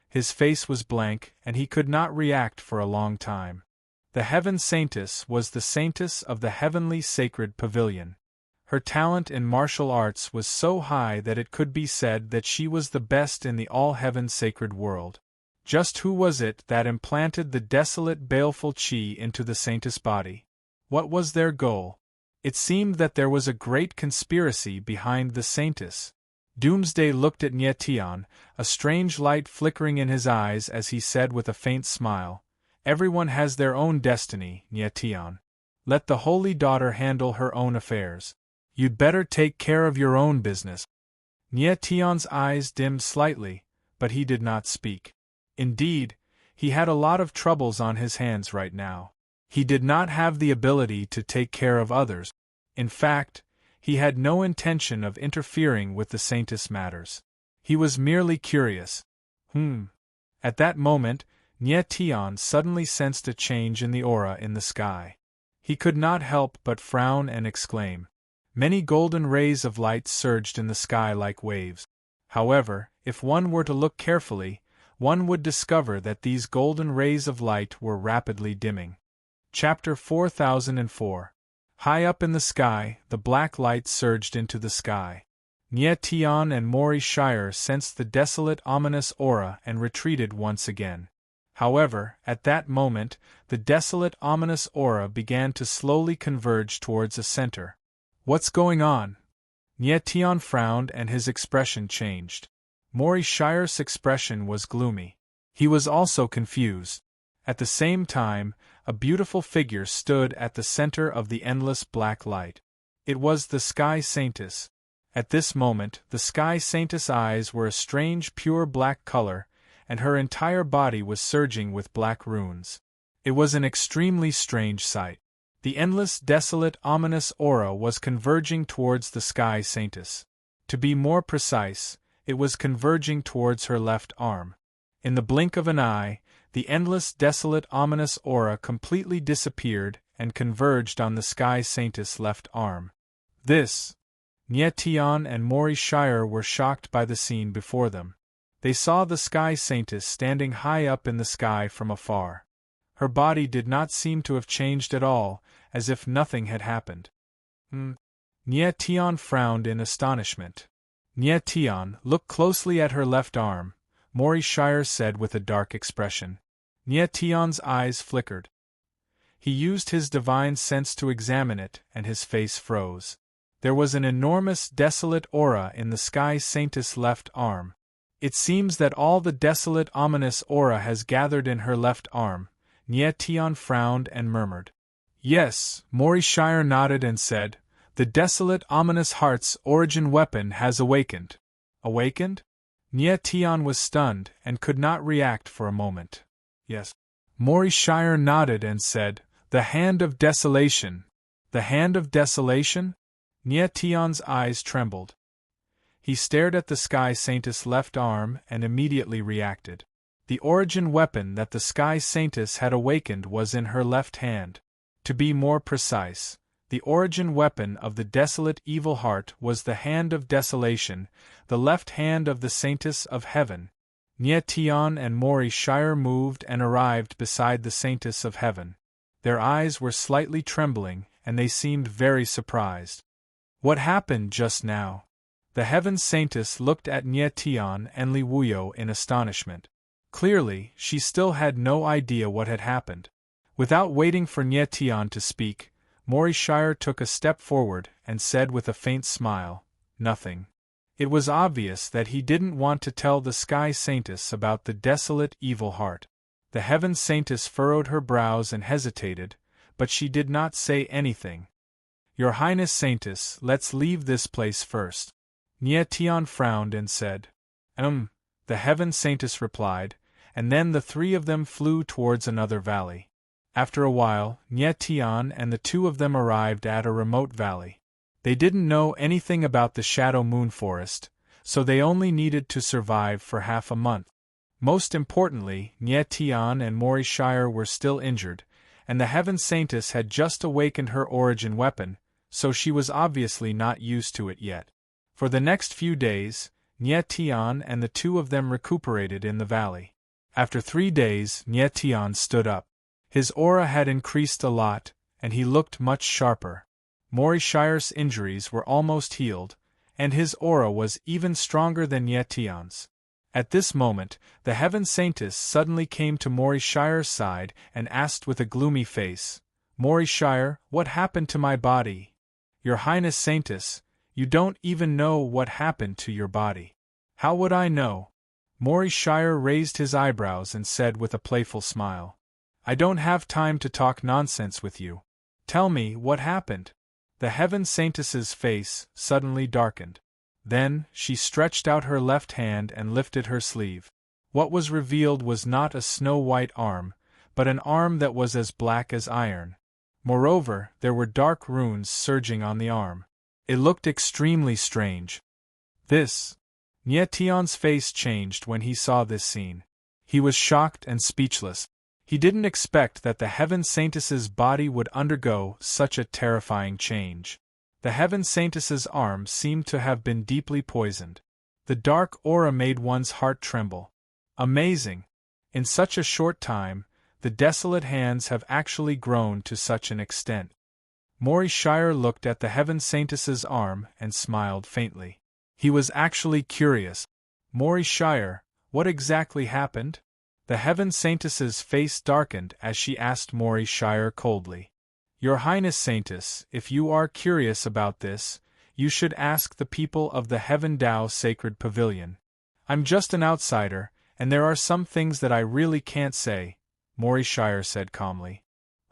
His face was blank, and he could not react for a long time. The Heaven Saintess was the Saintess of the Heavenly Sacred Pavilion. Her talent in martial arts was so high that it could be said that she was the best in the all-heaven sacred world. Just who was it that implanted the desolate, baleful Qi into the Saintess' body? What was their goal? It seemed that there was a great conspiracy behind the Saintess. Doomsday looked at Nye Tian, a strange light flickering in his eyes as he said with a faint smile, Everyone has their own destiny, Nye Tian. Let the Holy Daughter handle her own affairs. You'd better take care of your own business. Nye Tian's eyes dimmed slightly, but he did not speak. Indeed, he had a lot of troubles on his hands right now. He did not have the ability to take care of others. In fact, he had no intention of interfering with the Saintess' matters. He was merely curious. At that moment, Nye Tian suddenly sensed a change in the aura in the sky. He could not help but frown and exclaim. Many golden rays of light surged in the sky like waves. However, if one were to look carefully, one would discover that these golden rays of light were rapidly dimming. Chapter 4004. High up in the sky, the black light surged into the sky. Nye Tian and Mori Shire sensed the desolate, ominous aura and retreated once again. However, at that moment, the desolate, ominous aura began to slowly converge towards a center. What's going on? Nye Tian frowned and his expression changed. Mori Shire's expression was gloomy. He was also confused. At the same time, a beautiful figure stood at the center of the endless black light. It was the Sky Saintess. At this moment, the Sky Saintess' eyes were a strange pure black color, and her entire body was surging with black runes. It was an extremely strange sight. The endless, desolate, ominous aura was converging towards the sky saintess. To be more precise, it was converging towards her left arm. In the blink of an eye, the endless, desolate, ominous aura completely disappeared and converged on the sky saintess' left arm. This. Nye Tian and Mori Shire were shocked by the scene before them. They saw the sky saintess standing high up in the sky from afar. Her body did not seem to have changed at all, as if nothing had happened. Nye Tian frowned in astonishment. Nye Tian, look closely at her left arm, Mori Shire said with a dark expression. Nye Tian's eyes flickered. He used his divine sense to examine it, and his face froze. There was an enormous, desolate aura in the sky saintess' left arm. It seems that all the desolate, ominous aura has gathered in her left arm. Nye Tian frowned and murmured. Yes, Mori Shire nodded and said, the desolate, ominous heart's origin weapon has awakened. Awakened? Nye Tian was stunned and could not react for a moment. Yes. Mori Shire nodded and said, the hand of desolation. The hand of desolation? Nye Tian's eyes trembled. He stared at the sky saintess' left arm and immediately reacted. The origin weapon that the sky saintess had awakened was in her left hand. To be more precise, the origin weapon of the desolate evil heart was the hand of desolation, the left hand of the saintess of heaven. Nye Tian and Mori Shire moved and arrived beside the saintess of heaven. Their eyes were slightly trembling, and they seemed very surprised. What happened just now? The heaven saintess looked at Nye Tian and Li Wuyo in astonishment. Clearly, she still had no idea what had happened. Without waiting for Nye Tian to speak, Mori Shire took a step forward and said with a faint smile, nothing. It was obvious that he didn't want to tell the sky saintess about the desolate evil heart. The heaven saintess furrowed her brows and hesitated, but she did not say anything. Your Highness Saintess, let's leave this place first. Nye Tian frowned and said. The heaven saintess replied, and then the three of them flew towards another valley. After a while, Nye Tian and the two of them arrived at a remote valley. They didn't know anything about the Shadow Moon Forest, so they only needed to survive for half a month. Most importantly, Nye Tian and Mori Shire were still injured, and the heaven saintess had just awakened her origin weapon, so she was obviously not used to it yet. For the next few days, Nye Tian and the two of them recuperated in the valley. After 3 days, Nye Tian stood up. His aura had increased a lot, and he looked much sharper. Mori Shire's injuries were almost healed, and his aura was even stronger than Nye Tian's. At this moment, the heaven saintess suddenly came to Mori Shire's side and asked with a gloomy face, Mori Shire, what happened to my body? Your Highness Saintess, you don't even know what happened to your body. How would I know? Mori Shire raised his eyebrows and said with a playful smile. I don't have time to talk nonsense with you. Tell me what happened. The heaven saintess's face suddenly darkened. Then, she stretched out her left hand and lifted her sleeve. What was revealed was not a snow-white arm, but an arm that was as black as iron. Moreover, there were dark runes surging on the arm. It looked extremely strange. Nye Tian's face changed when he saw this scene. He was shocked and speechless. He didn't expect that the heaven saintess's body would undergo such a terrifying change. The heaven saintess's arm seemed to have been deeply poisoned. The dark aura made one's heart tremble. Amazing! In such a short time, the desolate hands have actually grown to such an extent. Mori Shire looked at the heaven saintess's arm and smiled faintly. He was actually curious. Mori Shire, what exactly happened? The heaven saintess's face darkened as she asked Mori Shire coldly. Your Highness Saintess, if you are curious about this, you should ask the people of the Heaven Tao Sacred Pavilion. I'm just an outsider, and there are some things that I really can't say, Mori Shire said calmly.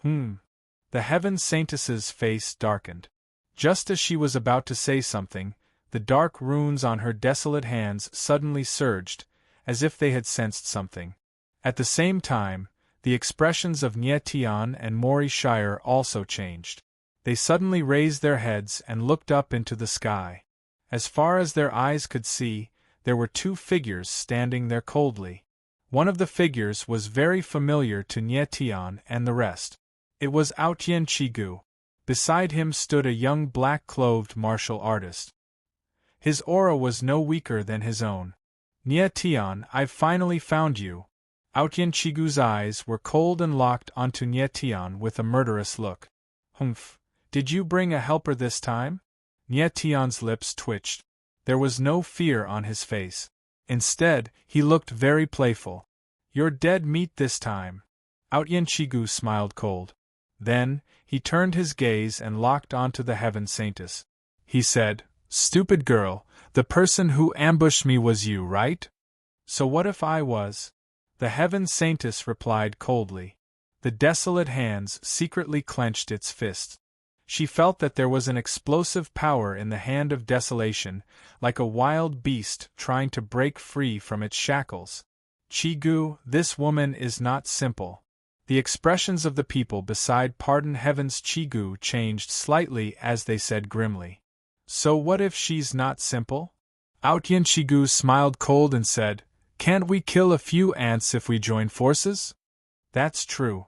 The heaven saintess's face darkened. Just as she was about to say something, the dark runes on her desolate hands suddenly surged, as if they had sensed something. At the same time, The expressions of Nye Tian and Mori Shire also changed. They suddenly raised their heads and looked up into the sky. As far as their eyes could see, there were two figures standing there coldly. One of the figures was very familiar to Nye Tian and the rest. It was Aotian Chigu. Beside him stood a young black-clothed martial artist. His aura was no weaker than his own. Nye Tian, I've finally found you. Aotian Chigu's eyes were cold and locked onto Nye Tian with a murderous look. Humph, did you bring a helper this time? Nye Tian's lips twitched. There was no fear on his face. Instead, he looked very playful. You're dead meat this time. Aotian Chigu smiled cold. Then, he turned his gaze and locked onto the Heaven Saintess. He said, Stupid girl, the person who ambushed me was you, right? So what if I was? The Heaven Saintess replied coldly. The desolate hands secretly clenched its fists. She felt that there was an explosive power in the hand of desolation, like a wild beast trying to break free from its shackles. Chigu, this woman is not simple. The expressions of the people beside Pardon Heaven's Chigu changed slightly as they said grimly. So what if she's not simple? Aotian Chigu smiled cold and said, Can't we kill a few ants if we join forces? That's true.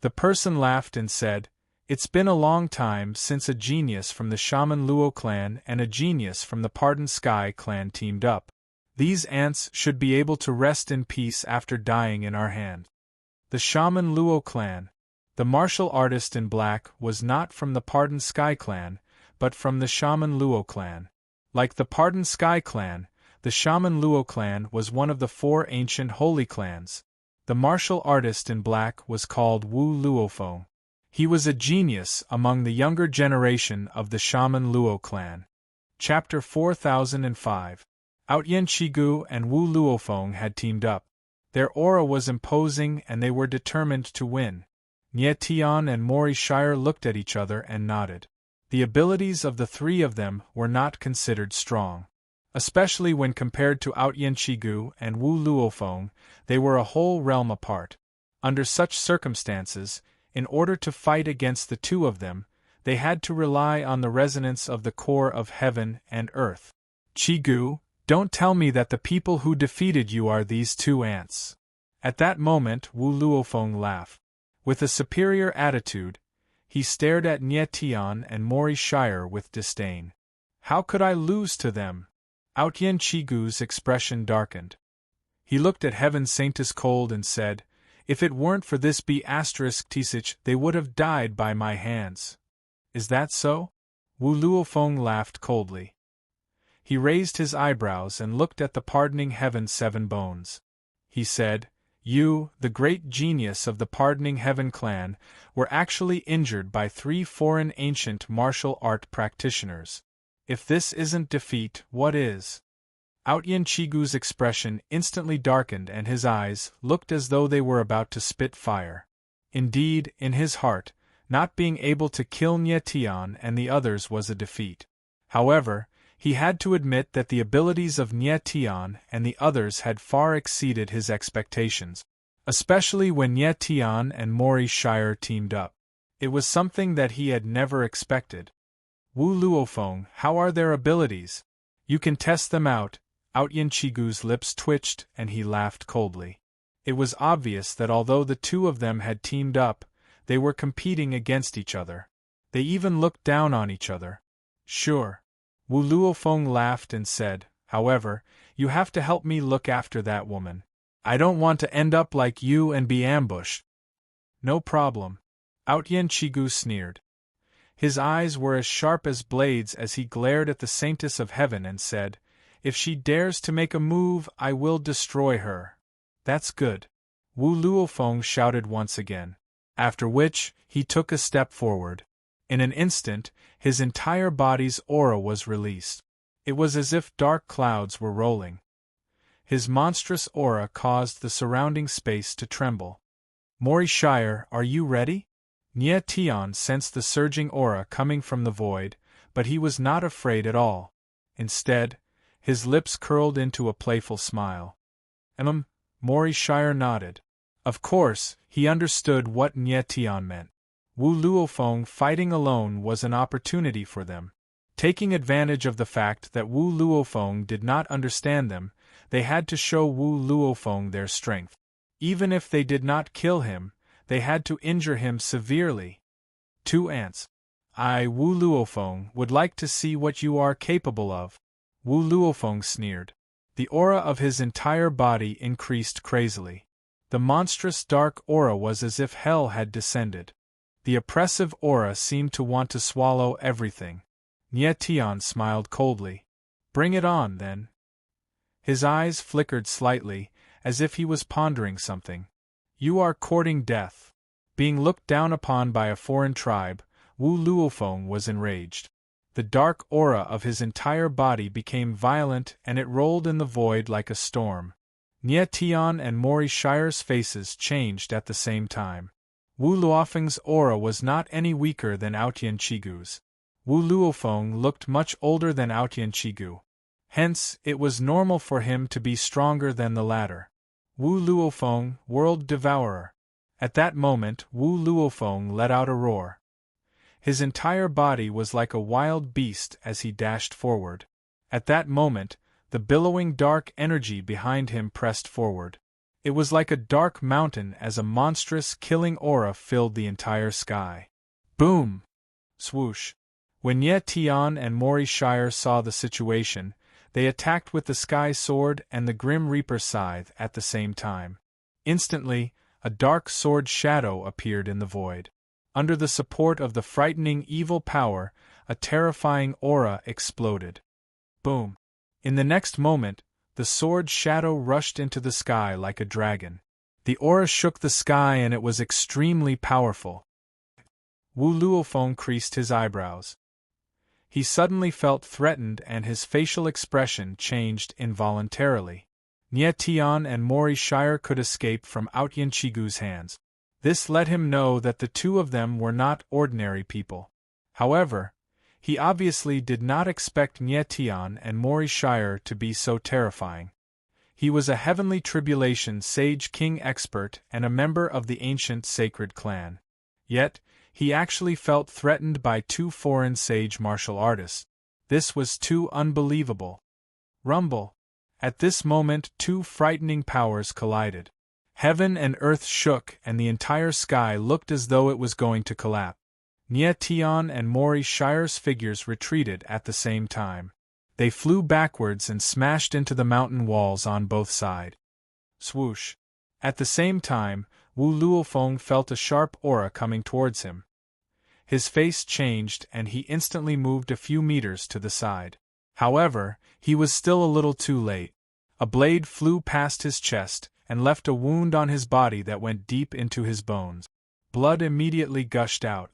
The person laughed and said, It's been a long time since a genius from the Shaman Luo clan and a genius from the Pardon Sky clan teamed up. These ants should be able to rest in peace after dying in our hand. The Shaman Luo clan. The martial artist in black was not from the Pardon Sky clan, but from the Shaman Luo clan. Like the Pardon Sky clan, the Shaman Luo clan was one of the 4 ancient holy clans. The martial artist in black was called Wu Luofeng. He was a genius among the younger generation of the Shaman Luo clan. Chapter 4005. Aotian Chigu and Wu Luofeng had teamed up. Their aura was imposing and they were determined to win. Nye Tian and Mori Shire looked at each other and nodded. The abilities of the three of them were not considered strong. Especially when compared to Aotian Chigu and Wu Luofeng, they were a whole realm apart. Under such circumstances, in order to fight against the two of them, they had to rely on the resonance of the core of heaven and earth. Chigu, don't tell me that the people who defeated you are these 2 ants. At that moment Wu Luofeng laughed. With a superior attitude, he stared at Nye Tian and Mori Shire with disdain. How could I lose to them? Aotian Chigu's expression darkened. He looked at Heaven Saintess cold and said, If it weren't for this B*Tisich, they would have died by my hands. Is that so? Wu Luofeng laughed coldly. He raised his eyebrows and looked at the pardoning Heaven 7 bones. He said, You, the great genius of the Pardoning Heaven clan, were actually injured by 3 foreign ancient martial art practitioners. If this isn't defeat, what is? Aotian Chigu's expression instantly darkened and his eyes looked as though they were about to spit fire. Indeed, in his heart, not being able to kill Nye Tian and the others was a defeat. However, he had to admit that the abilities of Nye Tian and the others had far exceeded his expectations, especially when Nye Tian and Mori Shire teamed up. It was something that he had never expected. Wu Luofeng, how are their abilities? You can test them out. Aotian Chigu's lips twitched and he laughed coldly. It was obvious that although the 2 of them had teamed up, they were competing against each other. They even looked down on each other. Sure. Wu Luofeng laughed and said, However, you have to help me look after that woman. I don't want to end up like you and be ambushed. No problem. Aotian Chigu sneered. His eyes were as sharp as blades as he glared at the Saintess of Heaven and said, If she dares to make a move, I will destroy her. That's good. Wu Luofeng shouted once again. After which, he took a step forward. In an instant, his entire body's aura was released. It was as if dark clouds were rolling. His monstrous aura caused the surrounding space to tremble. Mori Shire, are you ready? Nye Tian sensed the surging aura coming from the void, but he was not afraid at all. Instead, his lips curled into a playful smile. Mori Shire nodded. Of course, he understood what Nye Tian meant. Wu Luofeng fighting alone was an opportunity for them. Taking advantage of the fact that Wu Luofeng did not understand them, they had to show Wu Luofeng their strength. Even if they did not kill him, they had to injure him severely. 2 ants. I, Wu Luofeng, would like to see what you are capable of. Wu Luofeng sneered. The aura of his entire body increased crazily. The monstrous dark aura was as if hell had descended. The oppressive aura seemed to want to swallow everything. Nye Tian smiled coldly. Bring it on, then. His eyes flickered slightly, as if he was pondering something. You are courting death. Being looked down upon by a foreign tribe, Wu Luofeng was enraged. The dark aura of his entire body became violent and it rolled in the void like a storm. Nye Tian and Mori Shire's faces changed at the same time. Wu Luofeng's aura was not any weaker than Aotian Chigu's. Wu Luofeng looked much older than Aotian Chigu. Hence, it was normal for him to be stronger than the latter. Wu Luofeng, World Devourer. At that moment, Wu Luofeng let out a roar. His entire body was like a wild beast as he dashed forward. At that moment, the billowing dark energy behind him pressed forward. It was like a dark mountain as a monstrous killing aura filled the entire sky. Boom! Swoosh! When Nye Tian and Mori Shire saw the situation, they attacked with the Sky Sword and the Grim Reaper Scythe at the same time. Instantly, a dark sword shadow appeared in the void. Under the support of the frightening evil power, a terrifying aura exploded. Boom! In the next moment, the sword shadow rushed into the sky like a dragon. The aura shook the sky and it was extremely powerful. Wu Luofeng creased his eyebrows. He suddenly felt threatened and his facial expression changed involuntarily. Nye Tian and Mori Shire could escape from Aotian Chigu's hands. This let him know that the two of them were not ordinary people. However, he obviously did not expect Nye Tian and Mori Shire to be so terrifying. He was a heavenly tribulation sage king expert and a member of the ancient sacred clan. Yet, he actually felt threatened by 2 foreign sage martial artists. This was too unbelievable. Rumble! At this moment 2 frightening powers collided. Heaven and earth shook and the entire sky looked as though it was going to collapse. Nye Tian and Mori Shire's figures retreated at the same time. They flew backwards and smashed into the mountain walls on both sides. Swoosh! At the same time, Wu Luofeng felt a sharp aura coming towards him. His face changed and he instantly moved a few meters to the side. However, he was still a little too late. A blade flew past his chest and left a wound on his body that went deep into his bones. Blood immediately gushed out.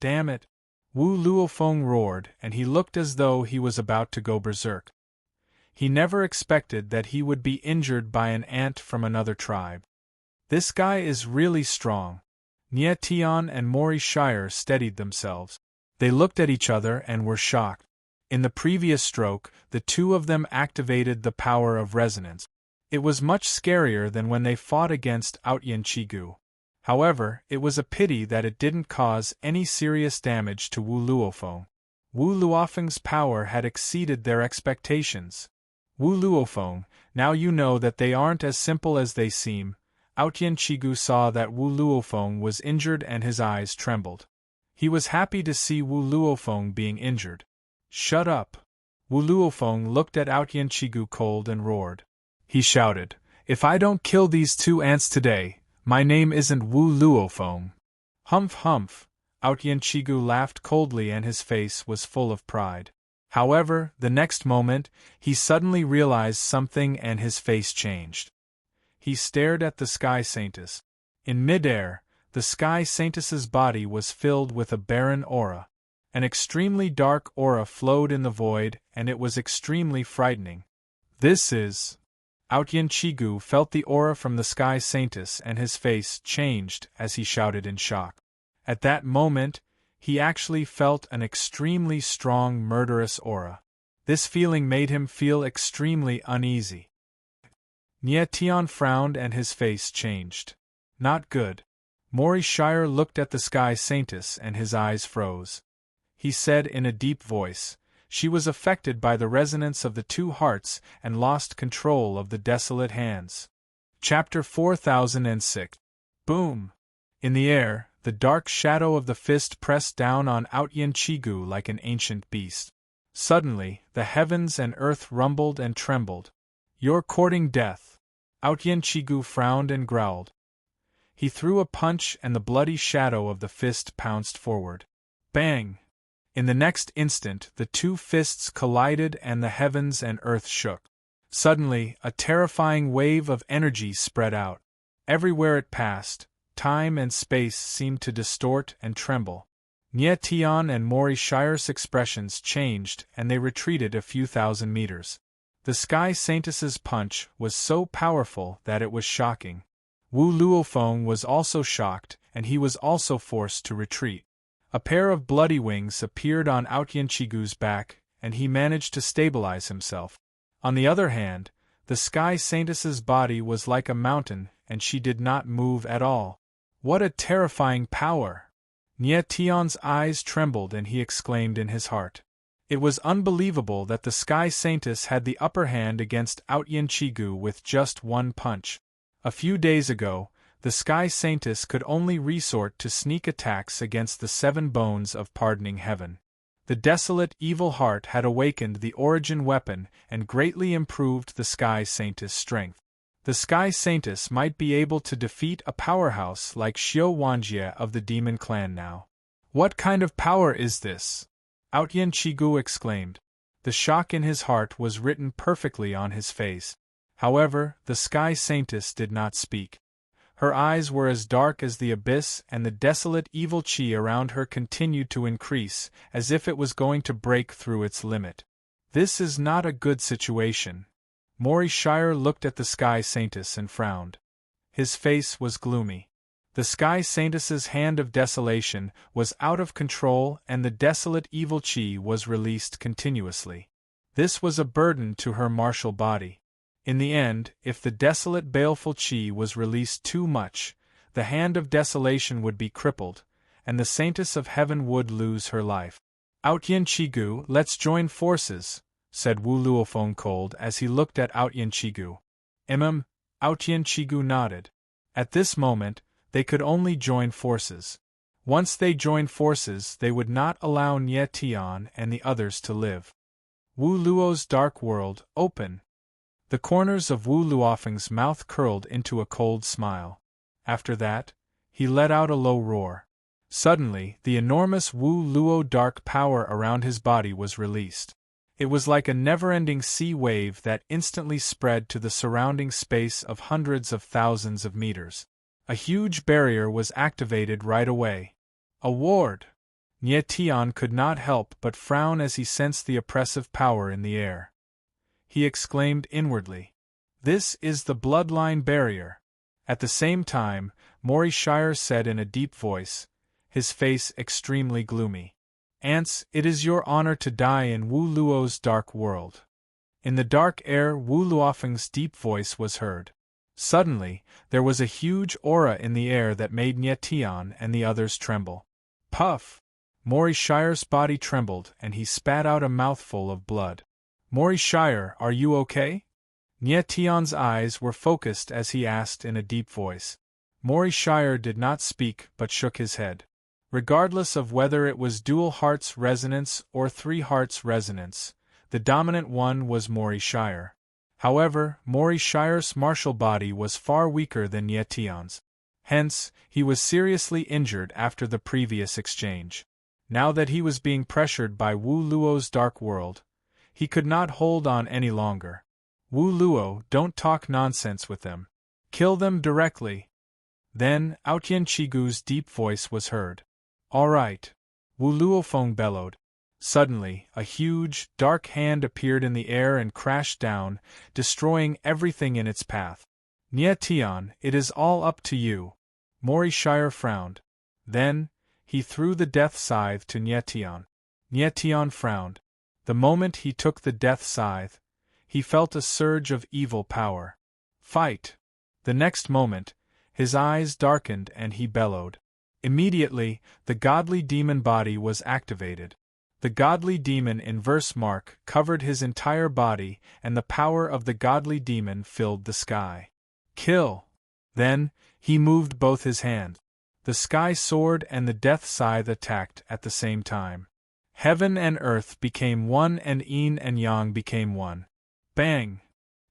Damn it! Wu Luofeng roared and he looked as though he was about to go berserk. He never expected that he would be injured by an ant from another tribe. This guy is really strong. Nye Tian and Mori Shire steadied themselves. They looked at each other and were shocked. In the previous stroke, the two of them activated the power of resonance. It was much scarier than when they fought against Aotian Chigu. However, it was a pity that it didn't cause any serious damage to Wu Luofeng. Wu Luofeng's power had exceeded their expectations. Wu Luofeng, now you know that they aren't as simple as they seem. Aotian Chigu saw that Wu Luofeng was injured and his eyes trembled. He was happy to see Wu Luofeng being injured. Shut up! Wu Luofeng looked at Aotian Chigu cold and roared. He shouted, If I don't kill these 2 ants today, my name isn't Wu Luofeng. Humph humph! Aotian Chigu laughed coldly and his face was full of pride. However, the next moment, he suddenly realized something and his face changed. He stared at the Sky Saintess. In midair, the Sky Saintess's body was filled with a barren aura. An extremely dark aura flowed in the void and it was extremely frightening. This is... Aotian Chigu felt the aura from the Sky Saintess and his face changed as he shouted in shock. At that moment, he actually felt an extremely strong murderous aura. This feeling made him feel extremely uneasy. Nye Tian frowned and his face changed. Not good. Mori Shire looked at the Sky Saintess and his eyes froze. He said in a deep voice, "She was affected by the resonance of the two hearts and lost control of the desolate hands." Chapter 4006. Boom! In the air, the dark shadow of the fist pressed down on Outyin Chigu like an ancient beast. Suddenly, the heavens and earth rumbled and trembled. "You're courting death." Outyin Chigu frowned and growled. He threw a punch and the bloody shadow of the fist pounced forward. Bang! In the next instant, the two fists collided and the heavens and earth shook. Suddenly, a terrifying wave of energy spread out. Everywhere it passed, time and space seemed to distort and tremble. Nye Tian and Mori Shire's expressions changed and they retreated a few thousand meters. The Sky Saintess's punch was so powerful that it was shocking. Wu Luofeng was also shocked, and he was also forced to retreat. A pair of bloody wings appeared on Outyin Chigu's back, and he managed to stabilize himself. On the other hand, the Sky Saintess's body was like a mountain, and she did not move at all. What a terrifying power! Nye Tian's eyes trembled and he exclaimed in his heart. It was unbelievable that the Sky Saintess had the upper hand against Outyin Chigu with just one punch. A few days ago, the Sky Saintess could only resort to sneak attacks against the seven bones of pardoning heaven. The desolate evil heart had awakened the origin weapon and greatly improved the Sky Saintess' strength. The Sky Saintess might be able to defeat a powerhouse like Xiao Wanjie of the Demon Clan now. What kind of power is this? Outyin Chigu exclaimed. The shock in his heart was written perfectly on his face. However, the Sky Saintess did not speak. Her eyes were as dark as the abyss and the desolate evil chi around her continued to increase, as if it was going to break through its limit. This is not a good situation. Mori Shire looked at the Sky Saintess and frowned. His face was gloomy. The Sky Saintess's hand of desolation was out of control and the desolate evil chi was released continuously. This was a burden to her martial body. In the end, if the desolate baleful chi was released too much, the hand of desolation would be crippled, and the Saintess of Heaven would lose her life. Outyin Chigu, let's join forces, said Wu Luofeng cold as he looked at Outyin Chigu. Outyin Chigu nodded. At this moment, they could only join forces. Once they joined forces, they would not allow Nye Tian and the others to live. Wu Luo's dark world, open. The corners of Wu Luofeng's mouth curled into a cold smile. After that, he let out a low roar. Suddenly, the enormous Wu Luo dark power around his body was released. It was like a never-ending sea wave that instantly spread to the surrounding space of hundreds of thousands of meters. A huge barrier was activated right away. A ward! Nye Tian could not help but frown as he sensed the oppressive power in the air. He exclaimed inwardly, "This is the bloodline barrier." At the same time, Mori Shire said in a deep voice, his face extremely gloomy, "Ants, it is your honor to die in Wu Luo's dark world." In the dark air, Wu Luofeng's deep voice was heard. Suddenly, there was a huge aura in the air that made Nye Tian and the others tremble. Puff! Mori Shire's body trembled and he spat out a mouthful of blood. "Mori Shire, are you okay?" Nye Tian's eyes were focused as he asked in a deep voice. Mori Shire did not speak but shook his head. Regardless of whether it was dual hearts resonance or three hearts resonance, the dominant one was Mori Shire. However, Mori Shire's martial body was far weaker than Nye Tian's. Hence, he was seriously injured after the previous exchange. Now that he was being pressured by Wu Luo's dark world, he could not hold on any longer. "Wu Luo, don't talk nonsense with them. Kill them directly." Then, Outyin Chigu's deep voice was heard. "All right." Wu Luofeng bellowed. Suddenly, a huge, dark hand appeared in the air and crashed down, destroying everything in its path. "Nye Tian, it is all up to you." Mori Shire frowned. Then, he threw the death scythe to Nye Tian. Nye Tian frowned. The moment he took the death scythe, he felt a surge of evil power. Fight! The next moment, His eyes darkened and he bellowed. Immediately, the godly demon body was activated. The godly demon inverse mark covered his entire body, and the power of the godly demon filled the sky. Kill! Then, he moved both his hands. The sky sword and the death scythe attacked at the same time. Heaven and earth became one and yin and yang became one. Bang!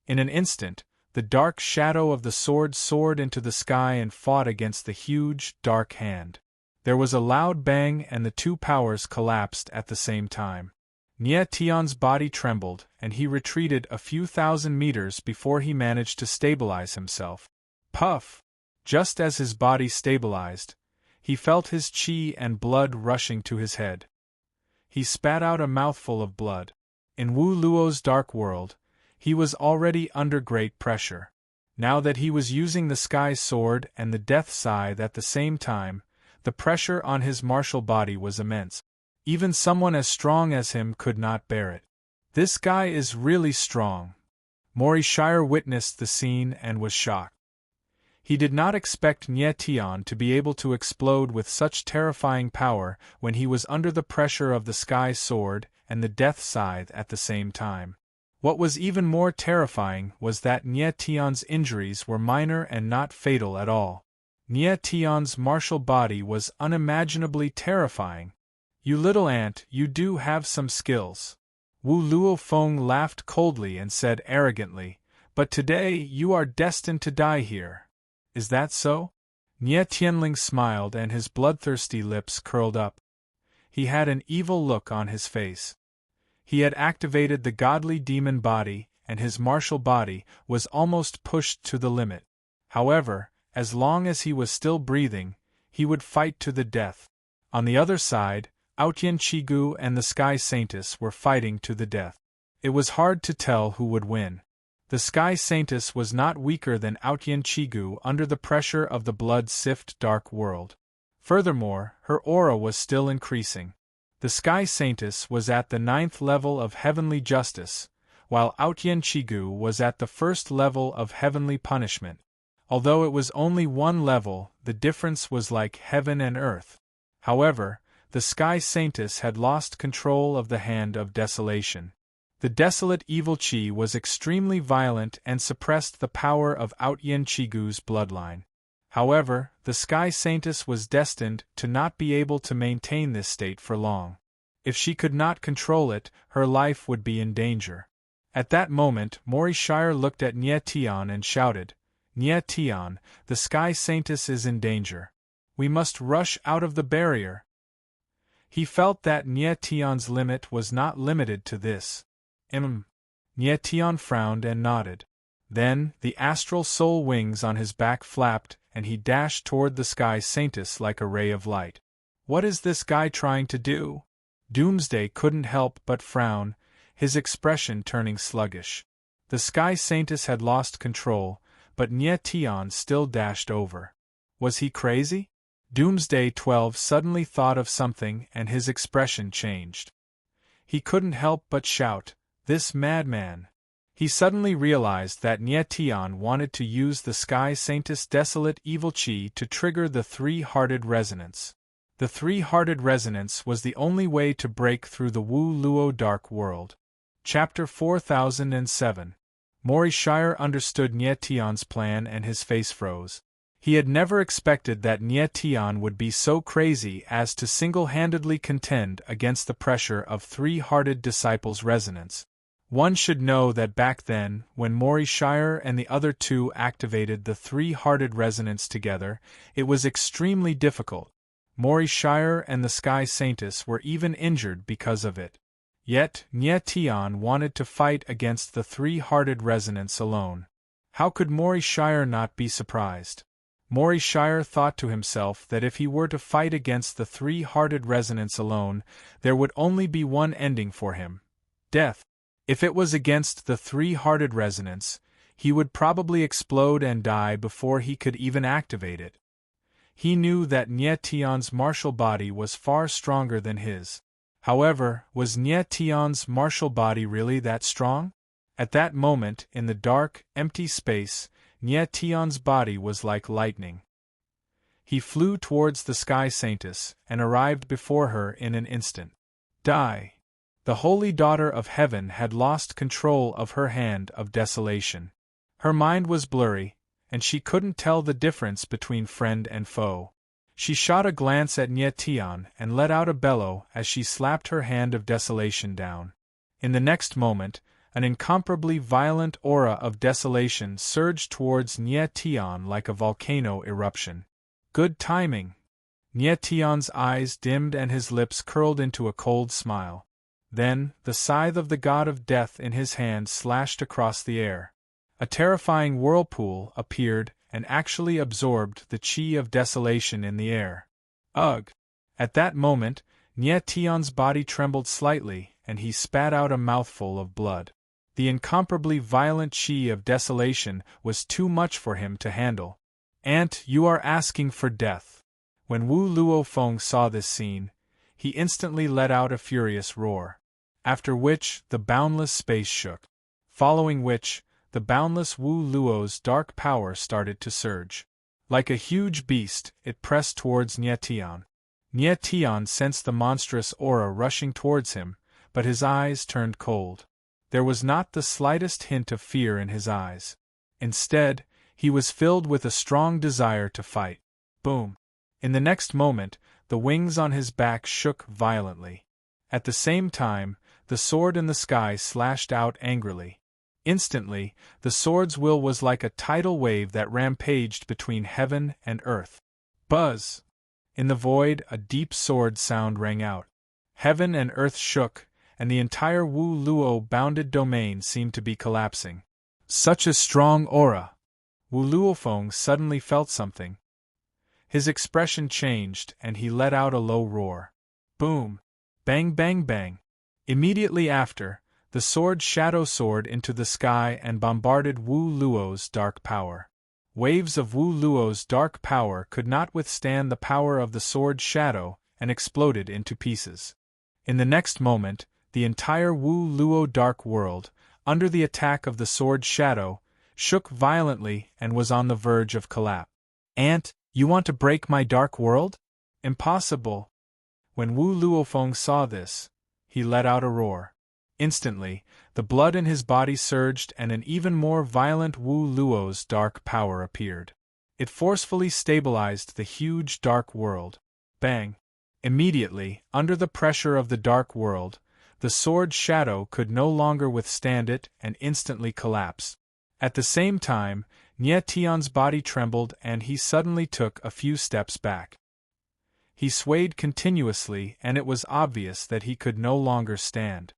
In an instant, the dark shadow of the sword soared into the sky and fought against the huge, dark hand. There was a loud bang and the two powers collapsed at the same time. Nie Tion's body trembled, and he retreated a few thousand meters before he managed to stabilize himself. Puff! Just as his body stabilized, he felt his chi and blood rushing to his head. He spat out a mouthful of blood. In Wu Luo's dark world, he was already under great pressure. Now that he was using the sky sword and the death scythe at the same time, the pressure on his martial body was immense. Even someone as strong as him could not bear it. This guy is really strong. Mori Shire witnessed the scene and was shocked. He did not expect Nie Tion to be able to explode with such terrifying power when he was under the pressure of the sky sword and the death scythe at the same time. What was even more terrifying was that Nie Tion's injuries were minor and not fatal at all. Nie Tion's martial body was unimaginably terrifying. You little ant, you do have some skills. Wu Luofeng laughed coldly and said arrogantly, but today you are destined to die here. Is that so? Nie Tianling smiled and his bloodthirsty lips curled up. He had an evil look on his face. He had activated the godly demon body, and his martial body was almost pushed to the limit. However, as long as he was still breathing, he would fight to the death. On the other side, Outyan Chigu and the Sky Saintess were fighting to the death. It was hard to tell who would win. The Sky Saintess was not weaker than Outyan Chigu under the pressure of the blood-sift dark world. Furthermore, her aura was still increasing. The Sky Saintess was at the 9th level of heavenly justice, while Outyan Chigu was at the 1st level of heavenly punishment. Although it was only one level, the difference was like heaven and earth. However, the Sky Saintess had lost control of the Hand of Desolation. The desolate evil chi was extremely violent and suppressed the power of Outyan Chigu's bloodline. However, the Sky Saintess was destined to not be able to maintain this state for long. If she could not control it, her life would be in danger. At that moment, Mori Shire looked at Nie Tion and shouted, Nie Tion, the Sky Saintess is in danger. We must rush out of the barrier. He felt that Nie Tion's limit was not limited to this. Nie Tion frowned and nodded. Then, the astral soul wings on his back flapped, and he dashed toward the Sky Saintess like a ray of light. What is this guy trying to do? Doomsday couldn't help but frown, his expression turning sluggish. The Sky Saintess had lost control, but Nie Tion still dashed over. Was he crazy? Doomsday 12 suddenly thought of something and his expression changed. He couldn't help but shout, "This madman!" He suddenly realized that Nie Tion wanted to use the Sky Saintess' desolate evil chi to trigger the three-hearted resonance. The three-hearted resonance was the only way to break through the Wu Luo dark world. Chapter 4007. Mori Shire understood Nie Tion's plan and his face froze. He had never expected that Nie Tion would be so crazy as to single-handedly contend against the pressure of three-hearted disciples' resonance. One should know that back then, when Mori Shire and the other two activated the three-hearted resonance together, it was extremely difficult. Mori Shire and the Sky Saintess were even injured because of it. Yet, Nie Tion wanted to fight against the three-hearted resonance alone. How could Mori Shire not be surprised? Mori Shire thought to himself that if he were to fight against the three-hearted resonance alone, there would only be one ending for him: death. If it was against the three-hearted resonance, he would probably explode and die before he could even activate it. He knew that Nie Tion's martial body was far stronger than his. However, was Nie Tion's martial body really that strong? At that moment, in the dark, empty space, Nie Tian's body was like lightning. He flew towards the sky saintess, and arrived before her in an instant. Die! The holy daughter of heaven had lost control of her hand of desolation. Her mind was blurry, and she couldn't tell the difference between friend and foe. She shot a glance at Nie Tian and let out a bellow as she slapped her hand of desolation down. In the next moment, an incomparably violent aura of desolation surged towards Nie Tian like a volcano eruption. Good timing! Nie Tian's eyes dimmed and his lips curled into a cold smile. Then, the scythe of the god of death in his hand slashed across the air. A terrifying whirlpool appeared and actually absorbed the chi of desolation in the air. Ugh! At that moment, Nie Tian's body trembled slightly, and he spat out a mouthful of blood. The incomparably violent chi of desolation was too much for him to handle. "Aunt, you are asking for death." When Wu Luofeng saw this scene, he instantly let out a furious roar. After which, the boundless space shook. Following which, the boundless Wu Luo's dark power started to surge. Like a huge beast, it pressed towards Nie Tian. Nie Tian sensed the monstrous aura rushing towards him, but his eyes turned cold. There was not the slightest hint of fear in his eyes. Instead, he was filled with a strong desire to fight. Boom! In the next moment, the wings on his back shook violently. At the same time, the sword in the sky slashed out angrily. Instantly, the sword's will was like a tidal wave that rampaged between heaven and earth. Buzz! In the void, a deep sword sound rang out. Heaven and earth shook, and the entire Wu Luo bounded domain seemed to be collapsing. Such a strong aura! Wu Luofeng suddenly felt something. His expression changed, and he let out a low roar. Boom! Bang bang bang! Immediately after, the sword shadow soared into the sky and bombarded Wu Luo's dark power. Waves of Wu Luo's dark power could not withstand the power of the sword shadow and exploded into pieces. In the next moment, the entire Wu Luo dark world, under the attack of the sword shadow, shook violently and was on the verge of collapse. "Aunt, you want to break my dark world? Impossible!" When Wu Luofeng saw this, he let out a roar. Instantly, the blood in his body surged and an even more violent Wu Luo's dark power appeared. It forcefully stabilized the huge dark world. Bang! Immediately, under the pressure of the dark world, the sword shadow could no longer withstand it and instantly collapsed. At the same time, Nie Tian's body trembled and he suddenly took a few steps back. He swayed continuously and it was obvious that he could no longer stand.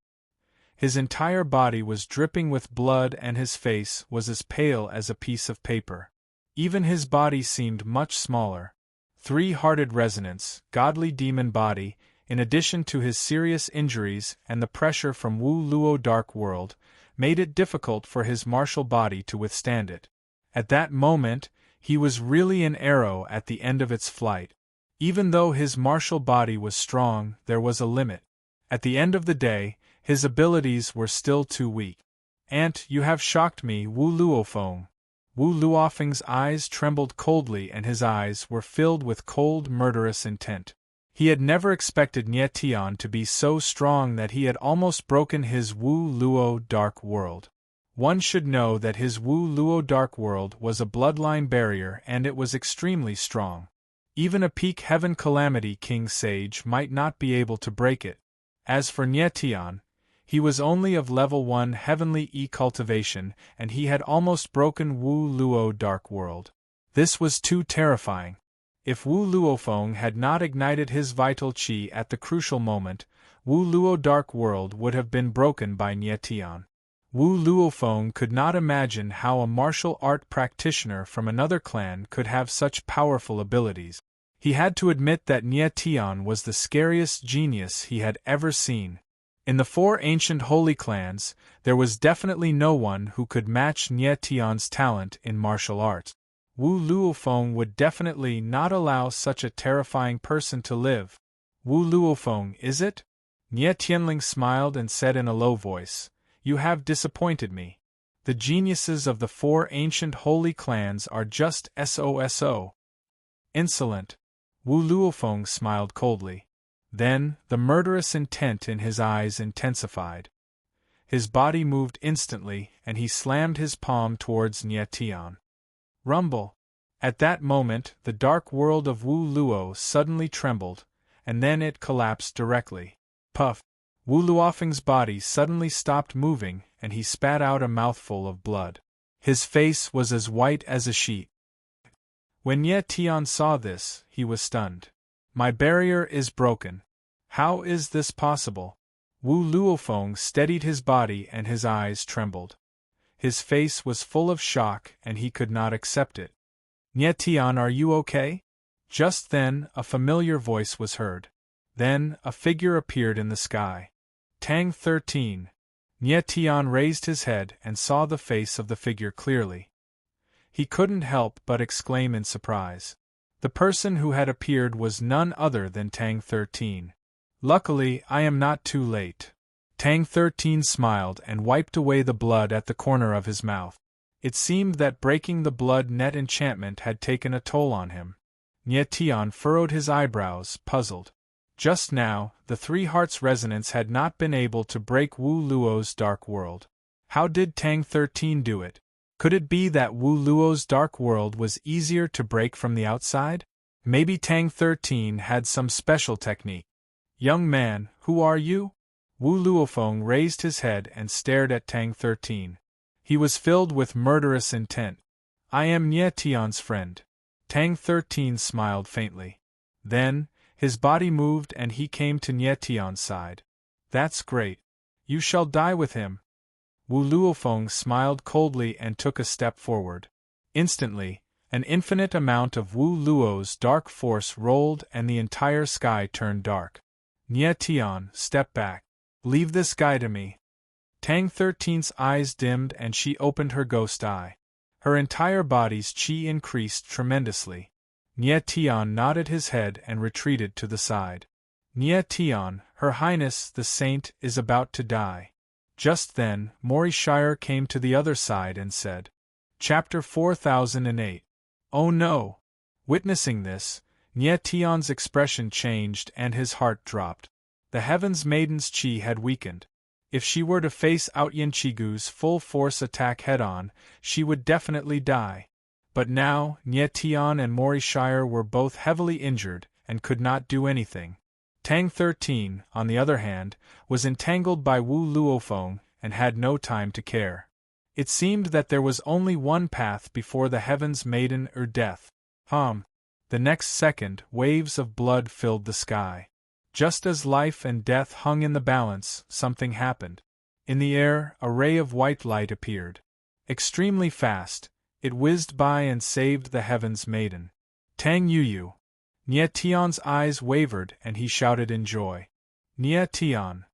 His entire body was dripping with blood and his face was as pale as a piece of paper. Even his body seemed much smaller. Three-hearted resonance, godly demon body, in addition to his serious injuries and the pressure from Wu Luo Dark World, made it difficult for his martial body to withstand it. At that moment, he was really an arrow at the end of its flight. Even though his martial body was strong, there was a limit. At the end of the day, his abilities were still too weak. "Aunt, you have shocked me, Wu Luofeng." Wu Luofeng's eyes trembled coldly and his eyes were filled with cold, murderous intent. He had never expected Nie Tian to be so strong that he had almost broken his Wu Luo Dark World. One should know that his Wu Luo Dark World was a bloodline barrier and it was extremely strong. Even a peak Heaven Calamity King Sage might not be able to break it. As for Nie Tian, he was only of level 1 Heavenly E cultivation and he had almost broken Wu Luo Dark World. This was too terrifying. If Wu Luofeng had not ignited his vital chi at the crucial moment, Wu Luo Dark World would have been broken by Nie Tian. Wu Luofeng could not imagine how a martial art practitioner from another clan could have such powerful abilities. He had to admit that Nie Tian was the scariest genius he had ever seen. In the 4 ancient holy clans, there was definitely no one who could match Nie Tian's talent in martial arts. Wu Luofeng would definitely not allow such a terrifying person to live. "Wu Luofeng, is it?" Nie Tianling smiled and said in a low voice, "You have disappointed me. The geniuses of the 4 ancient holy clans are just SOSO. Insolent. Wu Luofeng smiled coldly. Then, the murderous intent in his eyes intensified. His body moved instantly, and he slammed his palm towards Nie Tian. Rumble. At that moment, the dark world of Wu Luo suddenly trembled, and then it collapsed directly. Puff. Wu Luofeng's body suddenly stopped moving, and he spat out a mouthful of blood. His face was as white as a sheet. When Nie Tian saw this, he was stunned. My barrier is broken. How is this possible? Wu Luofeng steadied his body and his eyes trembled. His face was full of shock and he could not accept it. Nie Tian, are you okay? Just then, a familiar voice was heard. Then, a figure appeared in the sky. Tang 13. Nie Tian raised his head and saw the face of the figure clearly. He couldn't help but exclaim in surprise. The person who had appeared was none other than Tang 13. Luckily, I am not too late. Tang 13 smiled and wiped away the blood at the corner of his mouth. It seemed that breaking the blood net enchantment had taken a toll on him. Nie Tian furrowed his eyebrows, puzzled. Just now, the 3 hearts resonance had not been able to break Wu Luo's dark world. How did Tang 13 do it? Could it be that Wu Luo's dark world was easier to break from the outside? Maybe Tang 13 had some special technique. Young man, who are you? Wu Luofeng raised his head and stared at Tang 13. He was filled with murderous intent. I am Nie Tian's friend. Tang 13 smiled faintly. Then, his body moved and he came to Nie Tian's side. That's great. You shall die with him. Wu Luofeng smiled coldly and took a step forward. Instantly, an infinite amount of Wu Luo's dark force rolled and the entire sky turned dark. Nie Tian, step back. Leave this guy to me. Tang 13's eyes dimmed and she opened her ghost eye. Her entire body's qi increased tremendously. Nie Tian nodded his head and retreated to the side. Nie Tian, Her Highness the Saint is about to die. Just then, Morishire came to the other side and said, Chapter 4008. Oh no! Witnessing this, Nie Tian's expression changed and his heart dropped. The Heaven's Maiden's chi had weakened. If she were to face Outyin Chigu's full-force attack head-on, she would definitely die. But now, Nie Tian and Morishire were both heavily injured and could not do anything. Tang 13, on the other hand, was entangled by Wu Luofeng and had no time to care. It seemed that there was only one path before the Heaven's Maiden or death. The next second, waves of blood filled the sky. Just as life and death hung in the balance, something happened. In the air, a ray of white light appeared. Extremely fast, it whizzed by and saved the Heaven's Maiden. Tang Yuyu. Nie Tian's eyes wavered and he shouted in joy. Nie Tian.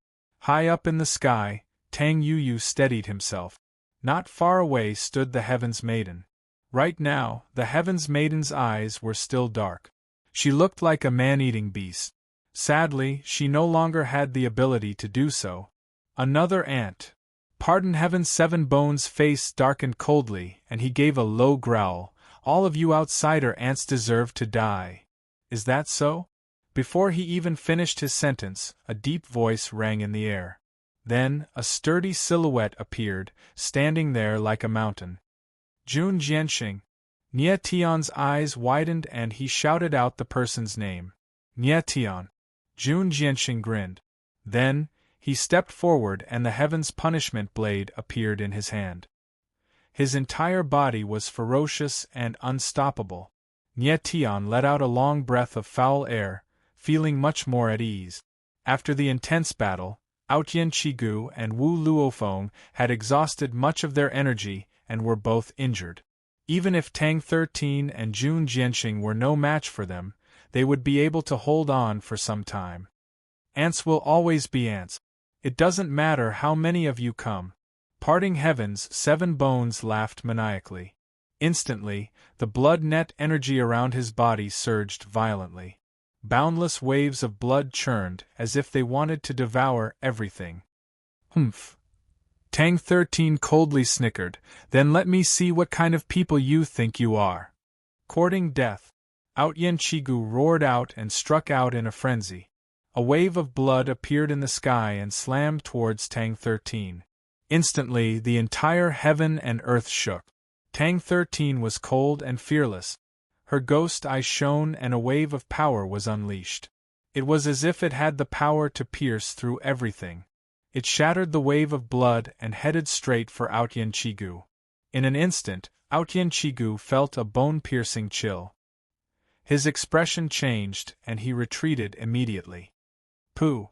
High up in the sky, Tang Yuyu steadied himself. Not far away stood the Heaven's Maiden. Right now, the Heaven's Maiden's eyes were still dark. She looked like a man-eating beast. Sadly, she no longer had the ability to do so. Another ant. Pardon Heaven's 7 Bones' face darkened coldly, and he gave a low growl. All of you outsider ants deserve to die. Is that so? Before he even finished his sentence, a deep voice rang in the air. Then, a sturdy silhouette appeared, standing there like a mountain. Jun Jianxing. Nie Tian's eyes widened and he shouted out the person's name. Nie Tian. Jun Jianxing grinned. Then, he stepped forward and the Heaven's Punishment Blade appeared in his hand. His entire body was ferocious and unstoppable. Nie Tian let out a long breath of foul air, feeling much more at ease. After the intense battle, Outyin Chigu and Wu Luofeng had exhausted much of their energy and were both injured. Even if Tang 13 and Jun Jianxing were no match for them, they would be able to hold on for some time. Ants will always be ants. It doesn't matter how many of you come. Parting Heaven's 7 Bones laughed maniacally. Instantly, the blood net energy around his body surged violently. Boundless waves of blood churned as if they wanted to devour everything. Tang 13 coldly snickered. Then let me see what kind of people you think you are. Courting death. Outyen Chigu roared out and struck out in a frenzy. A wave of blood appeared in the sky and slammed towards Tang 13. Instantly, the entire heaven and earth shook. Tang 13 was cold and fearless. Her ghost eyes shone and a wave of power was unleashed. It was as if it had the power to pierce through everything. It shattered the wave of blood and headed straight for Outyen Chigu. In an instant, Outyen Chigu felt a bone-piercing chill. His expression changed and he retreated immediately. Pooh!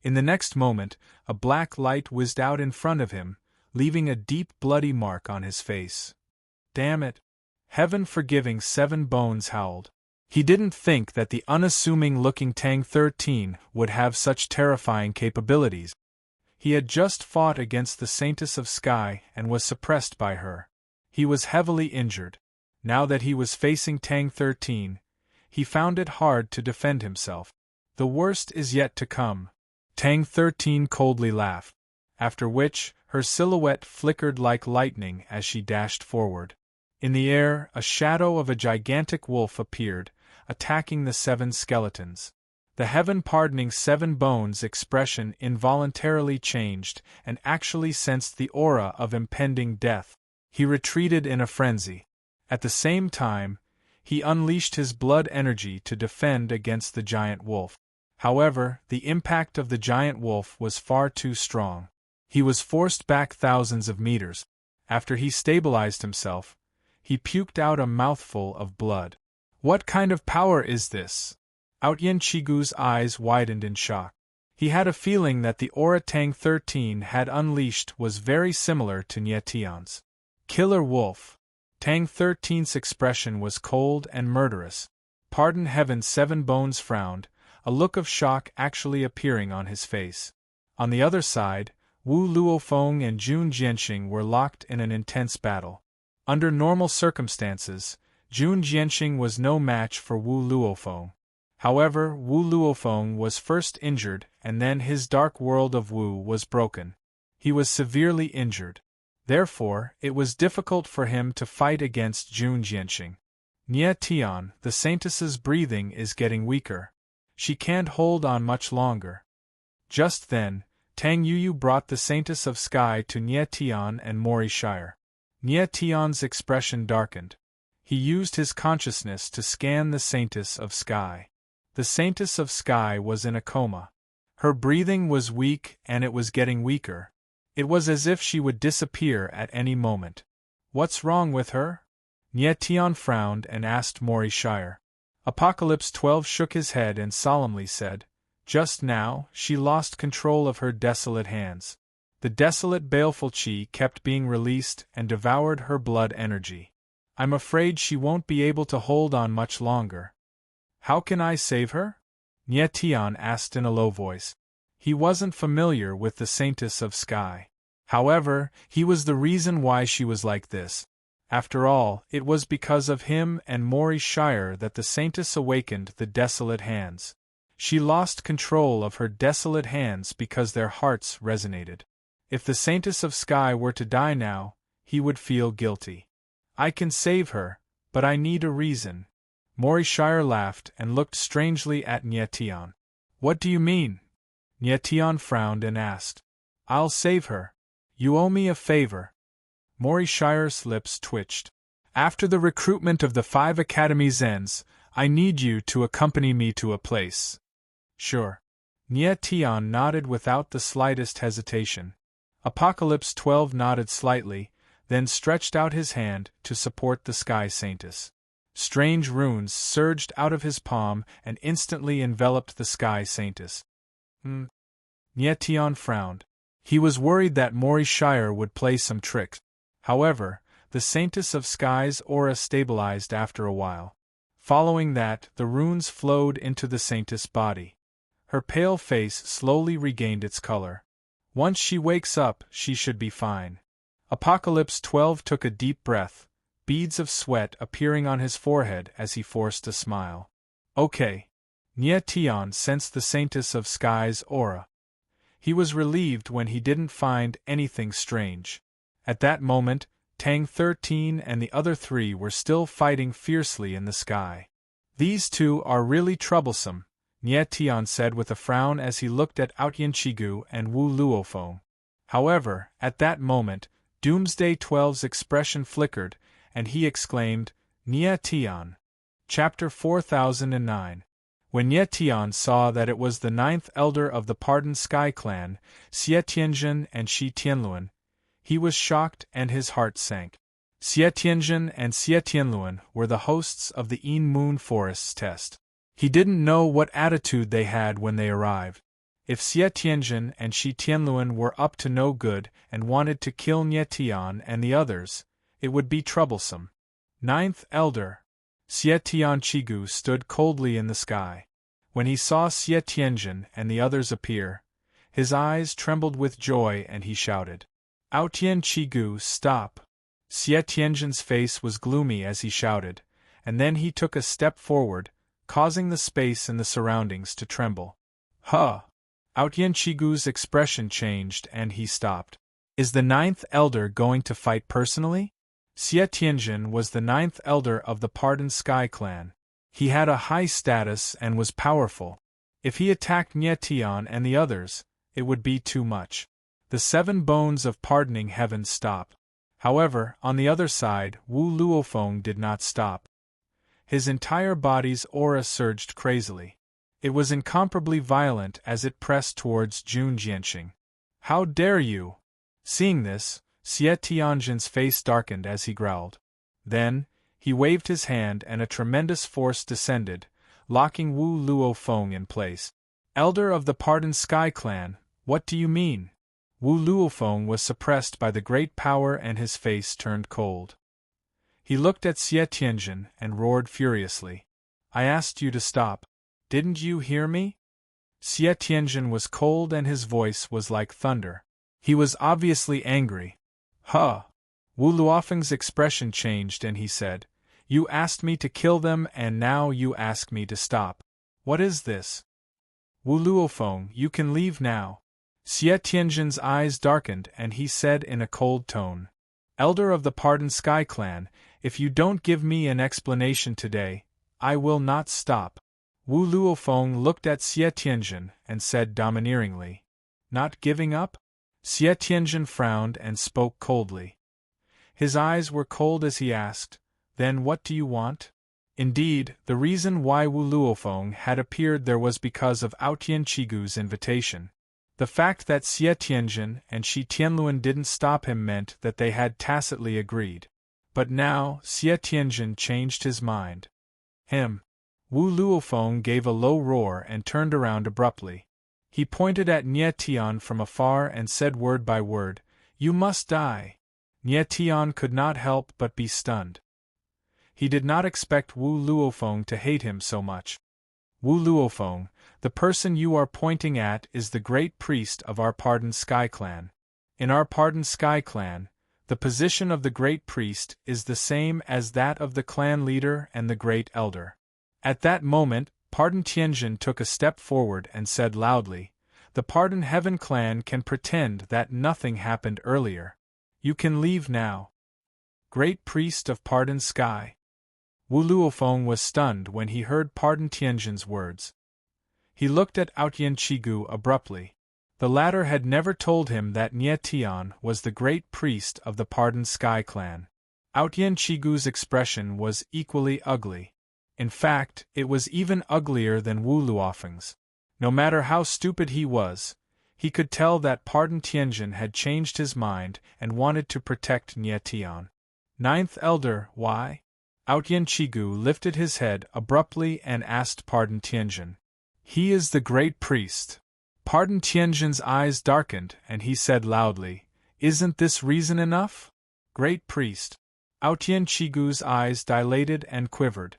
In the next moment, a black light whizzed out in front of him, leaving a deep bloody mark on his face. Damn it! Heaven forgiving, Seven Bones howled. He didn't think that the unassuming-looking Tang 13 would have such terrifying capabilities. He had just fought against the Saintess of Sky and was suppressed by her. He was heavily injured. Now that he was facing Tang 13, he found it hard to defend himself. The worst is yet to come. Tang 13 coldly laughed, after which, her silhouette flickered like lightning as she dashed forward. In the air, a shadow of a gigantic wolf appeared, attacking the 7 skeletons. The heaven-pardoning 7 Bones' expression involuntarily changed and actually sensed the aura of impending death. He retreated in a frenzy. At the same time, he unleashed his blood energy to defend against the giant wolf. However, the impact of the giant wolf was far too strong. He was forced back thousands of meters. After he stabilized himself, he puked out a mouthful of blood. What kind of power is this? Outyen Chigu's eyes widened in shock. He had a feeling that the aura Tang 13 had unleashed was very similar to Nietion's. Killer wolf. Tang 13's expression was cold and murderous. Pardon Heaven, 7 Bones frowned, a look of shock actually appearing on his face. On the other side, Wu Luofeng and Jun Jianxing were locked in an intense battle. Under normal circumstances, Jun Jianxing was no match for Wu Luofeng. However, Wu Luofeng was first injured and then his dark world of Wu was broken. He was severely injured. Therefore, it was difficult for him to fight against Jun Jianxing. Nietion, the Saintess's breathing is getting weaker. She can't hold on much longer. Just then, Tang Yuyu brought the Saintess of Sky to Nietion and Mori Shire. Nietion's expression darkened. He used his consciousness to scan the Saintess of Sky. The Saintess of Sky was in a coma. Her breathing was weak and it was getting weaker. It was as if she would disappear at any moment. What's wrong with her? Nietion frowned and asked Mori Shire. Apocalypse 12 shook his head and solemnly said, "Just now, she lost control of her desolate hands. The desolate baleful chi kept being released and devoured her blood energy. I'm afraid she won't be able to hold on much longer." "How can I save her?" Nietion asked in a low voice. He wasn't familiar with the Saintess of Sky. However, he was the reason why she was like this. After all, it was because of him and Mori Shire that the Saintess awakened the desolate hands. She lost control of her desolate hands because their hearts resonated. If the Saintess of Sky were to die now, he would feel guilty. "I can save her, but I need a reason." Mori Shire laughed and looked strangely at Nietion. "What do you mean?" Nietion frowned and asked. "I'll save her. You owe me a favor." Mori Shire's lips twitched. "After the recruitment of the 5 academies ends, I need you to accompany me to a place." "Sure." Nietion nodded without the slightest hesitation. Apocalypse 12 nodded slightly, then stretched out his hand to support the Sky Saintess. Strange runes surged out of his palm and instantly enveloped the Sky Saintess. Nietion frowned. He was worried that Mori Shire would play some tricks. However, the Saintess of Sky's aura stabilized after a while. Following that, the runes flowed into the Saintess' body. Her pale face slowly regained its color. Once she wakes up, she should be fine. Apocalypse 12 took a deep breath, beads of sweat appearing on his forehead as he forced a smile. "Okay." Nietion sensed the Saintess of Sky's aura. He was relieved when he didn't find anything strange. At that moment, Tang 13 and the other 3 were still fighting fiercely in the sky. "These two are really troublesome," Nie Tian said with a frown as he looked at Outyin and Wu Luofeng. However, at that moment, Doomsday 12's expression flickered, and he exclaimed, "Nie Tian." Chapter 4009. When Nie Tian saw that it was the 9th elder of the Pardon Sky clan, Xie Tianjin and Shi Tianluan, he was shocked and his heart sank. Xie Tianjin and Xie Tianluan were the hosts of the Yin Moon Forest's test. He didn't know what attitude they had when they arrived. If Xie Tianjin and Shi Tianluan were up to no good and wanted to kill Nie Tian and the others, it would be troublesome. 9th elder. Xie Tianqigu stood coldly in the sky. When he saw Xie Tianjin and the others appear, his eyes trembled with joy and he shouted, "Tianqigu, stop!" Xie Tianjin's face was gloomy as he shouted, and then he took a step forward, causing the space in the surroundings to tremble. "Huh!" Tianqigu's expression changed and he stopped. "Is the 9th elder going to fight personally?" Xie Tianjin was the 9th elder of the Pardon Sky clan. He had a high status and was powerful. If he attacked Nie Tian and the others, it would be too much. The 7 bones of pardoning heaven stop. However, on the other side, Wu Luofeng did not stop. His entire body's aura surged crazily. It was incomparably violent as it pressed towards Jun Jianxing. "How dare you!" Seeing this, Xie Tianjin's face darkened as he growled. Then, he waved his hand and a tremendous force descended, locking Wu Luofeng in place. "Elder of the Pardon Sky clan, what do you mean?" Wu Luofeng was suppressed by the great power and his face turned cold. He looked at Xie Tianjin and roared furiously. "I asked you to stop. Didn't you hear me?" Xie Tianjin was cold and his voice was like thunder. He was obviously angry. "Huh!" Wu Luofeng's expression changed and he said, "You asked me to kill them and now you ask me to stop. What is this?" "Wu Luofeng, you can leave now." Xie Tianjin's eyes darkened and he said in a cold tone, "Elder of the Pardon Sky clan, if you don't give me an explanation today, I will not stop." Wu Luofeng looked at Xie Tianjin and said domineeringly, "Not giving up?" Xie Tianjin frowned and spoke coldly. His eyes were cold as he asked, "Then what do you want?" Indeed, the reason why Wu Luofeng had appeared there was because of Tianqigu's invitation. The fact that Xie Tianjin and Shi Tianluan didn't stop him meant that they had tacitly agreed. But now, Xie Tianjin changed his mind. Wu Luofeng gave a low roar and turned around abruptly. He pointed at Nie Tian from afar and said word by word, "You must die." Nie Tian could not help but be stunned. He did not expect Wu Luofeng to hate him so much. "Wu Luofeng, the person you are pointing at is the great priest of our Pardon Sky clan. In our Pardon Sky clan, the position of the great priest is the same as that of the clan leader and the great elder." At that moment, Pardon Tianjin took a step forward and said loudly, "The Pardon Heaven clan can pretend that nothing happened earlier. You can leave now." Great Priest of Pardon Sky. Wu Luofeng was stunned when he heard Pardon Tianjin's words. He looked at Tianqigu abruptly. The latter had never told him that Nie Tian was the great priest of the Pardon Sky clan. Tianqigu's expression was equally ugly. In fact, it was even uglier than Wu Luofeng's. No matter how stupid he was, he could tell that Pardon Tianjin had changed his mind and wanted to protect Nie Tian. 9th elder, why? Tianqigu lifted his head abruptly and asked Pardon Tianjin. "He is the great priest." Pardon Tianjin's eyes darkened and he said loudly, "Isn't this reason enough?" Great priest. Tianqigu's eyes dilated and quivered.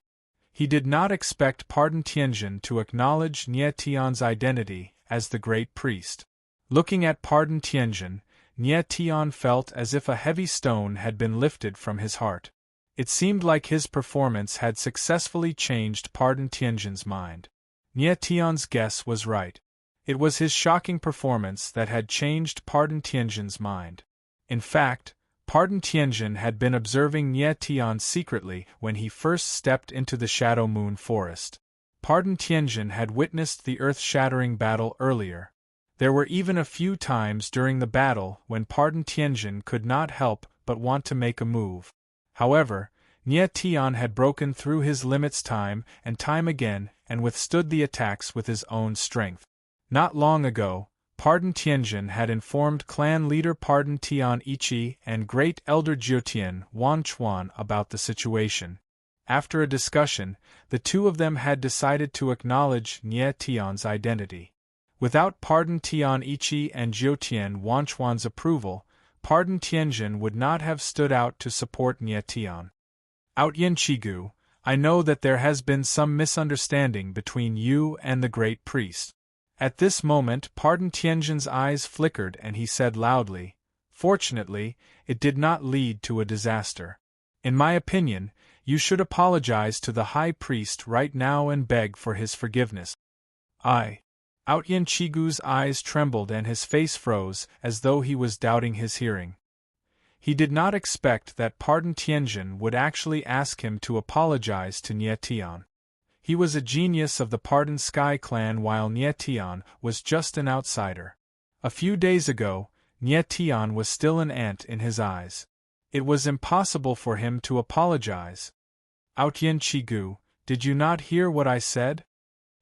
He did not expect Pardon Tianjin to acknowledge Nie Tian's identity as the great priest. Looking at Pardon Tianjin, Nie Tian felt as if a heavy stone had been lifted from his heart. It seemed like his performance had successfully changed Pardon Tianjin's mind. Nie Tian's guess was right. It was his shocking performance that had changed Pardon Tianjin's mind. In fact, Pardon Tianjin had been observing Nie Tian secretly when he first stepped into the Shadow Moon Forest. Pardon Tianjin had witnessed the earth-shattering battle earlier. There were even a few times during the battle when Pardon Tianjin could not help but want to make a move. However, Nie Tian had broken through his limits time and time again and withstood the attacks with his own strength. Not long ago, Pardon Tianjin had informed clan leader Pardon Tian Ichi and Great Elder Jiotian Wan Chuan about the situation. After a discussion, the two of them had decided to acknowledge Nie Tian's identity. Without Pardon Tian Ichi and Jiotian Wan Chuan's approval, Pardon Tianjin would not have stood out to support Nie Tian. Outyin Chigu, I know that there has been some misunderstanding between you and the great priest. At this moment Pardon Tianjin's eyes flickered and he said loudly, "Fortunately, it did not lead to a disaster. In my opinion, you should apologize to the high priest right now and beg for his forgiveness." Outyin Chigu's eyes trembled and his face froze as though he was doubting his hearing. He did not expect that Pardon Tianjin would actually ask him to apologize to Nie Tian. He was a genius of the Pardon Sky clan while Nie Tian was just an outsider. A few days ago, Nie Tian was still an ant in his eyes. It was impossible for him to apologize. "Outyin Chigu, did you not hear what I said?"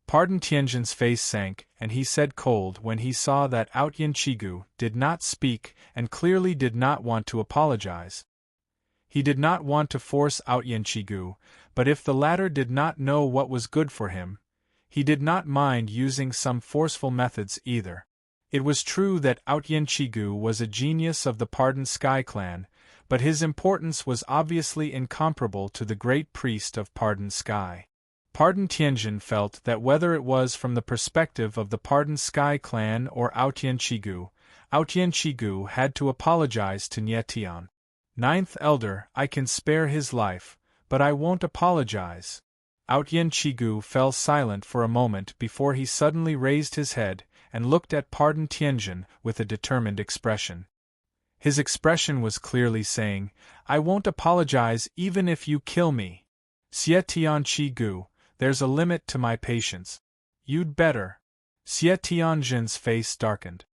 Pardon Tianjin's face sank, and he said cold when he saw that Outyin Chigu did not speak and clearly did not want to apologize. He did not want to force Outyin Chigu, but if the latter did not know what was good for him, he did not mind using some forceful methods either. It was true that Outyin Chigu was a genius of the Pardon Sky clan, but his importance was obviously incomparable to the great priest of Pardon Sky. Pardon Tianjin felt that whether it was from the perspective of the Pardon Sky clan or Outyin Chigu had to apologize to Nie Tian. "Ninth Elder, I can spare his life, but I won't apologize." Outyin Chigu fell silent for a moment before he suddenly raised his head and looked at Pardon Tianjin with a determined expression. His expression was clearly saying, "I won't apologize even if you kill me. Xie Tian Chigu, there's a limit to my patience. You'd better." Xie Tianjin's face darkened.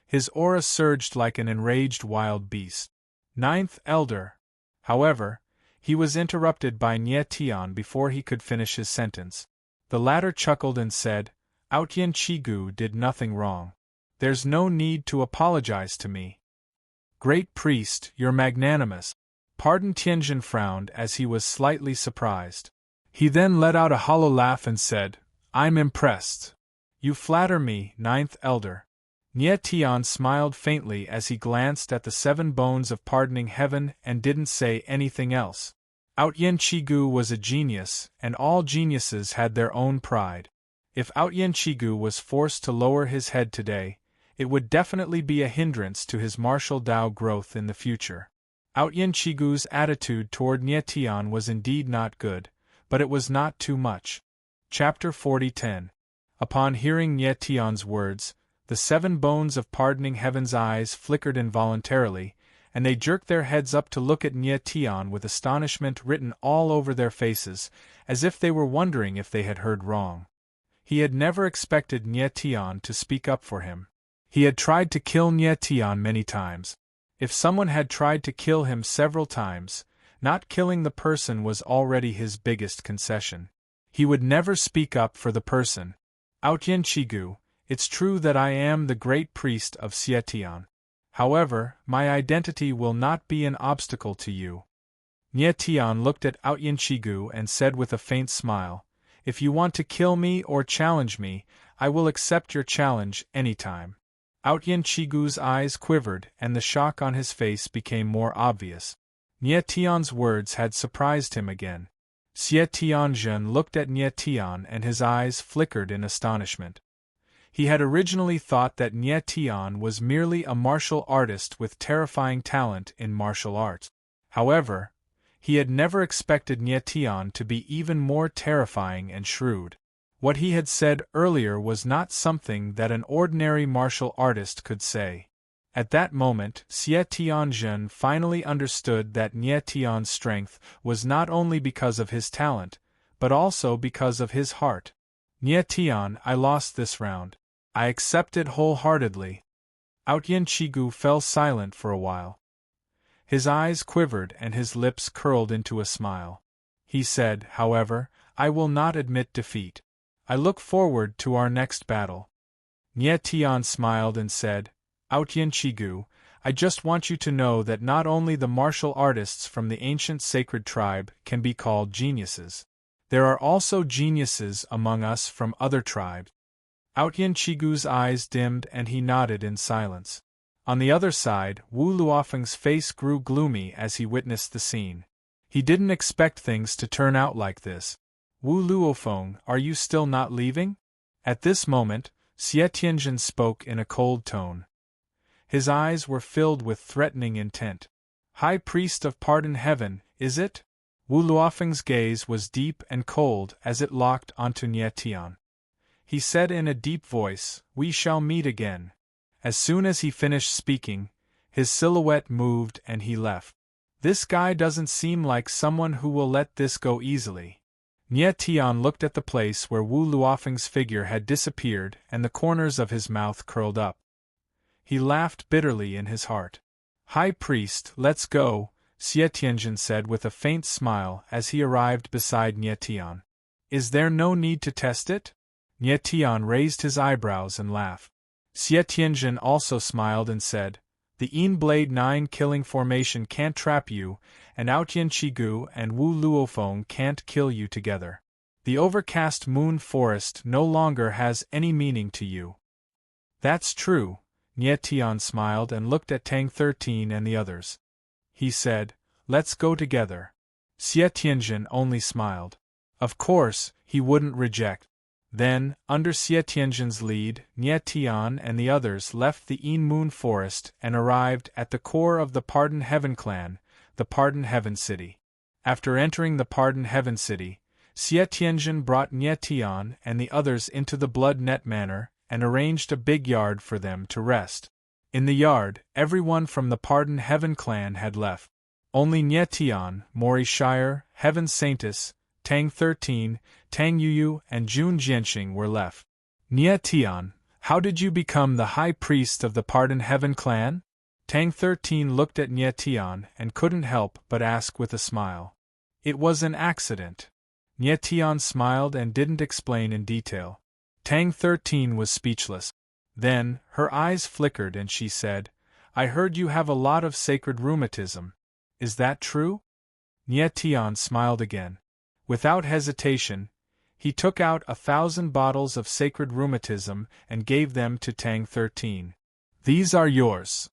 His aura surged like an enraged wild beast. "Ninth Elder." However, he was interrupted by Nie Tian before he could finish his sentence. The latter chuckled and said, "Outyin Chigu did nothing wrong. There's no need to apologize to me." "Great priest, you're magnanimous." Pardon Tianjin frowned as he was slightly surprised. He then let out a hollow laugh and said, "I'm impressed. You flatter me, Ninth Elder." Nie Tian smiled faintly as he glanced at the 7 bones of pardoning heaven and didn't say anything else. Outyin Chigu was a genius, and all geniuses had their own pride. If Outyin Chigu was forced to lower his head today, it would definitely be a hindrance to his martial Dao growth in the future. Outyin Chigu's attitude toward Nie Tian was indeed not good, but it was not too much. Chapter 40:10. Upon hearing Nie Tian's words, the 7 bones of pardoning heaven's eyes flickered involuntarily, and they jerked their heads up to look at Nie Tian with astonishment written all over their faces, as if they were wondering if they had heard wrong. He had never expected Nie Tian to speak up for him. He had tried to kill Nie Tian many times. If someone had tried to kill him several times, not killing the person was already his biggest concession. He would never speak up for the person. "Outyin Chigu, it's true that I am the great priest of Xie Tian. However, my identity will not be an obstacle to you." Nie Tian looked at Outyin Chigu and said with a faint smile, "If you want to kill me or challenge me, I will accept your challenge anytime." Outyin Chigu's eyes quivered and the shock on his face became more obvious. Nie Tian's words had surprised him again. Xie Tianjin looked at Nie Tian and his eyes flickered in astonishment. He had originally thought that Nie Tian was merely a martial artist with terrifying talent in martial arts. However, he had never expected Nie Tian to be even more terrifying and shrewd. What he had said earlier was not something that an ordinary martial artist could say. At that moment, Xie Tianjun finally understood that Nie Tian's strength was not only because of his talent, but also because of his heart. Nie Tian, I lost this round. I accept it wholeheartedly. Outyin Chigu fell silent for a while. His eyes quivered and his lips curled into a smile. He said, however, I will not admit defeat. I look forward to our next battle. Nie Tian smiled and said, Outyin Chigu, I just want you to know that not only the martial artists from the ancient sacred tribe can be called geniuses. There are also geniuses among us from other tribes. Outyin Chigu's eyes dimmed and he nodded in silence. On the other side, Wu Luofeng's face grew gloomy as he witnessed the scene. He didn't expect things to turn out like this. Wu Luofeng, are you still not leaving? At this moment, Xie Tianjun spoke in a cold tone. His eyes were filled with threatening intent. High Priest of Pardon Heaven, is it? Wu Luofeng's gaze was deep and cold as it locked onto Nie Tian. He said in a deep voice, We shall meet again. As soon as he finished speaking, his silhouette moved and he left. This guy doesn't seem like someone who will let this go easily. Nie Tian looked at the place where Wu Luofeng's figure had disappeared and the corners of his mouth curled up. He laughed bitterly in his heart. High Priest, let's go, Xie Tianjun said with a faint smile as he arrived beside Nie Tian. Is there no need to test it? Nie Tian raised his eyebrows and laughed. Xie Tianjun also smiled and said, The Yin Blade 9 killing formation can't trap you, and Outyin Chigu and Wu Luofeng can't kill you together. The overcast moon forest no longer has any meaning to you. That's true. Nie Tian smiled and looked at Tang 13 and the others. He said, Let's go together. Xie Tianjun only smiled. Of course, he wouldn't reject. Then, under Xie Tianjun's lead, Nie Tian and the others left the Yin Moon Forest and arrived at the core of the Pardon Heaven clan, the Pardon Heaven City. After entering the Pardon Heaven City, Xie Tianjun brought Nie Tian and the others into the Blood Net Manor and arranged a big yard for them to rest. In the yard, everyone from the Pardon Heaven clan had left. Only Nie Tian, Mori Shire, Heaven Saintess, Tang 13, Tang Yuyu, and Jun Jianxing were left. Nie Tian, how did you become the High Priest of the Pardon Heaven clan? Tang 13 looked at Nie Tian and couldn't help but ask with a smile. It was an accident. Nie Tian smiled and didn't explain in detail. Tang 13 was speechless. Then, her eyes flickered and she said, I heard you have a lot of sacred rheumatism. Is that true? Nie Tian smiled again. Without hesitation, he took out 1,000 bottles of sacred rheumatism and gave them to Tang 13. These are yours.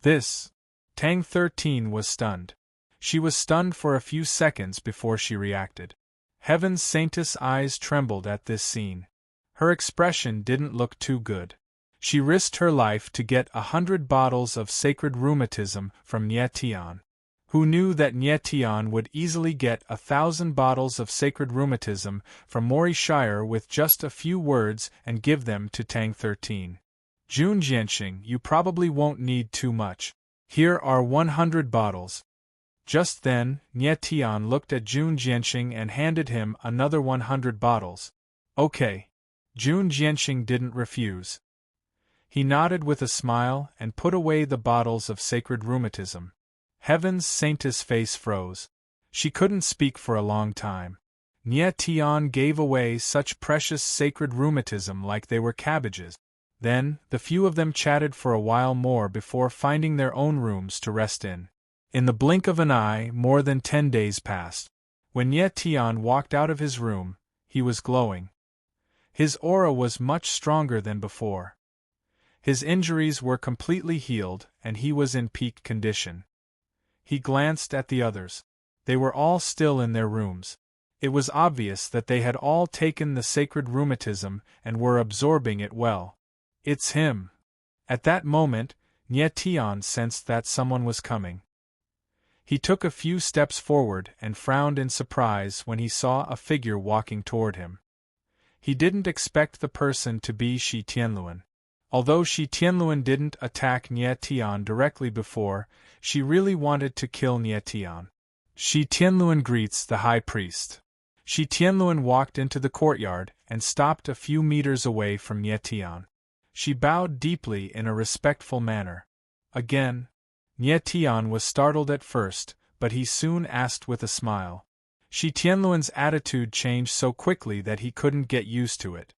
This. Tang 13 was stunned. She was stunned for a few seconds before she reacted. Heaven's Saintess' eyes trembled at this scene. Her expression didn't look too good. She risked her life to get 100 bottles of sacred rheumatism from Nie Tian. Who knew that Nie Tian would easily get 1,000 bottles of sacred rheumatism from Mori Shire with just a few words and give them to Tang 13. Jun Jianxing, you probably won't need too much. Here are 100 bottles. Just then, Nie Tian looked at Jun Jianxing and handed him another 100 bottles. Okay. Jun Jianxing didn't refuse. He nodded with a smile and put away the bottles of sacred rheumatism. Heaven's Saintess' face froze. She couldn't speak for a long time. Nie Tian gave away such precious sacred rheumatism like they were cabbages. Then, the few of them chatted for a while more before finding their own rooms to rest in. In the blink of an eye, more than 10 days passed. When Nie Tian walked out of his room, he was glowing. His aura was much stronger than before. His injuries were completely healed, and he was in peak condition. He glanced at the others. They were all still in their rooms. It was obvious that they had all taken the sacred rheumatism and were absorbing it well. It's him. At that moment, Nie Tian sensed that someone was coming. He took a few steps forward and frowned in surprise when he saw a figure walking toward him. He didn't expect the person to be Shi Tianluan. Although Shi Tianluan didn't attack Nie Tian directly before, she really wanted to kill Nie Tian. Shi Tianluan greets the high priest. Shi Tianluan walked into the courtyard and stopped a few meters away from Nie Tian. She bowed deeply in a respectful manner. Again, Nie Tian was startled at first, but he soon asked with a smile. Shi Tianluan's attitude changed so quickly that he couldn't get used to it.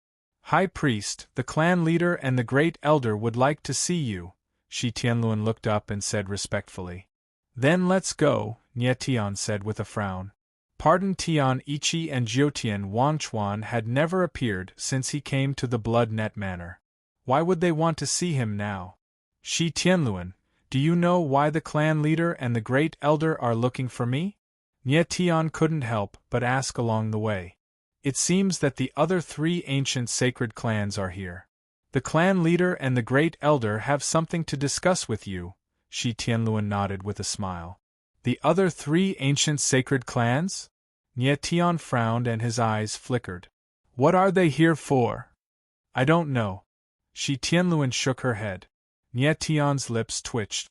High Priest, the clan leader and the great elder would like to see you, Shi Tianluan looked up and said respectfully. Then let's go, Nie Tian said with a frown. Pardon Tian Ichi and Jiutian Wangchuan had never appeared since he came to the Blood Net Manor. Why would they want to see him now? Shi Tianluan, do you know why the clan leader and the great elder are looking for me? Nie Tian couldn't help but ask along the way. It seems that the other 3 ancient sacred clans are here. The clan leader and the great elder have something to discuss with you, Shi Tianluan nodded with a smile. The other 3 ancient sacred clans? Nie Tian frowned and his eyes flickered. What are they here for? I don't know. Shi Tianluan shook her head. Nie Tian's lips twitched.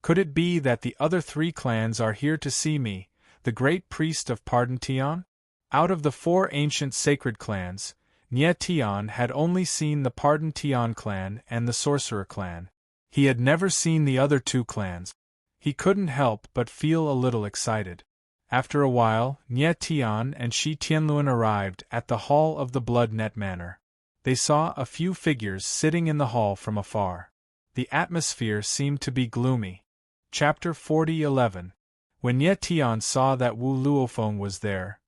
Could it be that the other 3 clans are here to see me, the great priest of Pardon Tian? Out of the 4 ancient sacred clans, Nie Tian had only seen the Pardon Tian clan and the Sorcerer clan. He had never seen the other 2 clans. He couldn't help but feel a little excited. After a while, Nie Tian and Shi Tianluan arrived at the hall of the Blood Net Manor. They saw a few figures sitting in the hall from afar. The atmosphere seemed to be gloomy. Chapter 40:11. When Nie Tian saw that Wu Luofeng was there,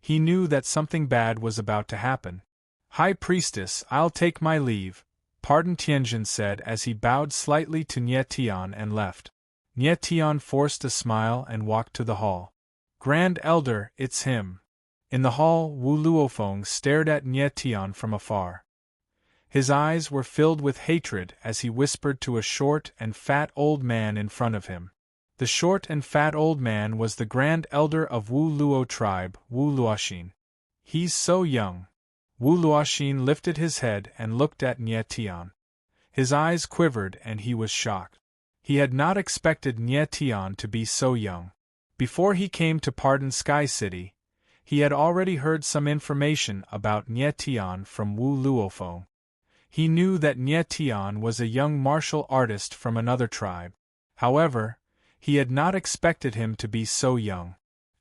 he knew that something bad was about to happen. High Priestess, I'll take my leave, Pardon Tianjin said as he bowed slightly to Nie Tian and left. Nie Tian forced a smile and walked to the hall. Grand Elder, it's him. In the hall, Wu Luofeng stared at Nie Tian from afar. His eyes were filled with hatred as he whispered to a short and fat old man in front of him. The short and fat old man was the Grand Elder of Wu Luo tribe, Wu Luoxin. He's so young. Wu Luoxin lifted his head and looked at Nie Tian. His eyes quivered and he was shocked. He had not expected Nie Tian to be so young. Before he came to Pardon Sky City, he had already heard some information about Nie Tian from Wu Luofeng. He knew that Nie Tian was a young martial artist from another tribe. However, he had not expected him to be so young.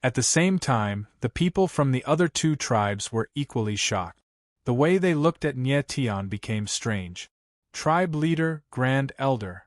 At the same time, the people from the other 2 tribes were equally shocked. The way they looked at Nie Tian became strange. Tribe leader, Grand Elder.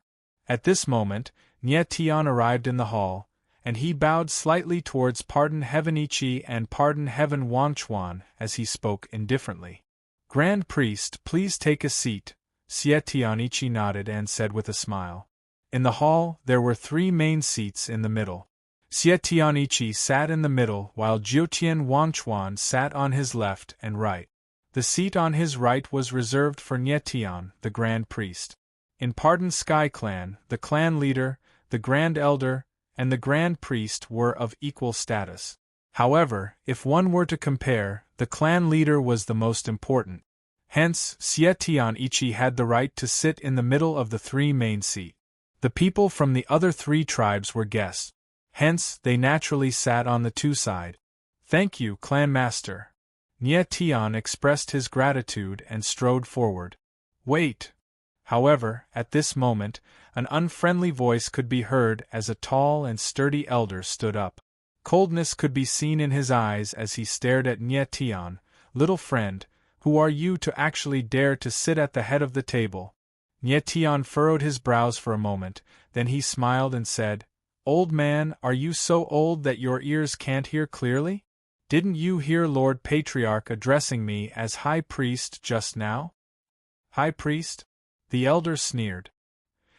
At this moment, Nie Tian arrived in the hall, and he bowed slightly towards Pardon Heaven Ichi and Pardon Heaven Wangchuan as he spoke indifferently. Grand Priest, please take a seat, Xie Tian Ichi nodded and said with a smile. In the hall, there were 3 main seats in the middle. Xie Tian Ichi sat in the middle while Jiutian Wangchuan sat on his left and right. The seat on his right was reserved for Nie Tian, the Grand Priest. In Pardon Sky Clan, the clan leader, the Grand Elder, and the Grand Priest were of equal status. However, if one were to compare, the clan leader was the most important. Hence, Xie Tian Ichi had the right to sit in the middle of the 3 main seats. The people from the other 3 tribes were guests. Hence, they naturally sat on the 2 sides. Thank you, Clan Master. Nie Tian expressed his gratitude and strode forward. Wait! However, at this moment, an unfriendly voice could be heard as a tall and sturdy elder stood up. Coldness could be seen in his eyes as he stared at Nie Tian. Little friend, who are you to actually dare to sit at the head of the table? Nie Tian furrowed his brows for a moment, then he smiled and said, Old man, are you so old that your ears can't hear clearly? Didn't you hear Lord Patriarch addressing me as High Priest just now? High Priest? The elder sneered.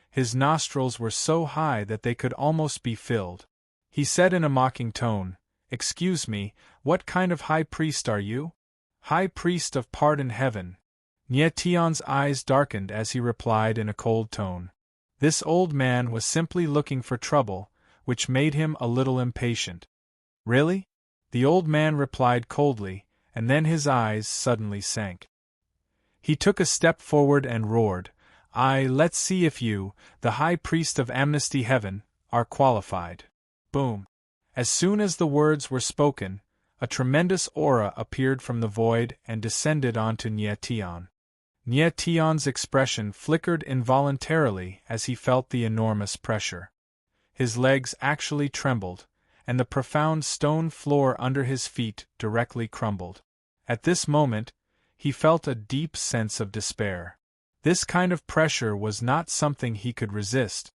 His nostrils were so high that they could almost be filled. He said in a mocking tone, Excuse me, what kind of High Priest are you? High Priest of Pardon Heaven. Nie Tian's eyes darkened as he replied in a cold tone. This old man was simply looking for trouble, which made him a little impatient. Really? The old man replied coldly, and then his eyes suddenly sank. He took a step forward and roared, Let's see if you, the High Priest of Amnesty Heaven, are qualified. Boom! As soon as the words were spoken, a tremendous aura appeared from the void and descended onto Nye Tian. Nye Tian's expression flickered involuntarily as he felt the enormous pressure. His legs actually trembled, and the profound stone floor under his feet directly crumbled. At this moment, he felt a deep sense of despair. This kind of pressure was not something he could resist.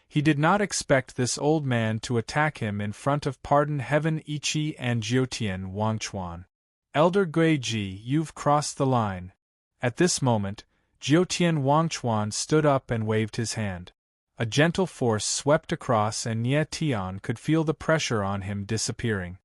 He did not expect this old man to attack him in front of Pardon Heaven Ichi and Jiutian Wangchuan. Elder Guiji, you've crossed the line. At this moment, Jiutian Wangchuan stood up and waved his hand. A gentle force swept across and Nye Tian could feel the pressure on him disappearing.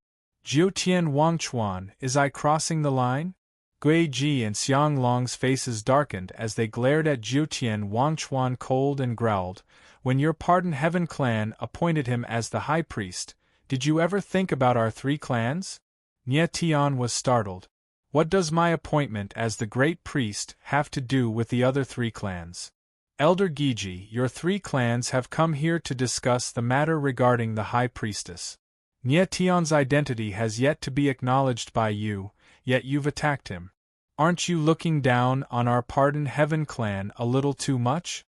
Jiutian Wangchuan, is I crossing the line? Guiji and Xianglong's faces darkened as they glared at Jiutian Wangchuan cold and growled, When your Pardon Heaven clan appointed him as the high priest, did you ever think about our 3 clans? Nye Tian was startled. What does my appointment as the great priest have to do with the other 3 clans? Elder Giji, your 3 clans have come here to discuss the matter regarding the high priestess. Nye Tian's identity has yet to be acknowledged by you, yet you've attacked him. Aren't you looking down on our Pardon Heaven clan a little too much?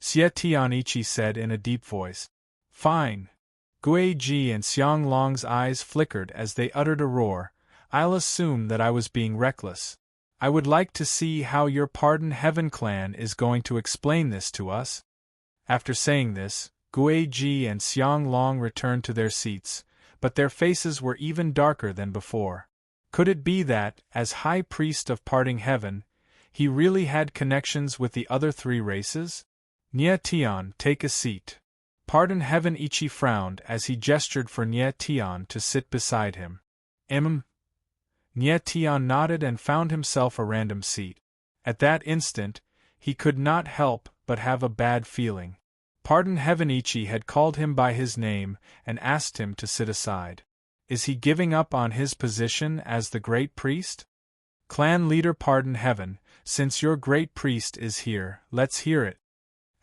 Xie Tianichi said in a deep voice. Fine. Guiji and Xianglong's eyes flickered as they uttered a roar. I'll assume that I was being reckless. I would like to see how your Pardon Heaven clan is going to explain this to us. After saying this, Guiji and Xianglong returned to their seats, but their faces were even darker than before. Could it be that, as High Priest of Parting Heaven, he really had connections with the other 3 races? Nye Tian, take a seat. Pardon Heaven Ichi frowned as he gestured for Nye Tian to sit beside him. Nye Tian nodded and found himself a random seat. At that instant, he could not help but have a bad feeling. Pardon Heaven Ichi had called him by his name and asked him to sit aside. Is he giving up on his position as the great priest? Clan leader Pardon Heaven, since your great priest is here, let's hear it.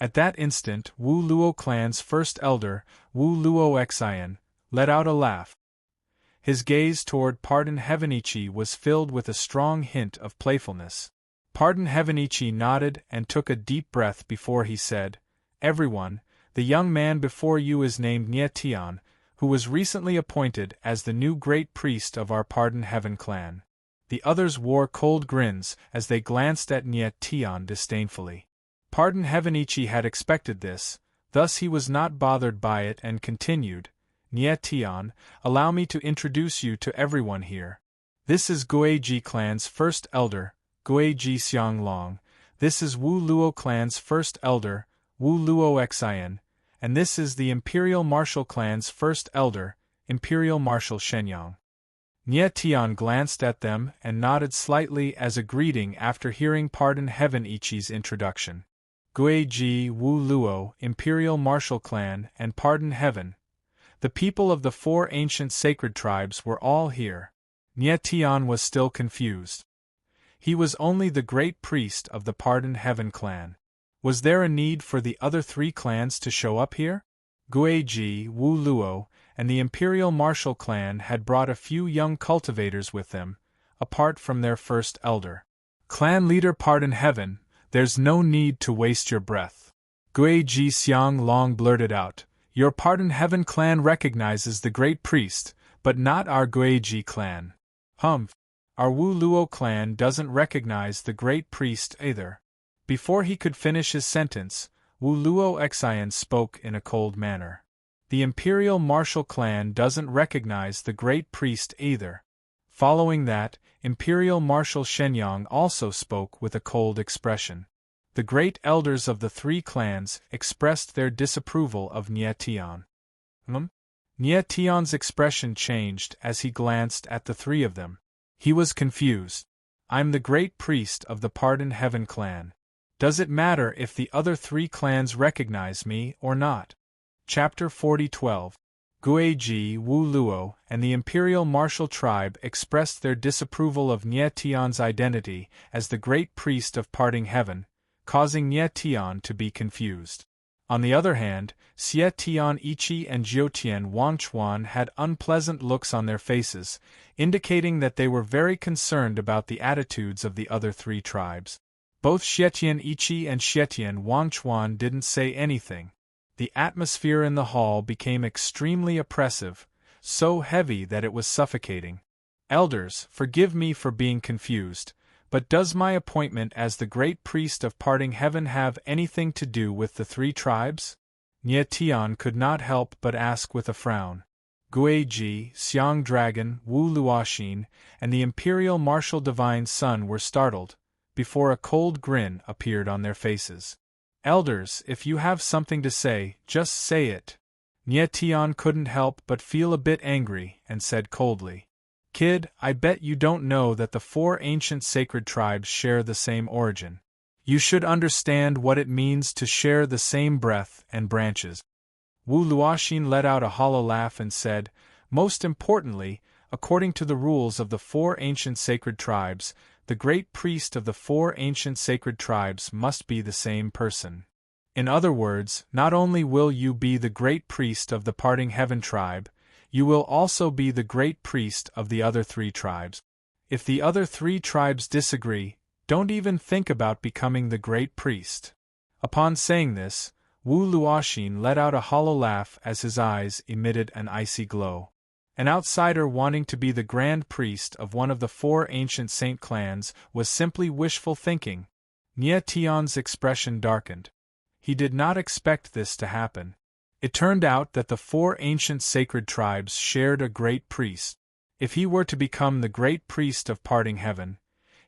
At that instant, Wu Luo clan's first elder, Wu Luo Xian, let out a laugh. His gaze toward Pardon Heaven Ichi was filled with a strong hint of playfulness. Pardon Heaven Ichi nodded and took a deep breath before he said, Everyone, the young man before you is named Nye Tian, who was recently appointed as the new great priest of our Pardon Heaven clan. The others wore cold grins as they glanced at Nye Tian disdainfully. Pardon Heaven Ichi had expected this, thus he was not bothered by it and continued, Nye Tian, allow me to introduce you to everyone here. This is Guiji clan's first elder, Guiji Xianglong. This is Wu Luo clan's first elder, Wu Luo Xian. And this is the Imperial Martial clan's first elder, Imperial Martial Shenyang. Nye Tian glanced at them and nodded slightly as a greeting after hearing Pardon Heaven Ichi's introduction. Guiji, Wu Luo, Imperial Martial clan, and Pardon Heaven. The people of the 4 ancient sacred tribes were all here. Nye Tian was still confused. He was only the great priest of the Pardon Heaven clan. Was there a need for the other 3 clans to show up here? Guiji, Wu Luo, and the Imperial Martial clan had brought a few young cultivators with them, apart from their first elder. Clan leader Pardon Heaven, there's no need to waste your breath. Guiji Xianglong blurted out, Your Pardon Heaven clan recognizes the great priest, but not our Guiji clan. Our Wu Luo clan doesn't recognize the great priest either. Before he could finish his sentence, Wu Luo Xian spoke in a cold manner. The Imperial Martial clan doesn't recognize the great priest either. Following that, Imperial Martial Shenyang also spoke with a cold expression. The great elders of the 3 clans expressed their disapproval of Nye Tian. Nye Tian's expression changed as he glanced at the 3 of them. He was confused. I'm the great priest of the Pardon Heaven clan. Does it matter if the other 3 clans recognize me or not? Chapter 40:12. Guiji Wu Luo and the imperial martial tribe expressed their disapproval of Nie Tian's identity as the great priest of parting heaven, causing Nie Tian to be confused. On the other hand, Xie Tian Ichi and Jiutian Wangchuan had unpleasant looks on their faces, indicating that they were very concerned about the attitudes of the other three tribes. Both Xietian Ichi and Xietian Wangchuan didn't say anything. The atmosphere in the hall became extremely oppressive, so heavy that it was suffocating. Elders, forgive me for being confused, but does my appointment as the great priest of parting heaven have anything to do with the three tribes? Nie Tian could not help but ask with a frown. Guiji, Xiang Dragon, Wu Luoxin, and the imperial martial divine son were startled, before a cold grin appeared on their faces. Elders, if you have something to say, just say it. Nie Tian couldn't help but feel a bit angry and said coldly, Kid, I bet you don't know that the four ancient sacred tribes share the same origin. You should understand what it means to share the same breath and branches. Wu Luoxin let out a hollow laugh and said, most importantly, according to the rules of the four ancient sacred tribes, the great priest of the four ancient sacred tribes must be the same person. In other words, not only will you be the great priest of the parting heaven tribe, you will also be the great priest of the other three tribes. If the other three tribes disagree, don't even think about becoming the great priest. Upon saying this, Wu Luoxin let out a hollow laugh as his eyes emitted an icy glow. An outsider wanting to be the grand priest of one of the four ancient saint clans was simply wishful thinking. Nie Tian's expression darkened. He did not expect this to happen. It turned out that the four ancient sacred tribes shared a great priest. If he were to become the great priest of parting heaven,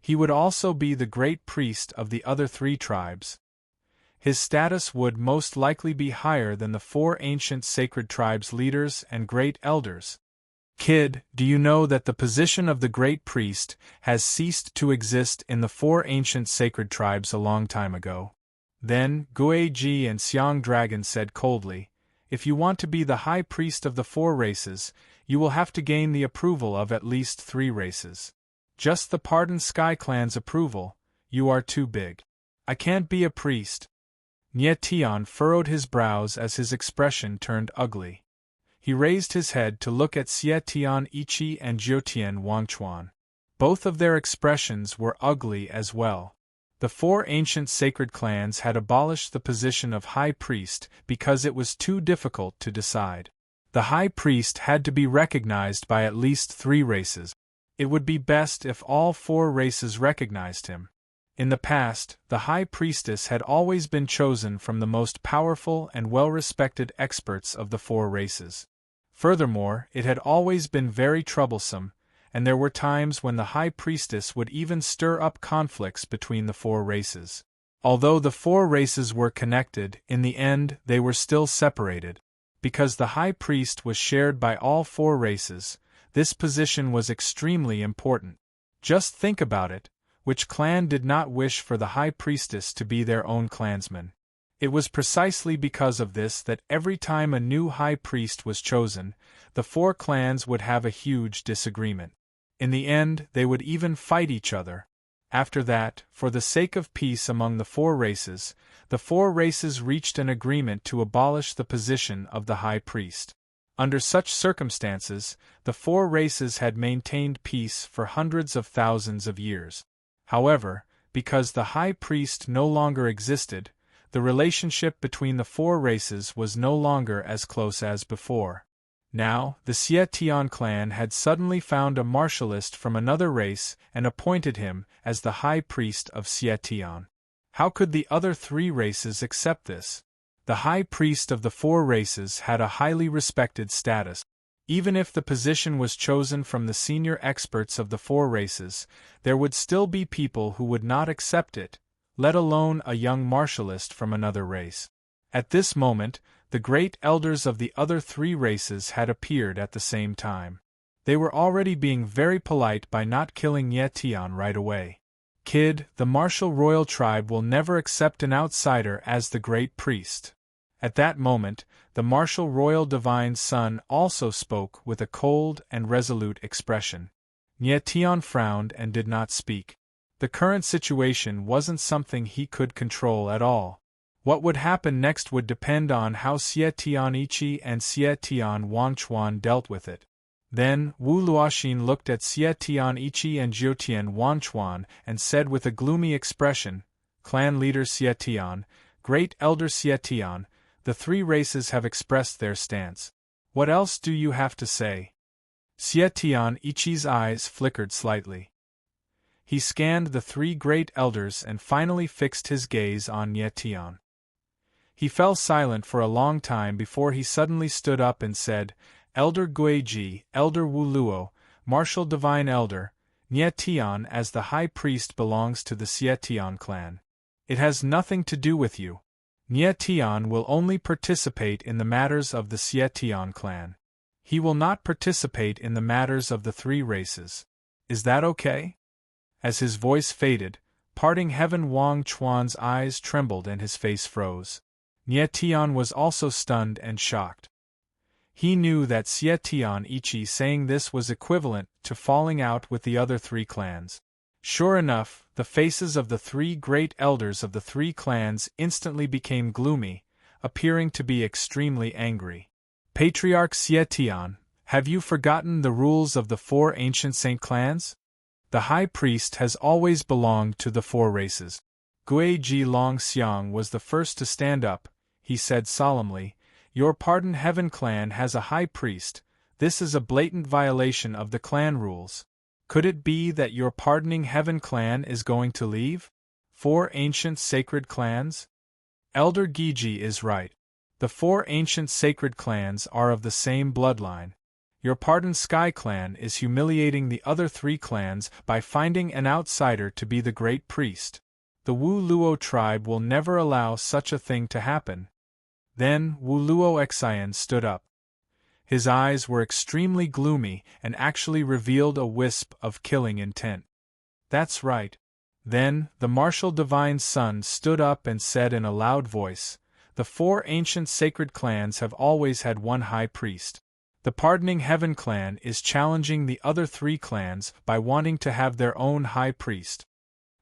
he would also be the great priest of the other three tribes. His status would most likely be higher than the four ancient sacred tribes' leaders and great elders. Kid, do you know that the position of the great priest has ceased to exist in the four ancient sacred tribes a long time ago? Then, Guiji and Xiang Dragon said coldly, if you want to be the high priest of the four races, you will have to gain the approval of at least three races. Just the Pardon Sky Clan's approval, you are too big. I can't be a priest. Nie Tian furrowed his brows as his expression turned ugly. He raised his head to look at Xie Tian Ichi and Jiutian Wangchuan. Both of their expressions were ugly as well. The four ancient sacred clans had abolished the position of high priest because it was too difficult to decide. The high priest had to be recognized by at least three races. It would be best if all four races recognized him. In the past, the high priestess had always been chosen from the most powerful and well-respected experts of the four races. Furthermore, it had always been very troublesome, and there were times when the high priestess would even stir up conflicts between the four races. Although the four races were connected, in the end they were still separated. Because the high priest was shared by all four races, this position was extremely important. Just think about it, which clan did not wish for the high priestess to be their own clansman? It was precisely because of this that every time a new high priest was chosen, the four clans would have a huge disagreement. In the end, they would even fight each other. After that, for the sake of peace among the four races reached an agreement to abolish the position of the high priest. Under such circumstances, the four races had maintained peace for hundreds of thousands of years. However, because the high priest no longer existed, the relationship between the four races was no longer as close as before. Now, the Xie Tian clan had suddenly found a martialist from another race and appointed him as the high priest of Xie Tian. How could the other three races accept this? The high priest of the four races had a highly respected status. Even if the position was chosen from the senior experts of the four races, there would still be people who would not accept it, let alone a young martialist from another race. At this moment, the great elders of the other three races had appeared at the same time. They were already being very polite by not killing Nie Tian right away. Kid, the martial royal tribe will never accept an outsider as the great priest. At that moment, the martial royal divine son also spoke with a cold and resolute expression. Nie Tian frowned and did not speak. The current situation wasn't something he could control at all. What would happen next would depend on how Xie Tian Ichi and Xie Tian Wangchuan dealt with it. Then, Wu Luoxin looked at Xie Tian Ichi and Jiutian Wangchuan and said with a gloomy expression, "Clan leader Xie Tian, great elder Xie Tian, the three races have expressed their stance. What else do you have to say?" Xie Tian Ichi's eyes flickered slightly. He scanned the three great elders and finally fixed his gaze on Nie Tian. He fell silent for a long time before he suddenly stood up and said, "Elder Guiji, Elder Wu Luo, Martial Divine Elder, Nie Tian as the High Priest belongs to the Xie Tian clan. It has nothing to do with you. Nie Tian will only participate in the matters of the Xie Tian clan. He will not participate in the matters of the three races. Is that okay?" As his voice faded, parting heaven Wang Chuan's eyes trembled and his face froze. Nie Tian was also stunned and shocked. He knew that Xie Tian Ichi saying this was equivalent to falling out with the other three clans. Sure enough, the faces of the three great elders of the three clans instantly became gloomy, appearing to be extremely angry. "Patriarch Xie Tian, have you forgotten the rules of the four ancient saint clans? The high priest has always belonged to the four races." Guiji Long Xiang was the first to stand up. He said solemnly, "Your Pardon Heaven clan has a high priest. This is a blatant violation of the clan rules. Could it be that your Pardoning Heaven clan is going to leave? Four ancient sacred clans? Elder Giji is right. The four ancient sacred clans are of the same bloodline. Your Pardon Sky clan is humiliating the other three clans by finding an outsider to be the great priest. The Wu Luo tribe will never allow such a thing to happen." Then Wu Luo Xian stood up. His eyes were extremely gloomy and actually revealed a wisp of killing intent. "That's right." Then the martial divine son stood up and said in a loud voice, "The four ancient sacred clans have always had one high priest. The Pardoning Heaven clan is challenging the other three clans by wanting to have their own high priest."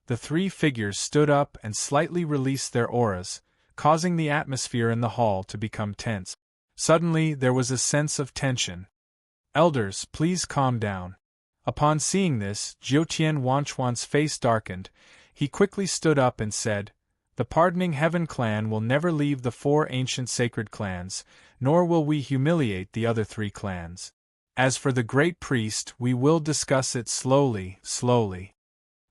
The three figures stood up and slightly released their auras, causing the atmosphere in the hall to become tense. Suddenly there was a sense of tension. "Elders, please calm down." Upon seeing this, Jiutian Wanchuan's face darkened. He quickly stood up and said, "The Pardoning Heaven clan will never leave the four ancient sacred clans, nor will we humiliate the other three clans. As for the great priest, we will discuss it slowly.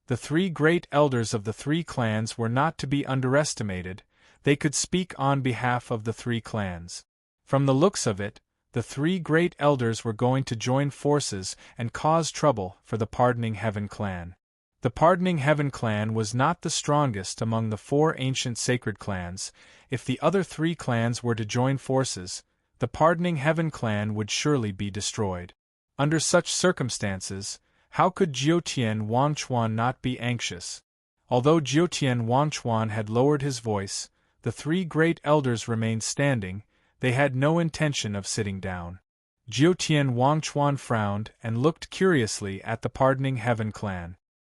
The three great elders of the three clans were not to be underestimated. They could speak on behalf of the three clans. From the looks of it, the three great elders were going to join forces and cause trouble for the Pardoning Heaven clan. The Pardoning Heaven clan was not the strongest among the four ancient sacred clans. If the other three clans were to join forces, the Pardoning Heaven clan would surely be destroyed. Under such circumstances, how could Jiutian Wangchuan not be anxious? Although Jiutian Wangchuan had lowered his voice, the three great elders remained standing. They had no intention of sitting down. Jiutian Wangchuan frowned and looked curiously at the Pardoning Heaven clan.